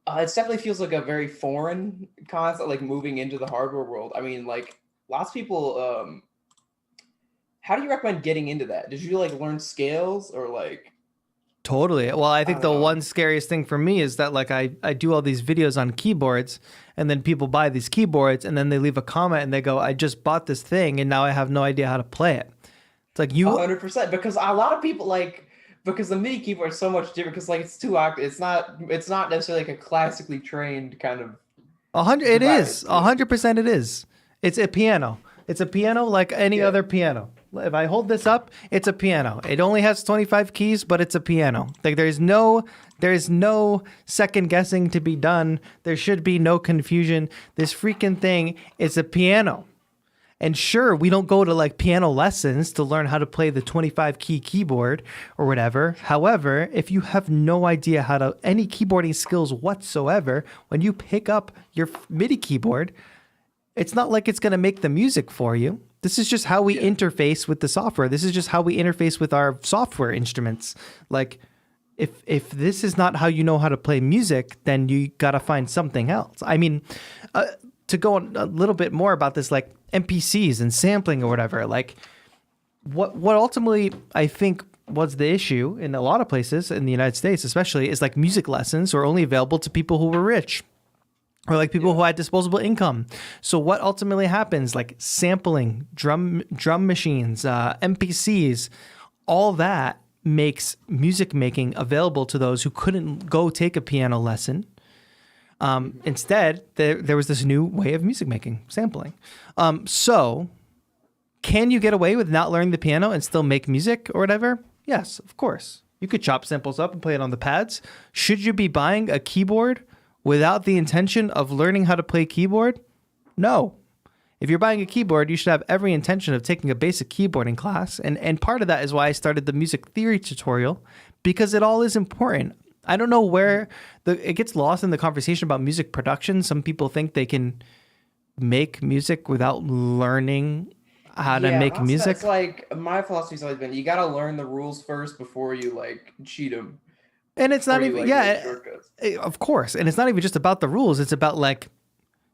definitely feels like a very foreign concept, like moving into the hardware world. I mean, like lots of people. How do you recommend getting into that? Did you like learn scales or like? Totally. Well, I think the one scariest thing for me is that like I do all these videos on keyboards, and then people buy these keyboards and then they leave a comment and they go, I just bought this thing and now I have no idea how to play it. It's like 100%, because a lot of people because the MIDI keyboard is so much different, because like it's two octaves. It's not necessarily like a classically trained kind of 100 it is. 100% it is. It's a piano. It's a piano like any other piano. If I hold this up, it's a piano. It only has 25 keys, but it's a piano. Like there's no second guessing to be done. There should be no confusion. This freaking thing is a piano. And sure, we don't go to like piano lessons to learn how to play the 25 key keyboard or whatever. However, if you have no idea how to any keyboarding skills whatsoever, when you pick up your MIDI keyboard, it's not like it's going to make the music for you. This is just how we interface with the software. This is just how we interface with our software instruments. Like, if this is not how you know how to play music, then you got to find something else. I mean, to go on a little bit more about this, like MPCs and sampling or whatever, like what ultimately I think was the issue in a lot of places in the United States, especially, is like music lessons are only available to people who were rich. Or like people who had disposable income. So what ultimately happens, like sampling, drum machines, MPCs, all that makes music making available to those who couldn't go take a piano lesson. Instead, there was this new way of music making, sampling. So can you get away with not learning the piano and still make music or whatever? Yes, of course. You could chop samples up and play it on the pads. Should you be buying a keyboard without the intention of learning how to play keyboard? No. If you're buying a keyboard, you should have every intention of taking a basic keyboarding class. And part of that is why I started the music theory tutorial, because it all is important. I don't know where it gets lost in the conversation about music production. Some people think they can make music without learning how to make music. It's like my philosophy's always been, you got to learn the rules first before you like cheat them. And it's not even, of course. And it's not even just about the rules. It's about like,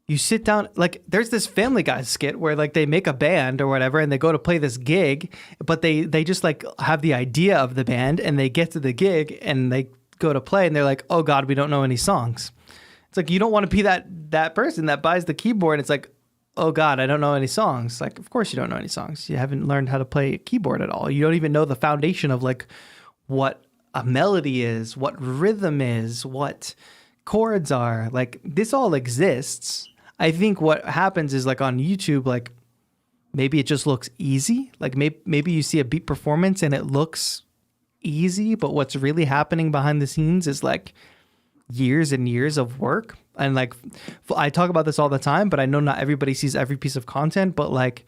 you sit down, like there's this Family Guy skit where like they make a band or whatever and they go to play this gig, but they just like have the idea of the band and they get to the gig and they go to play and they're like, oh God, we don't know any songs. It's like, you don't want to be that person that buys the keyboard and it's like, oh God, I don't know any songs. Like, of course you don't know any songs. You haven't learned how to play a keyboard at all. You don't even know the foundation of like what a melody is, what rhythm is, what chords are. Like this all exists. I think what happens is like on YouTube, like maybe it just looks easy. Like maybe you see a beat performance and it looks easy, but what's really happening behind the scenes is like years and years of work. And like, I talk about this all the time, but I know not everybody sees every piece of content, but like,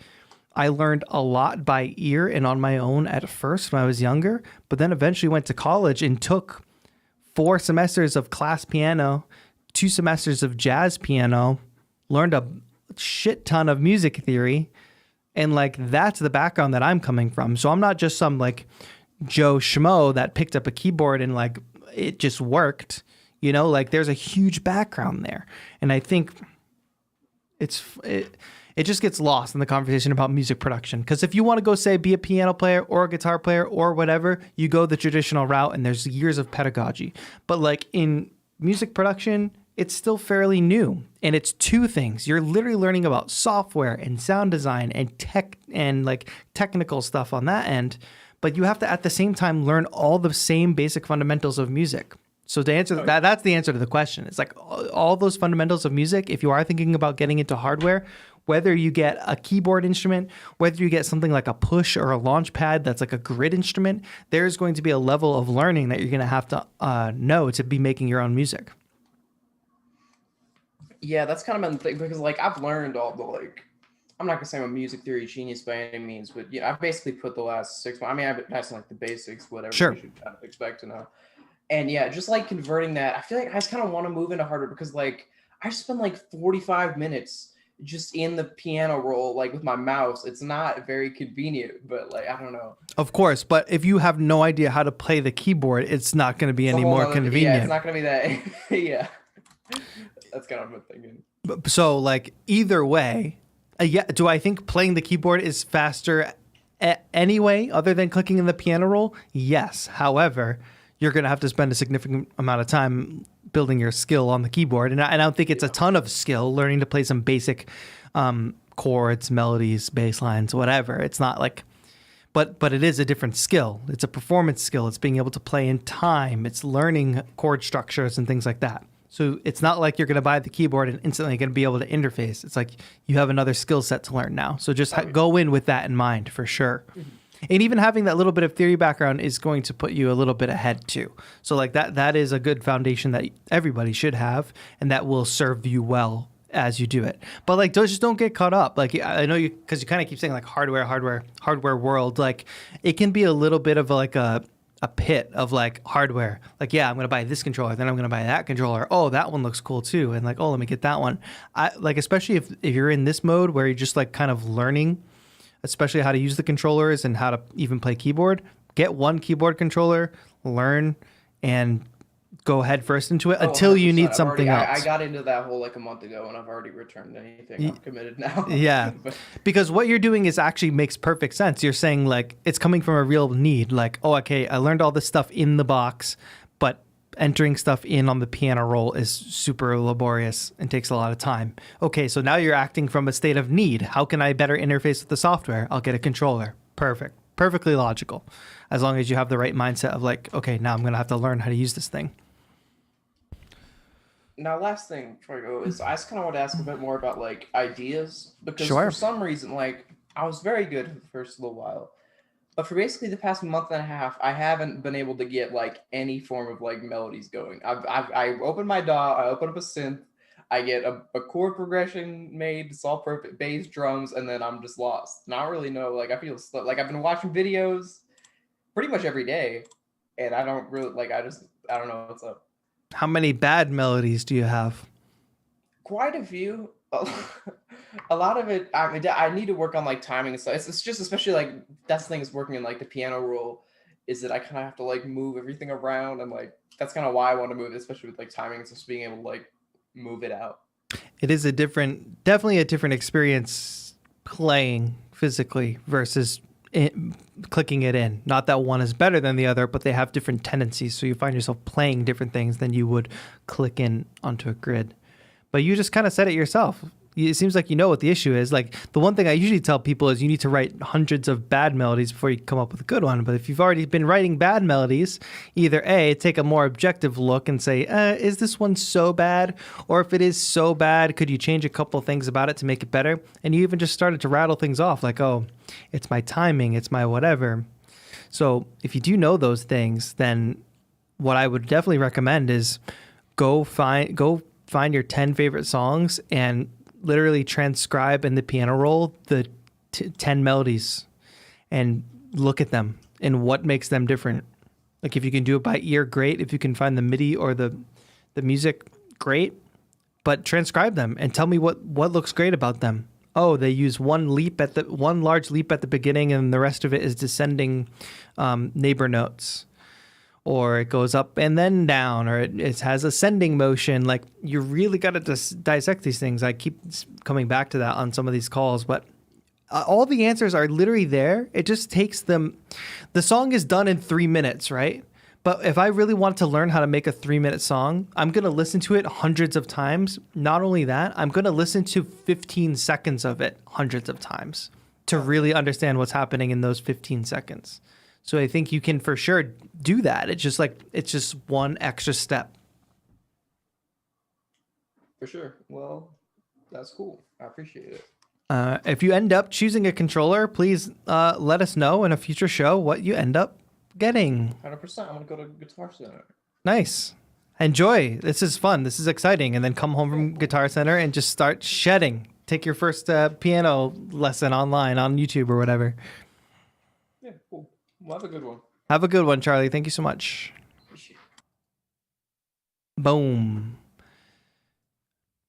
I learned a lot by ear and on my own at first when I was younger, but then eventually went to college and took 4 semesters of class piano, 2 semesters of jazz piano, learned a shit ton of music theory. And like, that's the background that I'm coming from. So I'm not just some like Joe Schmo that picked up a keyboard and like, it just worked, you know, like there's a huge background there. And I think it just gets lost in the conversation about music production. Because if you want to go say be a piano player or a guitar player or whatever, you go the traditional route and there's years of pedagogy. But like in music production, it's still fairly new. And it's 2 things. You're literally learning about software and sound design and tech and like technical stuff on that end. But you have to at the same time learn all the same basic fundamentals of music. So to answer that, that's the answer to the question. It's like all those fundamentals of music, if you are thinking about getting into hardware, whether you get a keyboard instrument, whether you get something like a push or a launch pad that's like a grid instrument, there's going to be a level of learning that you're going to have to know to be making your own music. Yeah, that's kind of been the thing, because like I've learned all the like, I'm not gonna say I'm a music theory genius by any means, but yeah, I've basically put the last 6 months. I mean, I've been passing like the basics, whatever Sure. you should kind of expect to know. And yeah, just like converting that, I feel like I just kind of want to move into hardware, because like I spend like 45 minutes just in the piano roll, like with my mouse. It's not very convenient, but like I don't know. Of course, but if you have no idea how to play the keyboard, it's not going to be It's a any whole more other- convenient. Yeah, it's not gonna be that. Yeah, that's kind of what I'm thinking. So like either way, yeah. Do I think playing the keyboard is faster anyway, other than clicking in the piano roll? Yes. However, you're going to have to spend a significant amount of time building your skill on the keyboard. And I don't think it's a ton of skill learning to play some basic chords, melodies, bass lines, whatever. It's not like, but it is a different skill. It's a performance skill. It's being able to play in time. It's learning chord structures and things like that. So it's not like you're going to buy the keyboard and instantly going to be able to interface. It's like you have another skill set to learn now. So just go in with that in mind for sure. And even having that little bit of theory background is going to put you a little bit ahead too. So like that is a good foundation that everybody should have, and that will serve you well as you do it. But like, just don't get caught up. Like I know you, because you kind of keep saying like hardware world. Like it can be a little bit of like a pit of like hardware. Like, yeah, I'm going to buy this controller, then I'm going to buy that controller. Oh, that one looks cool too. And like, oh, let me get that one. I like, especially if you're in this mode where you're just like kind of learning, especially how to use the controllers and how to even play keyboard, get one keyboard controller, learn, and go head first into it until you need something else. I got into that whole like a month ago, and I've already returned anything. I'm committed now. Yeah, because what you're doing is actually makes perfect sense. You're saying like it's coming from a real need. Like, oh, okay, I learned all this stuff in the box, but entering stuff in on the piano roll is super laborious and takes a lot of time. Okay, so now you're acting from a state of need. How can I better interface with the software? I'll get a controller. Perfect. Perfectly logical. As long as you have the right mindset of like, okay, now I'm going to have to learn how to use this thing. Now, last thing before I go is I just kind of want to ask a bit more about like ideas, because Sure. for some reason, like I was very good for the first little while, but for basically the past month and a half, I haven't been able to get like any form of like melodies going. I open my DAW, I open up a synth, I get a chord progression made, it's all perfect, bass, drums, and then I'm just lost. And I don't really know, like I feel like I've been watching videos pretty much every day, and I don't really like, I don't know what's up. How many bad melodies do you have? Quite a few. A lot of it, I mean, I need to work on like timing and stuff. It's just especially like that's the thing is working in like the piano roll, is that I kind of have to like move everything around, and like that's kind of why I want to move it, especially with like timing and just being able to like move it out. It is definitely a different experience playing physically versus clicking it in. Not that one is better than the other, but they have different tendencies. So you find yourself playing different things than you would click in onto a grid. But you just kind of said it yourself. It seems like you know what the issue is. Like the one thing I usually tell people is you need to write hundreds of bad melodies before you come up with a good one. But if you've already been writing bad melodies, either A, take a more objective look and say, is this one so bad? Or if it is so bad, could you change a couple of things about it to make it better? And you even just started to rattle things off like, oh, it's my timing, it's my whatever. So if you do know those things, then what I would definitely recommend is go find your 10 favorite songs and literally transcribe in the piano roll the 10 melodies and look at them and what makes them different. Like if you can do it by ear, great. If you can find the MIDI or the music, great. But transcribe them and tell me what looks great about them. Oh, they use one large leap at the beginning, and the rest of it is descending neighbor notes, or it goes up and then down, or it has ascending motion. Like you really got to dissect these things. I keep coming back to that on some of these calls, but all the answers are literally there. It just takes them. The song is done in 3 minutes, right? But if I really want to learn how to make a 3-minute song, I'm going to listen to it hundreds of times. Not only that, I'm going to listen to 15 seconds of it hundreds of times to really understand what's happening in those 15 seconds. So I think you can for sure do that. It's just one extra step. For sure. Well, that's cool. I appreciate it. If you end up choosing a controller, please let us know in a future show what you end up getting. 100%. I'm going to go to Guitar Center. Nice. Enjoy. This is fun. This is exciting. And then come home from Guitar Center and just start shedding. Take your first piano lesson online on YouTube or whatever. Yeah, cool. Well, have a good one. Have a good one, Charlie. Thank you so much. Boom.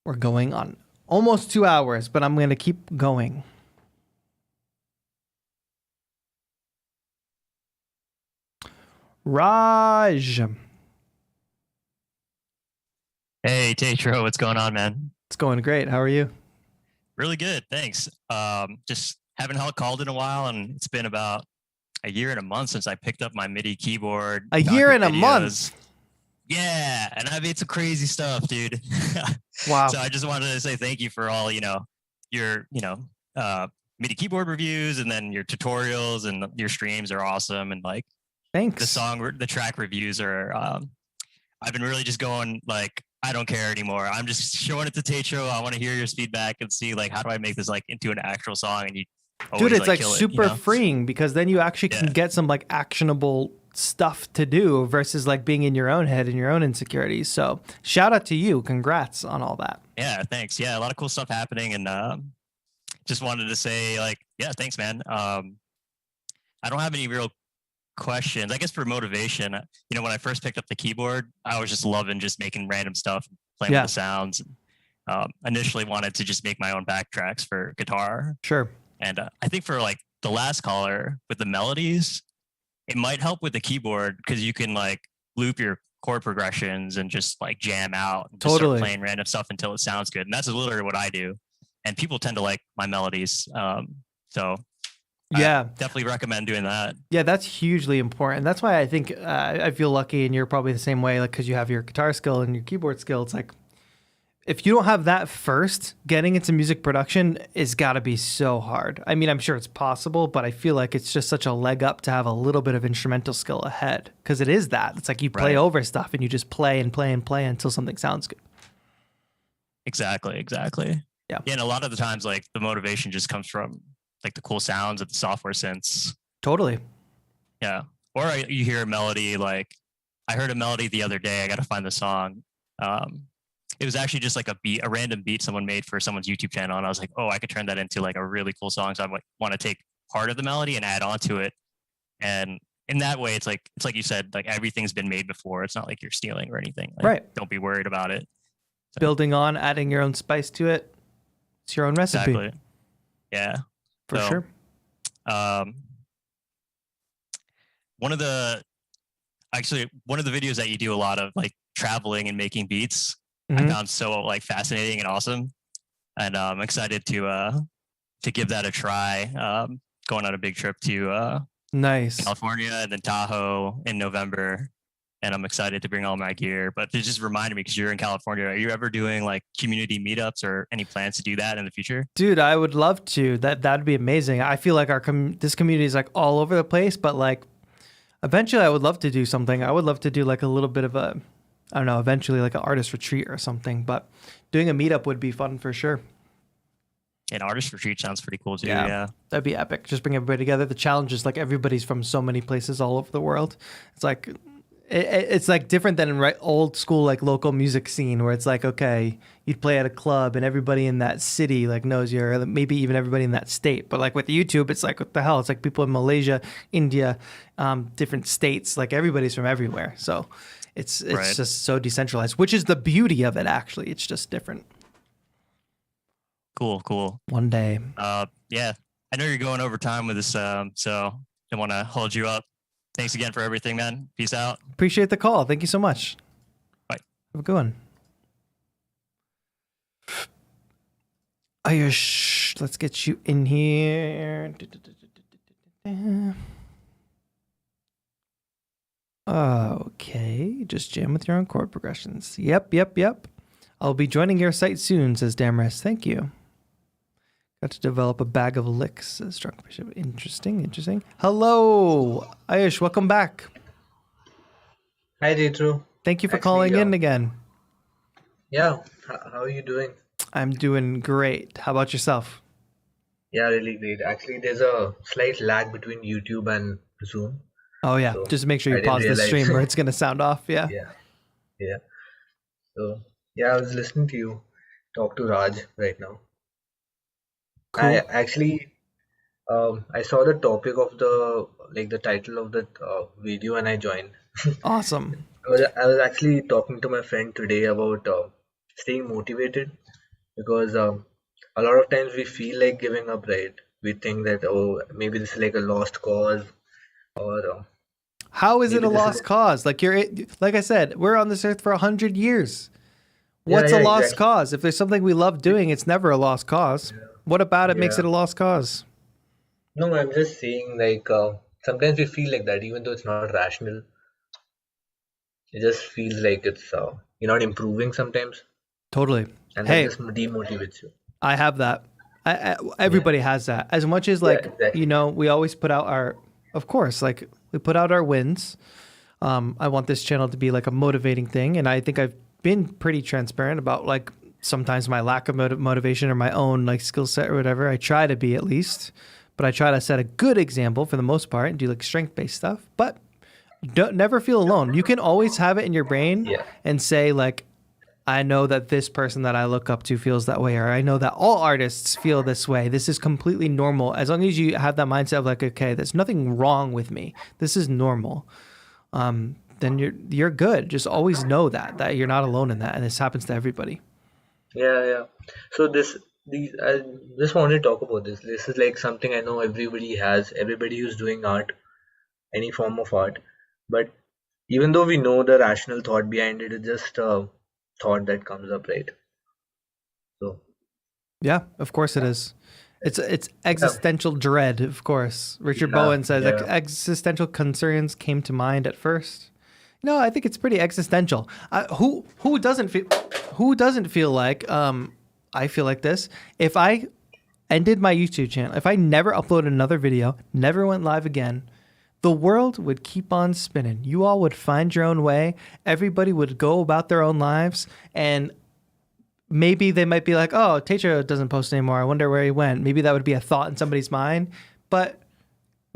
We're going on almost 2 hours, but I'm going to keep going. Raj. Hey, TAETRO, what's going on, man? It's going great. How are you? Really good, thanks. Just haven't called in a while, and it's been about a year and a month since I picked up my MIDI keyboard. A year and a month? Yeah, and I made some crazy stuff, dude. Wow. So I just wanted to say thank you for all, your, MIDI keyboard reviews, and then your tutorials, and your streams are awesome. And like, thanks. The track reviews are, I've been really just going like, I don't care anymore. I'm just showing it to TAETRO. I want to hear your feedback and see like, how do I make this like into an actual song? And you dude, it's like super freeing, because then you actually can get some like actionable stuff to do versus like being in your own head and your own insecurities. So shout out to you. Congrats on all that. Yeah, thanks. Yeah, a lot of cool stuff happening, and just wanted to say like, yeah, thanks, man. I don't have any real questions. I guess for motivation, when I first picked up the keyboard, I was just loving just making random stuff, playing with the sounds. Initially wanted to just make my own backtracks for guitar. Sure. And I think for like the last caller with the melodies, it might help with the keyboard, because you can like loop your chord progressions and just like jam out and just start playing random stuff until it sounds good. And that's literally what I do. And people tend to like my melodies. So yeah, I definitely recommend doing that. Yeah, that's hugely important. That's why I think I feel lucky, and you're probably the same way, like, because you have your guitar skill and your keyboard skill. It's like, if you don't have that first, getting into music production is got to be so hard. I mean, I'm sure it's possible, but I feel like it's just such a leg up to have a little bit of instrumental skill ahead, because it is that. It's like you play over stuff and you just play and play and play until something sounds good. Exactly. Yeah, and a lot of the times, like, the motivation just comes from like the cool sounds of the software synths. Totally. Yeah. Or you hear a melody, like I heard a melody the other day. I got to find the song. It was actually just like a random beat someone made for someone's YouTube channel. And I was like, oh, I could turn that into like a really cool song. So I want to take part of the melody and add on to it. And in that way, it's like you said, like everything's been made before. It's not like you're stealing or anything. Like, right. Don't be worried about it. So. Building on, adding your own spice to it. It's your own recipe. Exactly. Yeah. For sure. One of the videos that you do a lot of, like traveling and making beats, I found so like fascinating and awesome, and I'm excited to give that a try. Going on a big trip to California and then Tahoe in November, and I'm excited to bring all my gear. But it just reminded me, because you're in California, are you ever doing like community meetups or any plans to do that in the future? Dude, I would love to. That'd be amazing. I feel like this community is like all over the place, but like eventually I would love to do something. I would love to do like a little bit of a, I don't know, eventually like an artist retreat or something, but doing a meetup would be fun for sure. An artist retreat sounds pretty cool too. Yeah. That'd be epic. Just bring everybody together. The challenge is like everybody's from so many places all over the world. It's like, It's like different than in old school like local music scene where it's like, okay, you'd play at a club and everybody in that city like knows you, or maybe even everybody in that state. But like with YouTube, it's like, what the hell? It's like people in Malaysia, India, different states, like everybody's from everywhere. So it's Right. just so decentralized, which is the beauty of it. Actually, it's just different. Cool. One day. Yeah, I know you're going over time with this, so don't want to hold you up. Thanks again for everything, man. Peace out. Appreciate the call. Thank you so much. Bye. Have a good one. Ayush, let's get you in here. Okay, just jam with your own chord progressions. Yep. I'll be joining your site soon, says Damaris. Thank you. Got to develop a bag of licks, says Drunk Bishop. Interesting. Hello, Ayush, welcome back. Hi, TAETRO. Thank you for calling in again. Yeah, how are you doing? I'm doing great. How about yourself? Yeah, really great. Actually, there's a slight lag between YouTube and Zoom. Oh, yeah. So Just make sure I you didn't pause the realize. stream or it's going to sound off. Yeah. Yeah. So, yeah, I was listening to you talk to Raj right now. Cool. I actually, I saw the topic of the title of the video and I joined. Awesome. I was actually talking to my friend today about staying motivated because a lot of times we feel like giving up, right? We think that, oh, maybe this is like a lost cause, or How is it maybe a this is lost cause? Like like I said, we're on this earth for 100 years. Yeah, What's a yeah, lost exactly. cause? If there's something we love doing, it's never a lost cause. What about it makes Yeah. it a lost cause? No, I'm just saying sometimes we feel like that, even though it's not rational. It just feels like it's you're not improving sometimes, Totally. and that Hey, just demotivates you. I have that. Everybody has that. As much as Yeah, exactly. we always put out of course, like we put out our wins. I want this channel to be like a motivating thing. And I think I've been pretty transparent about like sometimes my lack of motivation or my own like skill set or whatever. I try to be at least, but I try to set a good example for the most part and do like strength-based stuff. But never feel alone. You can always have it in your brain Yeah. and say like, I know that this person that I look up to feels that way, or I know that all artists feel this way. This is completely normal. As long as you have that mindset of like, okay, there's nothing wrong with me. This is normal. Then you're good. Just always know that you're not alone in that, and this happens to everybody. Yeah. So I just want to talk about this. This is like something I know everybody has. Everybody who's doing art, any form of art, but even though we know the rational thought behind it, it's just a thought that comes up, right? So Yeah, of course it is. It's existential dread, of course. Richard Yeah, Bowen says yeah. existential concerns came to mind at first. No, I think it's pretty existential. Who doesn't feel like I feel like this? If I ended my YouTube channel, if I never uploaded another video, never went live again, the world would keep on spinning. You all would find your own way. Everybody would go about their own lives, and maybe they might be like, oh, TAETRO doesn't post anymore. I wonder where he went. Maybe that would be a thought in somebody's mind, but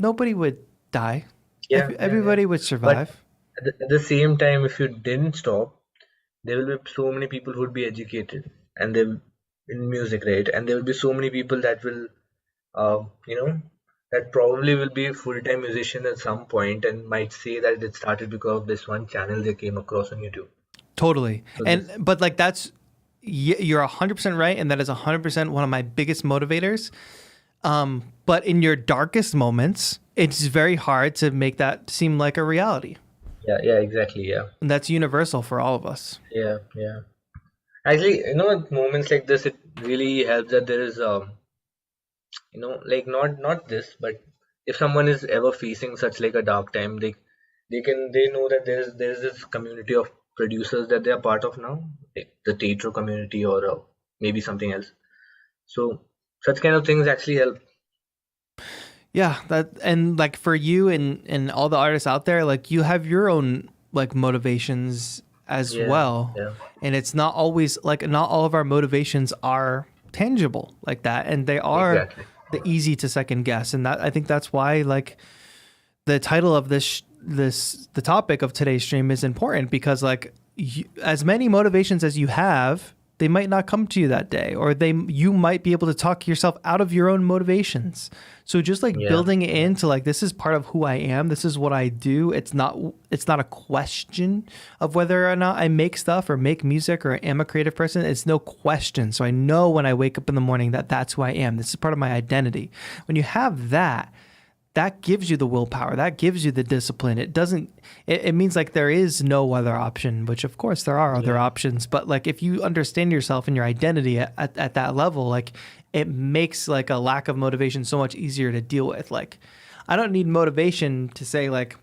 nobody would die. Yeah, Everybody would survive. at the same time, if you didn't stop, there will be so many people who would be educated and they in music, right? And there will be so many people that will, that probably will be full-time musician at some point and might say that it started because of this one channel they came across on YouTube. Totally. So But like you're 100% right, and that is 100% one of my biggest motivators. But in your darkest moments, it's very hard to make that seem like a reality. Yeah, exactly. Yeah. And that's universal for all of us. Yeah. Actually, at moments like this, it really helps that there is, like not this, but if someone is ever facing such like a dark time, they know that there's this community of producers that they are part of now, like the TAETRO community or maybe something else. So such kind of things actually help. Yeah, and like for you and all the artists out there, like you have your own like motivations as well. Yeah. And it's not always like not all of our motivations are tangible like that, and they are Exactly. the easy to second guess. And that I think that's why like the title of this the topic of today's stream is important because like as many motivations as you have, they might not come to you that day, or you might be able to talk yourself out of your own motivations. So just like building it into like, this is part of who I am. This is what I do. It's not a question of whether or not I make stuff or make music or am a creative person. It's no question. So I know when I wake up in the morning that that's who I am. This is part of my identity. When you have that gives you the willpower. That gives you the discipline. It means like there is no other option, which of course there are other options. But like if you understand yourself and your identity at that level, like it makes like a lack of motivation so much easier to deal with. Like I don't need motivation to say like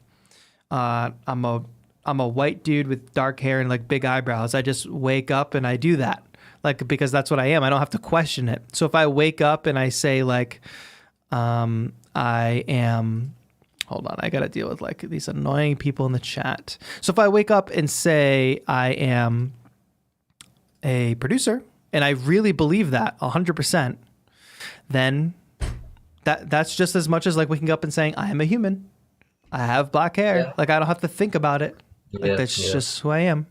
I'm a white dude with dark hair and like big eyebrows. I just wake up and I do that. Like because that's what I am. I don't have to question it. So if I wake up and I say like I am, hold on, I got to deal with like these annoying people in the chat. So if I wake up and say I am a producer and I really believe that 100%, then that's just as much as like waking up and saying I am a human. I have black hair. Yeah. Like I don't have to think about it. Like that's just who I am.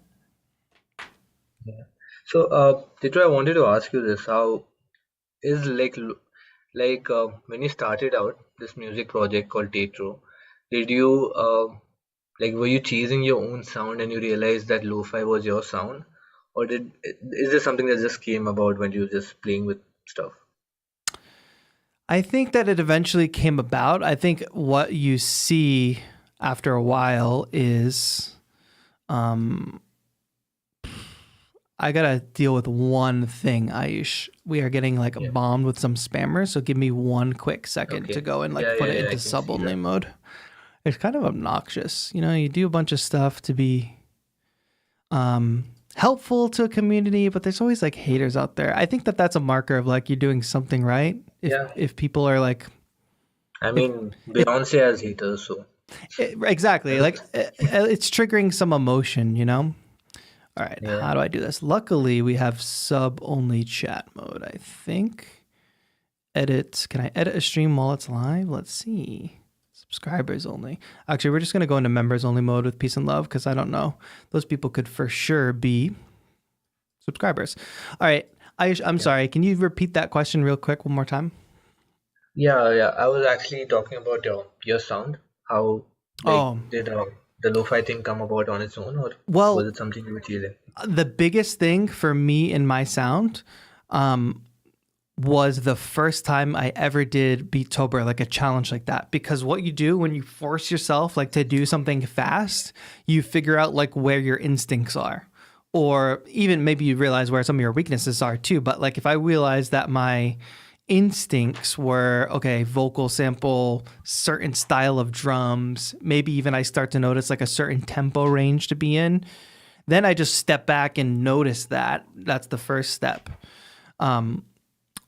Yeah. So, TAETRO, I wanted to ask you this. How is when you started out this music project called TAETRO, did you were you chasing your own sound and you realized that lo-fi was your sound, or is this something that just came about when you were just playing with stuff? I think that it eventually came about. I think what you see after a while is I gotta deal with one thing, Aish. We are getting like bombed with some spammers, so give me one quick second to go and put it into sub-only mode. It's kind of obnoxious. You do a bunch of stuff to be helpful to a community, but there's always like haters out there. I think that that's a marker of like you're doing something right. If people are like, I mean, Beyonce has haters, so exactly, like it's triggering some emotion, All right, how do I do this? Luckily, we have sub-only chat mode, I think. Can I edit a stream while it's live? Let's see. Subscribers only. Actually, we're just going to go into members only mode with peace and love because I don't know. Those people could for sure be subscribers. All right, I'm sorry. Can you repeat that question real quick one more time? Yeah. I was actually talking about your sound. How did the lo-fi thing come about on its own, or was it something you were chasing? The biggest thing for me in my sound was the first time I ever did Beattober, like a challenge like that. Because what you do when you force yourself like to do something fast, you figure out like where your instincts are. Or even maybe you realize where some of your weaknesses are too. But like if I realized that my instincts were, okay, vocal sample, certain style of drums, maybe even I start to notice like a certain tempo range to be in, then I just step back and notice that. That's the first step.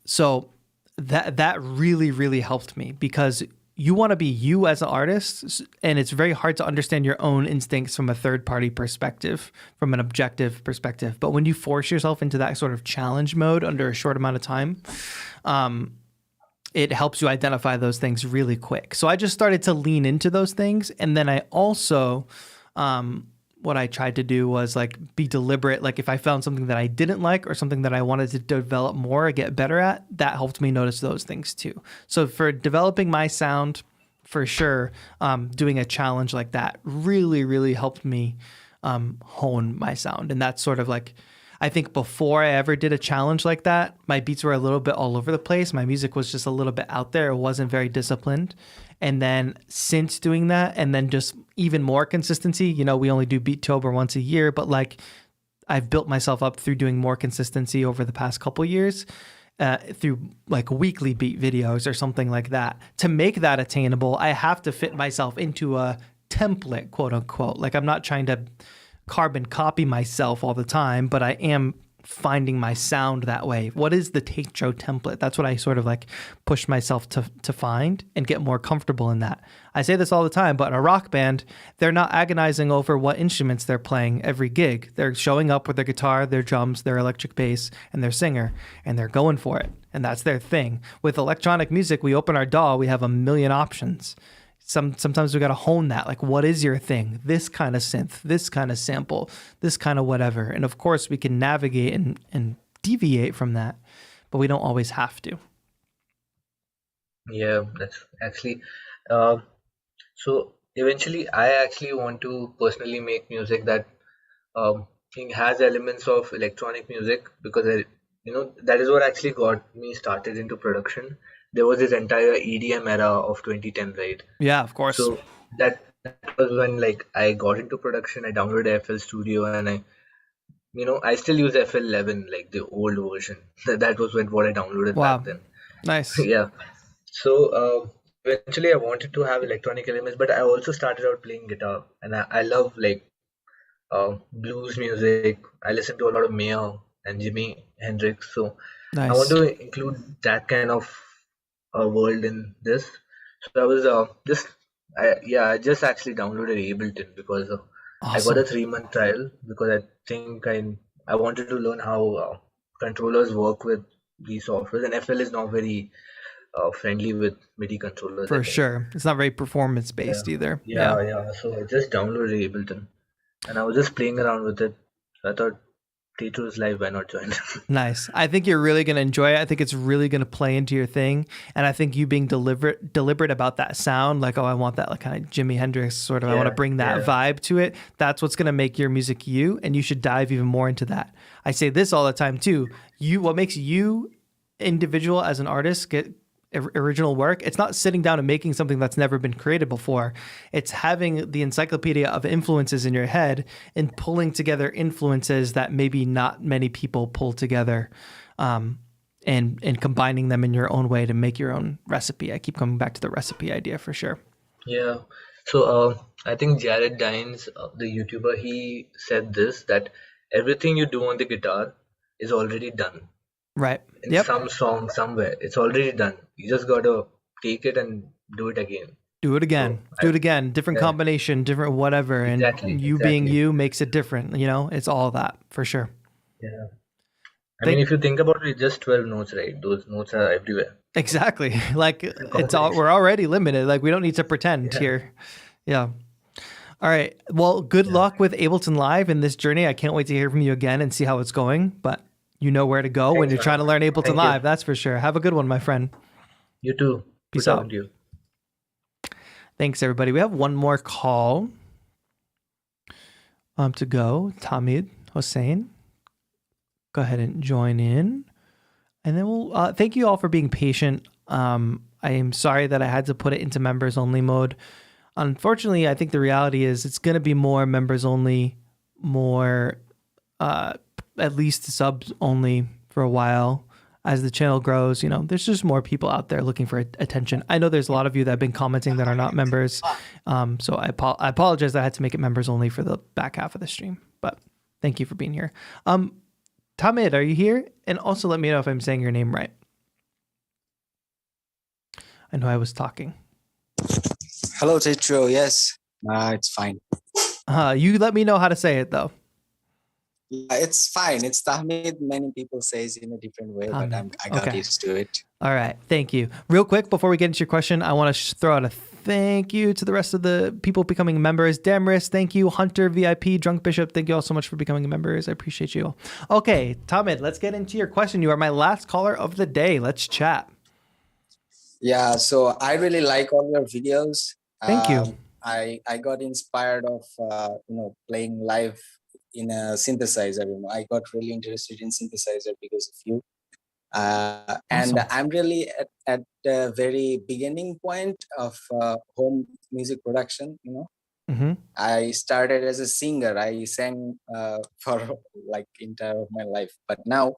So that really, really helped me because you want to be you as an artist, and it's very hard to understand your own instincts from a third-party perspective, from an objective perspective. But when you force yourself into that sort of challenge mode under a short amount of time, it helps you identify those things really quick. So I just started to lean into those things, and then I also, what I tried to do was like be deliberate. Like if I found something that I didn't like or something that I wanted to develop more or get better at, that helped me notice those things too. So for developing my sound, for sure, doing a challenge like that really, really helped me hone my sound. And that's sort of like, I think before I ever did a challenge like that, my beats were a little bit all over the place. My music was just a little bit out there. It wasn't very disciplined. And then since doing that, and then just even more consistency, we only do Beattober once a year, but like I've built myself up through doing more consistency over the past couple years through like weekly beat videos or something like that. To make that attainable, I have to fit myself into a template, quote unquote. Like I'm not trying to carbon copy myself all the time, but I am finding my sound that way. What is the TAETRO template? That's what I sort of like push myself to find and get more comfortable in that. I say this all the time, but in a rock band, they're not agonizing over what instruments they're playing every gig. They're showing up with their guitar, their drums, their electric bass, and their singer, and they're going for it. And that's their thing. With electronic music, we open our DAW, we have a million options. sometimes we got to hone that. Like, what is your thing? This kind of synth, this kind of sample, this kind of whatever. And of course, we can navigate and deviate from that, but we don't always have to. Yeah, that's actually. Uh, so eventually, I actually want to personally make music that thing has elements of electronic music, because that is what actually got me started into production. There was this entire EDM era of 2010, right? Yeah, of course. So that was when like I got into production. I downloaded FL Studio, and I still use FL11, like the old version. That was what I downloaded Wow. back then. Nice. Yeah. So eventually I wanted to have electronic elements, but I also started out playing guitar, and I love like blues music. I listen to a lot of Mayer and Jimi Hendrix, so I want Nice. to include that kind of world in this. So I was I just actually downloaded Ableton because I got a Awesome. 3-month trial, because I think I wanted to learn how controllers work with these softwares, and FL is not very friendly with MIDI controllers, I For think. sure. It's not very performance based either. Yeah. So I just downloaded Ableton, and I was just playing around with it. So I thought, TAETRO is live, why not join? Nice. I think you're really going to enjoy it. I think it's really going to play into your thing. And I think you being deliberate about that sound, like, oh, I want that like kind of Jimi Hendrix sort of, I want to bring that vibe to it. That's what's going to make your music you, and you should dive even more into that. I say this all the time too. What makes you individual as an artist get original work, it's not sitting down and making something that's never been created before. It's having the encyclopedia of influences in your head and pulling together influences that maybe not many people pull together, and combining them in your own way to make your own recipe. I keep coming back to the recipe idea for sure. Yeah. So I think Jared Dines, the YouTuber, he said this, that everything you do on the guitar is already done. Right. In some song somewhere, it's already done. You just gotta take it and do it again. Do it again. Do it again. Different combination, different whatever. Exactly, And you being you makes it different. It's all that for sure. Yeah. I mean, if you think about it, it's just 12 notes, right? Those notes are everywhere. Exactly. Like we're already limited. Like we don't need to pretend here. Yeah. All right. Well, good luck with Ableton Live in this journey. I can't wait to hear from you again and see how it's going. But you know where to go when you're trying to learn Ableton Live. That's for sure. Have a good one, my friend. You too. Peace out. Thanks, everybody. We have one more call to go. Tamid Hossein. Go ahead and join in. And then we'll thank you all for being patient. I am sorry that I had to put it into members only mode. Unfortunately, I think the reality is it's going to be more members only, more at least subs only for a while. As the channel grows, there's just more people out there looking for attention. I know there's a lot of you that have been commenting that are not members. So I apologize that I had to make it members only for the back half of the stream, but thank you for being here. Tamid, are you here? And also let me know if I'm saying your name right. I know I was talking. Hello, TAETRO. Yes, it's fine. You let me know how to say it though. Yeah, it's fine. It's Tahmid. Many people say it in a different way, but I got used to it. All right. Thank you. Real quick, before we get into your question, I want to throw out a thank you to the rest of the people becoming members. Demris, thank you. Hunter, VIP, Drunk Bishop, thank you all so much for becoming members. I appreciate you all. Okay, Tamid, let's get into your question. You are my last caller of the day. Let's chat. Yeah, so I really like all your videos. Thank you. I got inspired of playing live in a synthesizer. I got really interested in synthesizer because of you. And I'm really at the very beginning point of home music production. I started as a singer. I sang for like entire of my life, but now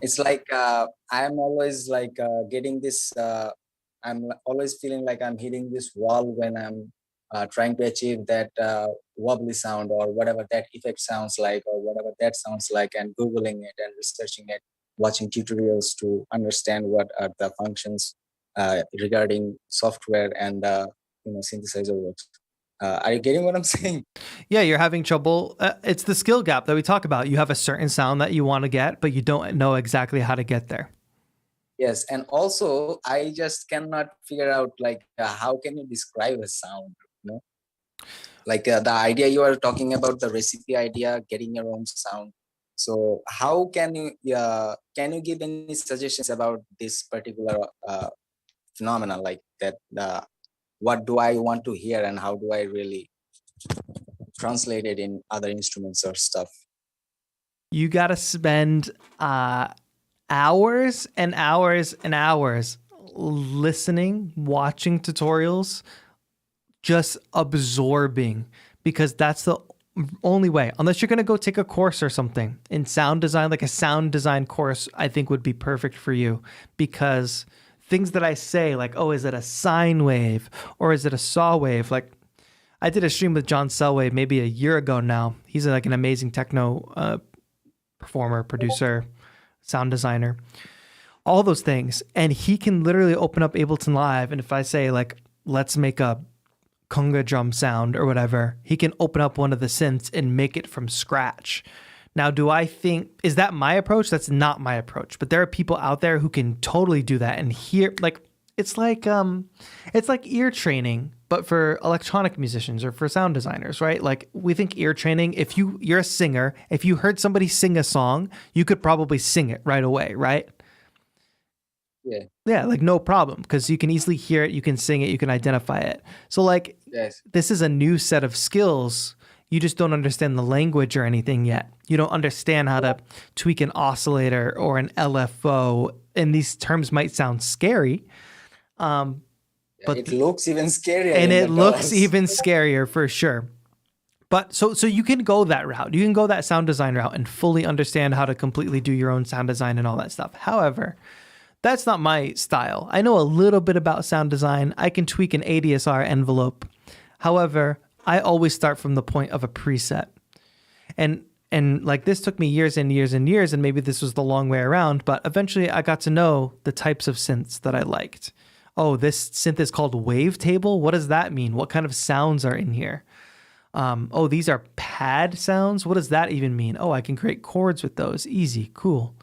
it's like I'm always like getting this. I'm always feeling like I'm hitting this wall when I'm trying to achieve that wobbly sound or whatever that effect sounds like or whatever that sounds like, and Googling it and researching it, watching tutorials to understand what are the functions regarding software and synthesizer works. Are you getting what I'm saying? Yeah, you're having trouble. It's the skill gap that we talk about. You have a certain sound that you want to get, but you don't know exactly how to get there. Yes, and also I just cannot figure out like how can you describe a sound, you know? Like the idea you are talking about, the recipe idea, getting your own sound. So how can you give any suggestions about this particular phenomena, like that? What do I want to hear, and how do I really translate it in other instruments or stuff? You got to spend hours and hours and hours listening, watching tutorials, just absorbing, because that's the only way, unless you're going to go take a course or something in sound design, like a sound design course, I think would be perfect for you, because things that I say, like, oh, is it a sine wave or is it a saw wave? Like, I did a stream with John Selway maybe a year ago now. He's like an amazing techno performer, producer, sound designer, all those things. And he can literally open up Ableton Live. And if I say, like, let's make a conga drum sound or whatever, he can open up one of the synths and make it from scratch. Now, do I think, is that my approach? That's not my approach. But there are people out there who can totally do that and hear, like, it's like ear training, but for electronic musicians or for sound designers, right? Like, we think ear training, if you're a singer, if you heard somebody sing a song, you could probably sing it right away, right? Yeah. Yeah, like no problem, because you can easily hear it, you can sing it, you can identify it. So like, Yes. this is a new set of skills. You just don't understand the language or anything yet. You don't understand how to tweak an oscillator or an LFO, and these terms might sound scary. But it looks even scarier. And it looks does. even scarier for sure. But so you can go that route. You can go that sound design route and fully understand how to completely do your own sound design and all that stuff. However, that's not my style. I know a little bit about sound design. I can tweak an ADSR envelope. However, I always start from the point of a preset. And like, this took me years and years and years, and maybe this was the long way around, but eventually I got to know the types of synths that I liked. Oh, this synth is called wavetable. What does that mean? What kind of sounds are in here? Oh, these are pad sounds. What does that even mean? Oh, I can create chords with those. Easy, cool.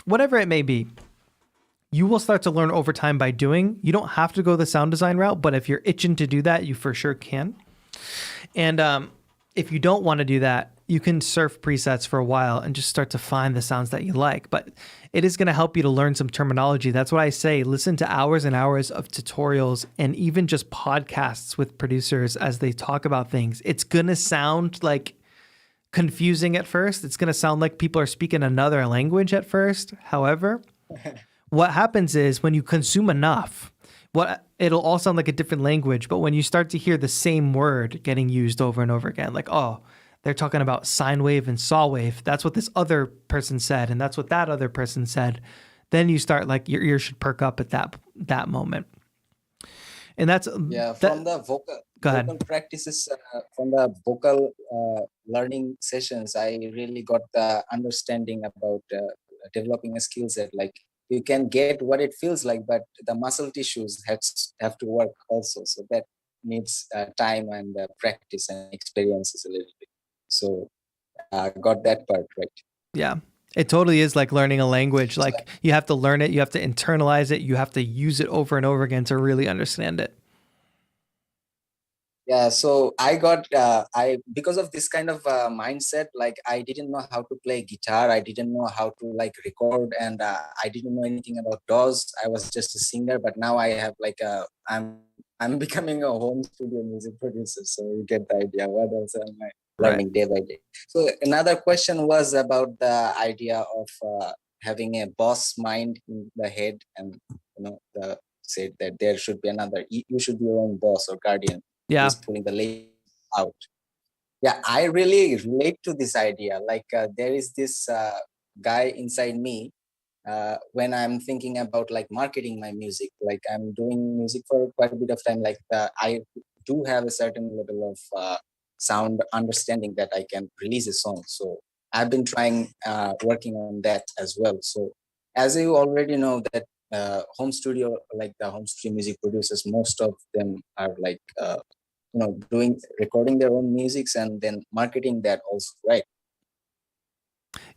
Whatever it may be, you will start to learn over time by doing. You don't have to go the sound design route, but if you're itching to do that, you for sure can. And if you don't want to do that, you can surf presets for a while and just start to find the sounds that you like. But it is going to help you to learn some terminology. That's what I say. Listen to hours and hours of tutorials and even just podcasts with producers as they talk about things. It's going to sound like confusing at first. It's going to sound like people are speaking another language at first. However, what happens is when you consume enough, it'll all sound like a different language, but when you start to hear the same word getting used over and over again, like, oh, they're talking about sine wave and saw wave. That's what this other person said, and that's what that other person said. Then you start, like, your ear should perk up at that moment. And that's from the vocal practices, from the vocal learning sessions, I really got the understanding about developing a skill set. Like, you can get what it feels like, but the muscle tissues have to work also. So that needs time and practice and experiences a little bit. So got that part right. Yeah. It totally is like learning a language. Like, you have to learn it, you have to internalize it, you have to use it over and over again to really understand it. Yeah, so I got because of this kind of mindset, like, I didn't know how to play guitar, I didn't know how to like record, and I didn't know anything about DAWs. I was just a singer, but now I have like I'm becoming a home studio music producer. So you get the idea. What else am I learning day by day? So another question was about the idea of having a boss mind in the head, and said that there should be another. You should be your own boss or guardian. Yeah. Is pulling the leg out. Yeah, I really relate to this idea. Like, there is this guy inside me when I'm thinking about like marketing my music. Like, I'm doing music for quite a bit of time. Like, I do have a certain level of sound understanding that I can release a song. So I've been trying working on that as well. So as you already know that home studio, like the home studio music producers, most of them are like recording their own musics and then marketing that also, right?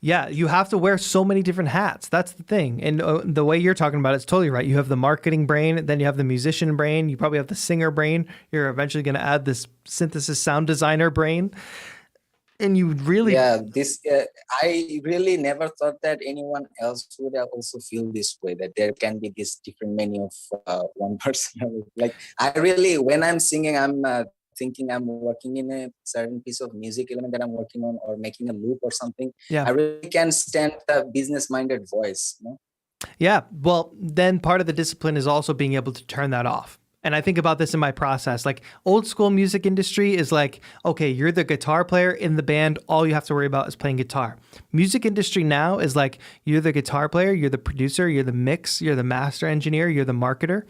Yeah, you have to wear so many different hats. That's the thing. And the way you're talking about it's totally right. You have the marketing brain, then you have the musician brain, you probably have the singer brain. You're eventually going to add this synthesis sound designer brain. And you really... Yeah, this I really never thought that anyone else would also feel this way, that there can be this different menu of one person. Like, I really, when I'm singing, I'm thinking I'm working in a certain piece of music element that I'm working on, or making a loop or something. Yeah. I really can't stand the business-minded voice. You know? Yeah. Well, then part of the discipline is also being able to turn that off. And I think about this in my process. Like, old school music industry is like, okay, you're the guitar player in the band. All you have to worry about is playing guitar. Music industry now is like, you're the guitar player, you're the producer, you're the mix, you're the master engineer, you're the marketer,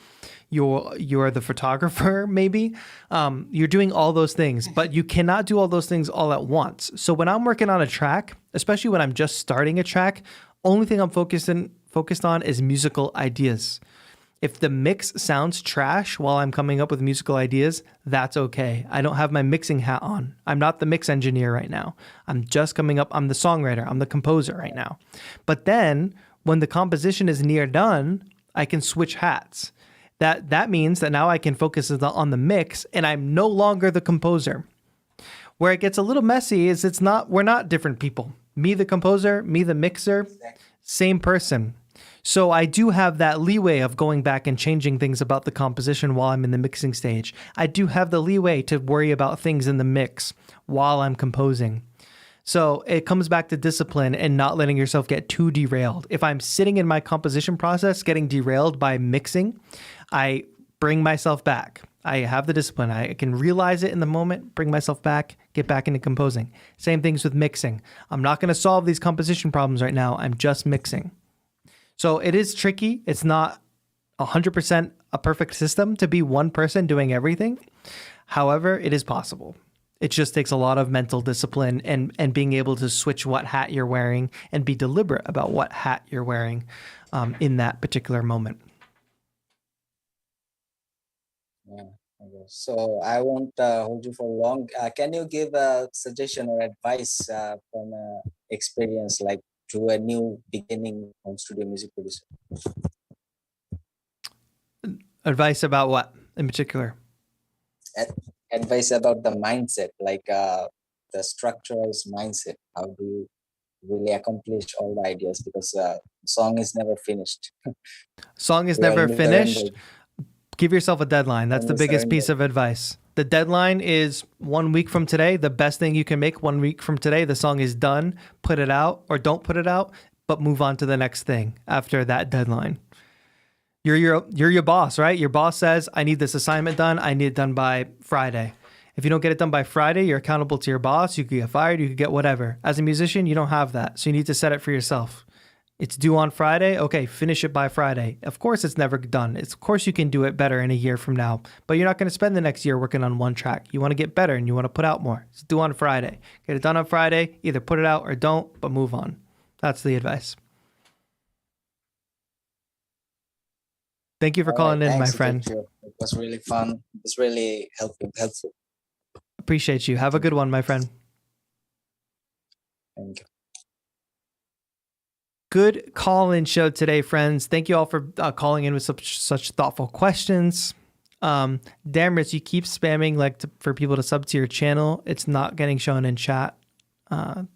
you're the photographer, maybe. You're doing all those things, but you cannot do all those things all at once. So when I'm working on a track, especially when I'm just starting a track, only thing I'm focused on is musical ideas. If the mix sounds trash while I'm coming up with musical ideas, that's okay. I don't have my mixing hat on. I'm not the mix engineer right now. I'm just coming up. I'm the songwriter. I'm the composer right now. But then when the composition is near done, I can switch hats. That means that now I can focus on the mix and I'm no longer the composer. Where it gets a little messy is we're not different people. Me, the composer, me, the mixer, same person. So I do have that leeway of going back and changing things about the composition while I'm in the mixing stage. I do have the leeway to worry about things in the mix while I'm composing. So it comes back to discipline and not letting yourself get too derailed. If I'm sitting in my composition process getting derailed by mixing, I bring myself back. I have the discipline. I can realize it in the moment, bring myself back, get back into composing. Same things with mixing. I'm not going to solve these composition problems right now. I'm just mixing. So it is tricky. It's not 100% a perfect system to be one person doing everything. However, it is possible. It just takes a lot of mental discipline and being able to switch what hat you're wearing and be deliberate about what hat you're wearing in that particular moment. Yeah. Okay. So I won't hold you for long. Can you give a suggestion or advice from experience, like to a new beginning home studio music producer? Advice about what in particular? Advice about the mindset, like the structurized mindset. How do you really accomplish all the ideas? Because song is never finished. Song is never finished. Give yourself a deadline. That's the biggest piece of advice. The deadline is 1 week from today. The best thing you can make 1 week from today. The song is done. Put it out or don't put it out, but move on to the next thing after that deadline. You're your boss, right? Your boss says, I need this assignment done. I need it done by Friday. If you don't get it done by Friday, you're accountable to your boss. You could get fired. You could get whatever. As a musician, you don't have that. So you need to set it for yourself. It's due on Friday. Okay, finish it by Friday. Of course, it's never done. Of course, you can do it better in a year from now, but you're not going to spend the next year working on one track. You want to get better and you want to put out more. It's due on Friday. Get it done on Friday. Either put it out or don't, but move on. That's the advice. Thank you for calling in, my friend. It was really fun. It was really helpful. Appreciate you. Have a good one, my friend. Thank you. Good call-in show today, friends. Thank you all for calling in with such thoughtful questions. Damris, you keep spamming for people to sub to your channel. It's not getting shown in chat.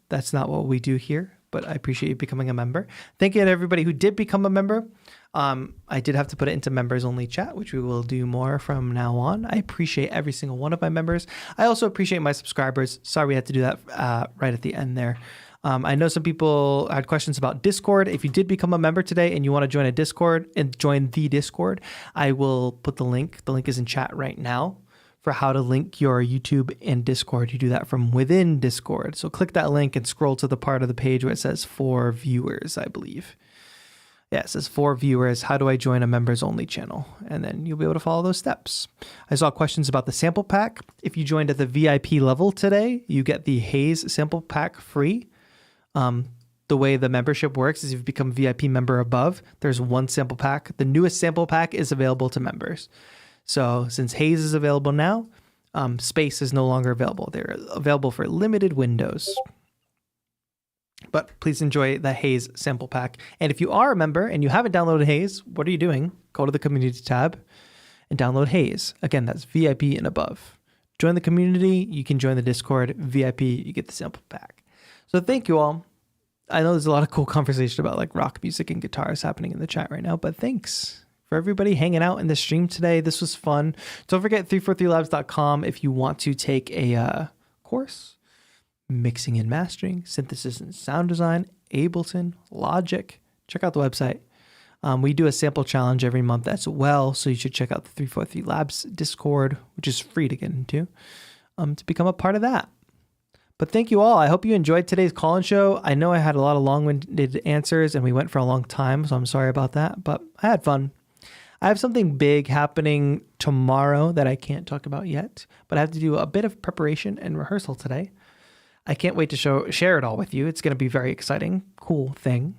That's not what we do here, but I appreciate you becoming a member. Thank you to everybody who did become a member. I did have to put it into members only chat, which we will do more from now on. I appreciate every single one of my members. I also appreciate my subscribers. Sorry we had to do that right at the end there. I know some people had questions about Discord. If you did become a member today and you want to join a Discord and join the Discord, I will put the link. The link is in chat right now for how to link your YouTube and Discord. You do that from within Discord. So click that link and scroll to the part of the page where it says for viewers, I believe. Yeah, it says for viewers, how do I join a members only channel? And then you'll be able to follow those steps. I saw questions about the sample pack. If you joined at the VIP level today, you get the Haze sample pack free. The way the membership works is if you become a VIP member above, there's one sample pack. The newest sample pack is available to members. So since Haze is available now, Space is no longer available. They're available for limited windows. but please enjoy the Haze sample pack. And if you are a member and you haven't downloaded Haze, what are you doing? Go to the community tab and download Haze. Again, that's VIP and above. Join the community. You can join the Discord. VIP, you get the sample pack. So thank you all. I know there's a lot of cool conversation about like rock music and guitars happening in the chat right now, but thanks for everybody hanging out in the stream today. This was fun. Don't forget 343labs.com if you want to take a course, mixing and mastering, synthesis and sound design, Ableton, Logic. Check out the website. We do a sample challenge every month as well, so you should check out the 343 Labs Discord, which is free to get into, to become a part of that. But thank you all. I hope you enjoyed today's call-in show. I know I had a lot of long-winded answers, and we went for a long time, so I'm sorry about that, but I had fun. I have something big happening tomorrow that I can't talk about yet, but I have to do a bit of preparation and rehearsal today. I can't wait to share it all with you. It's going to be a very exciting, cool thing.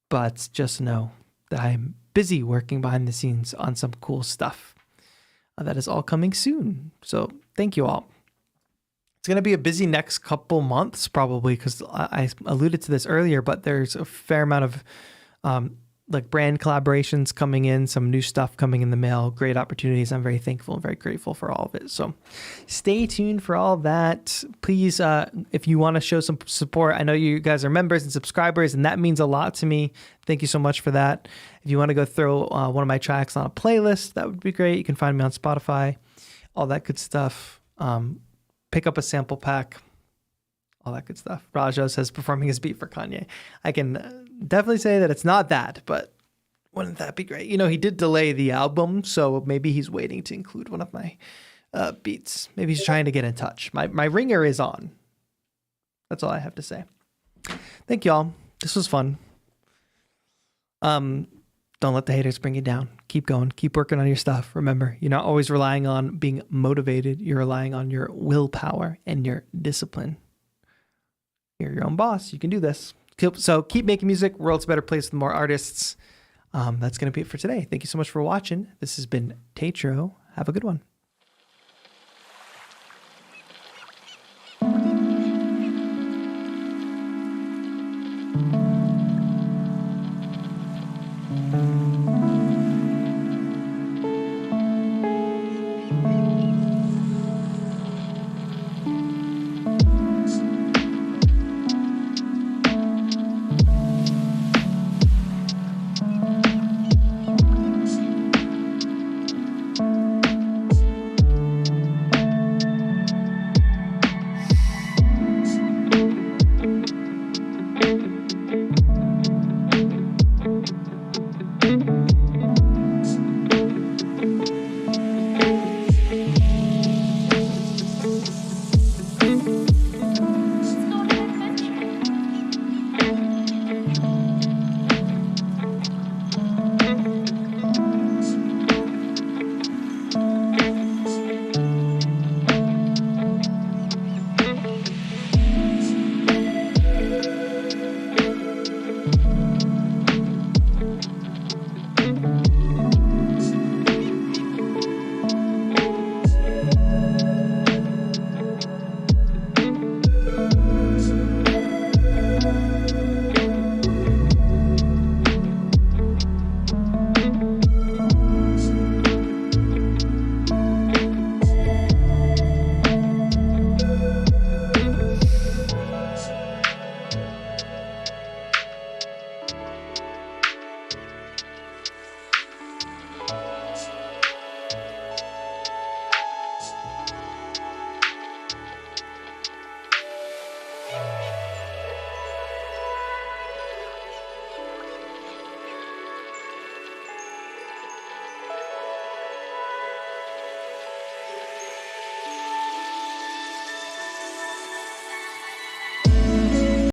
But just know that I'm busy working behind the scenes on some cool stuff. That is all coming soon. So thank you all. It's going to be a busy next couple months probably because I alluded to this earlier, but there's a fair amount of like brand collaborations coming in, some new stuff coming in the mail, great opportunities. I'm very thankful and very grateful for all of it. So stay tuned for all that. Please, if you want to show some support, I know you guys are members and subscribers, and that means a lot to me. Thank you so much for that. If you want to go throw one of my tracks on a playlist, that would be great. You can find me on Spotify, all that good stuff. Pick up a sample pack, all that good stuff. Rajo says performing his beat for Kanye. I can definitely say that it's not that, but wouldn't that be great? You know, he did delay the album, so maybe he's waiting to include one of my beats. Maybe he's trying to get in touch. My ringer is on. That's all I have to say. Thank y'all. This was fun. Don't let the haters bring you down. Keep going. Keep working on your stuff. Remember, you're not always relying on being motivated. You're relying on your willpower and your discipline. You're your own boss. You can do this. So keep making music. World's a better place with more artists. That's going to be it for today. Thank you so much for watching. This has been TAETRO. Have a good one.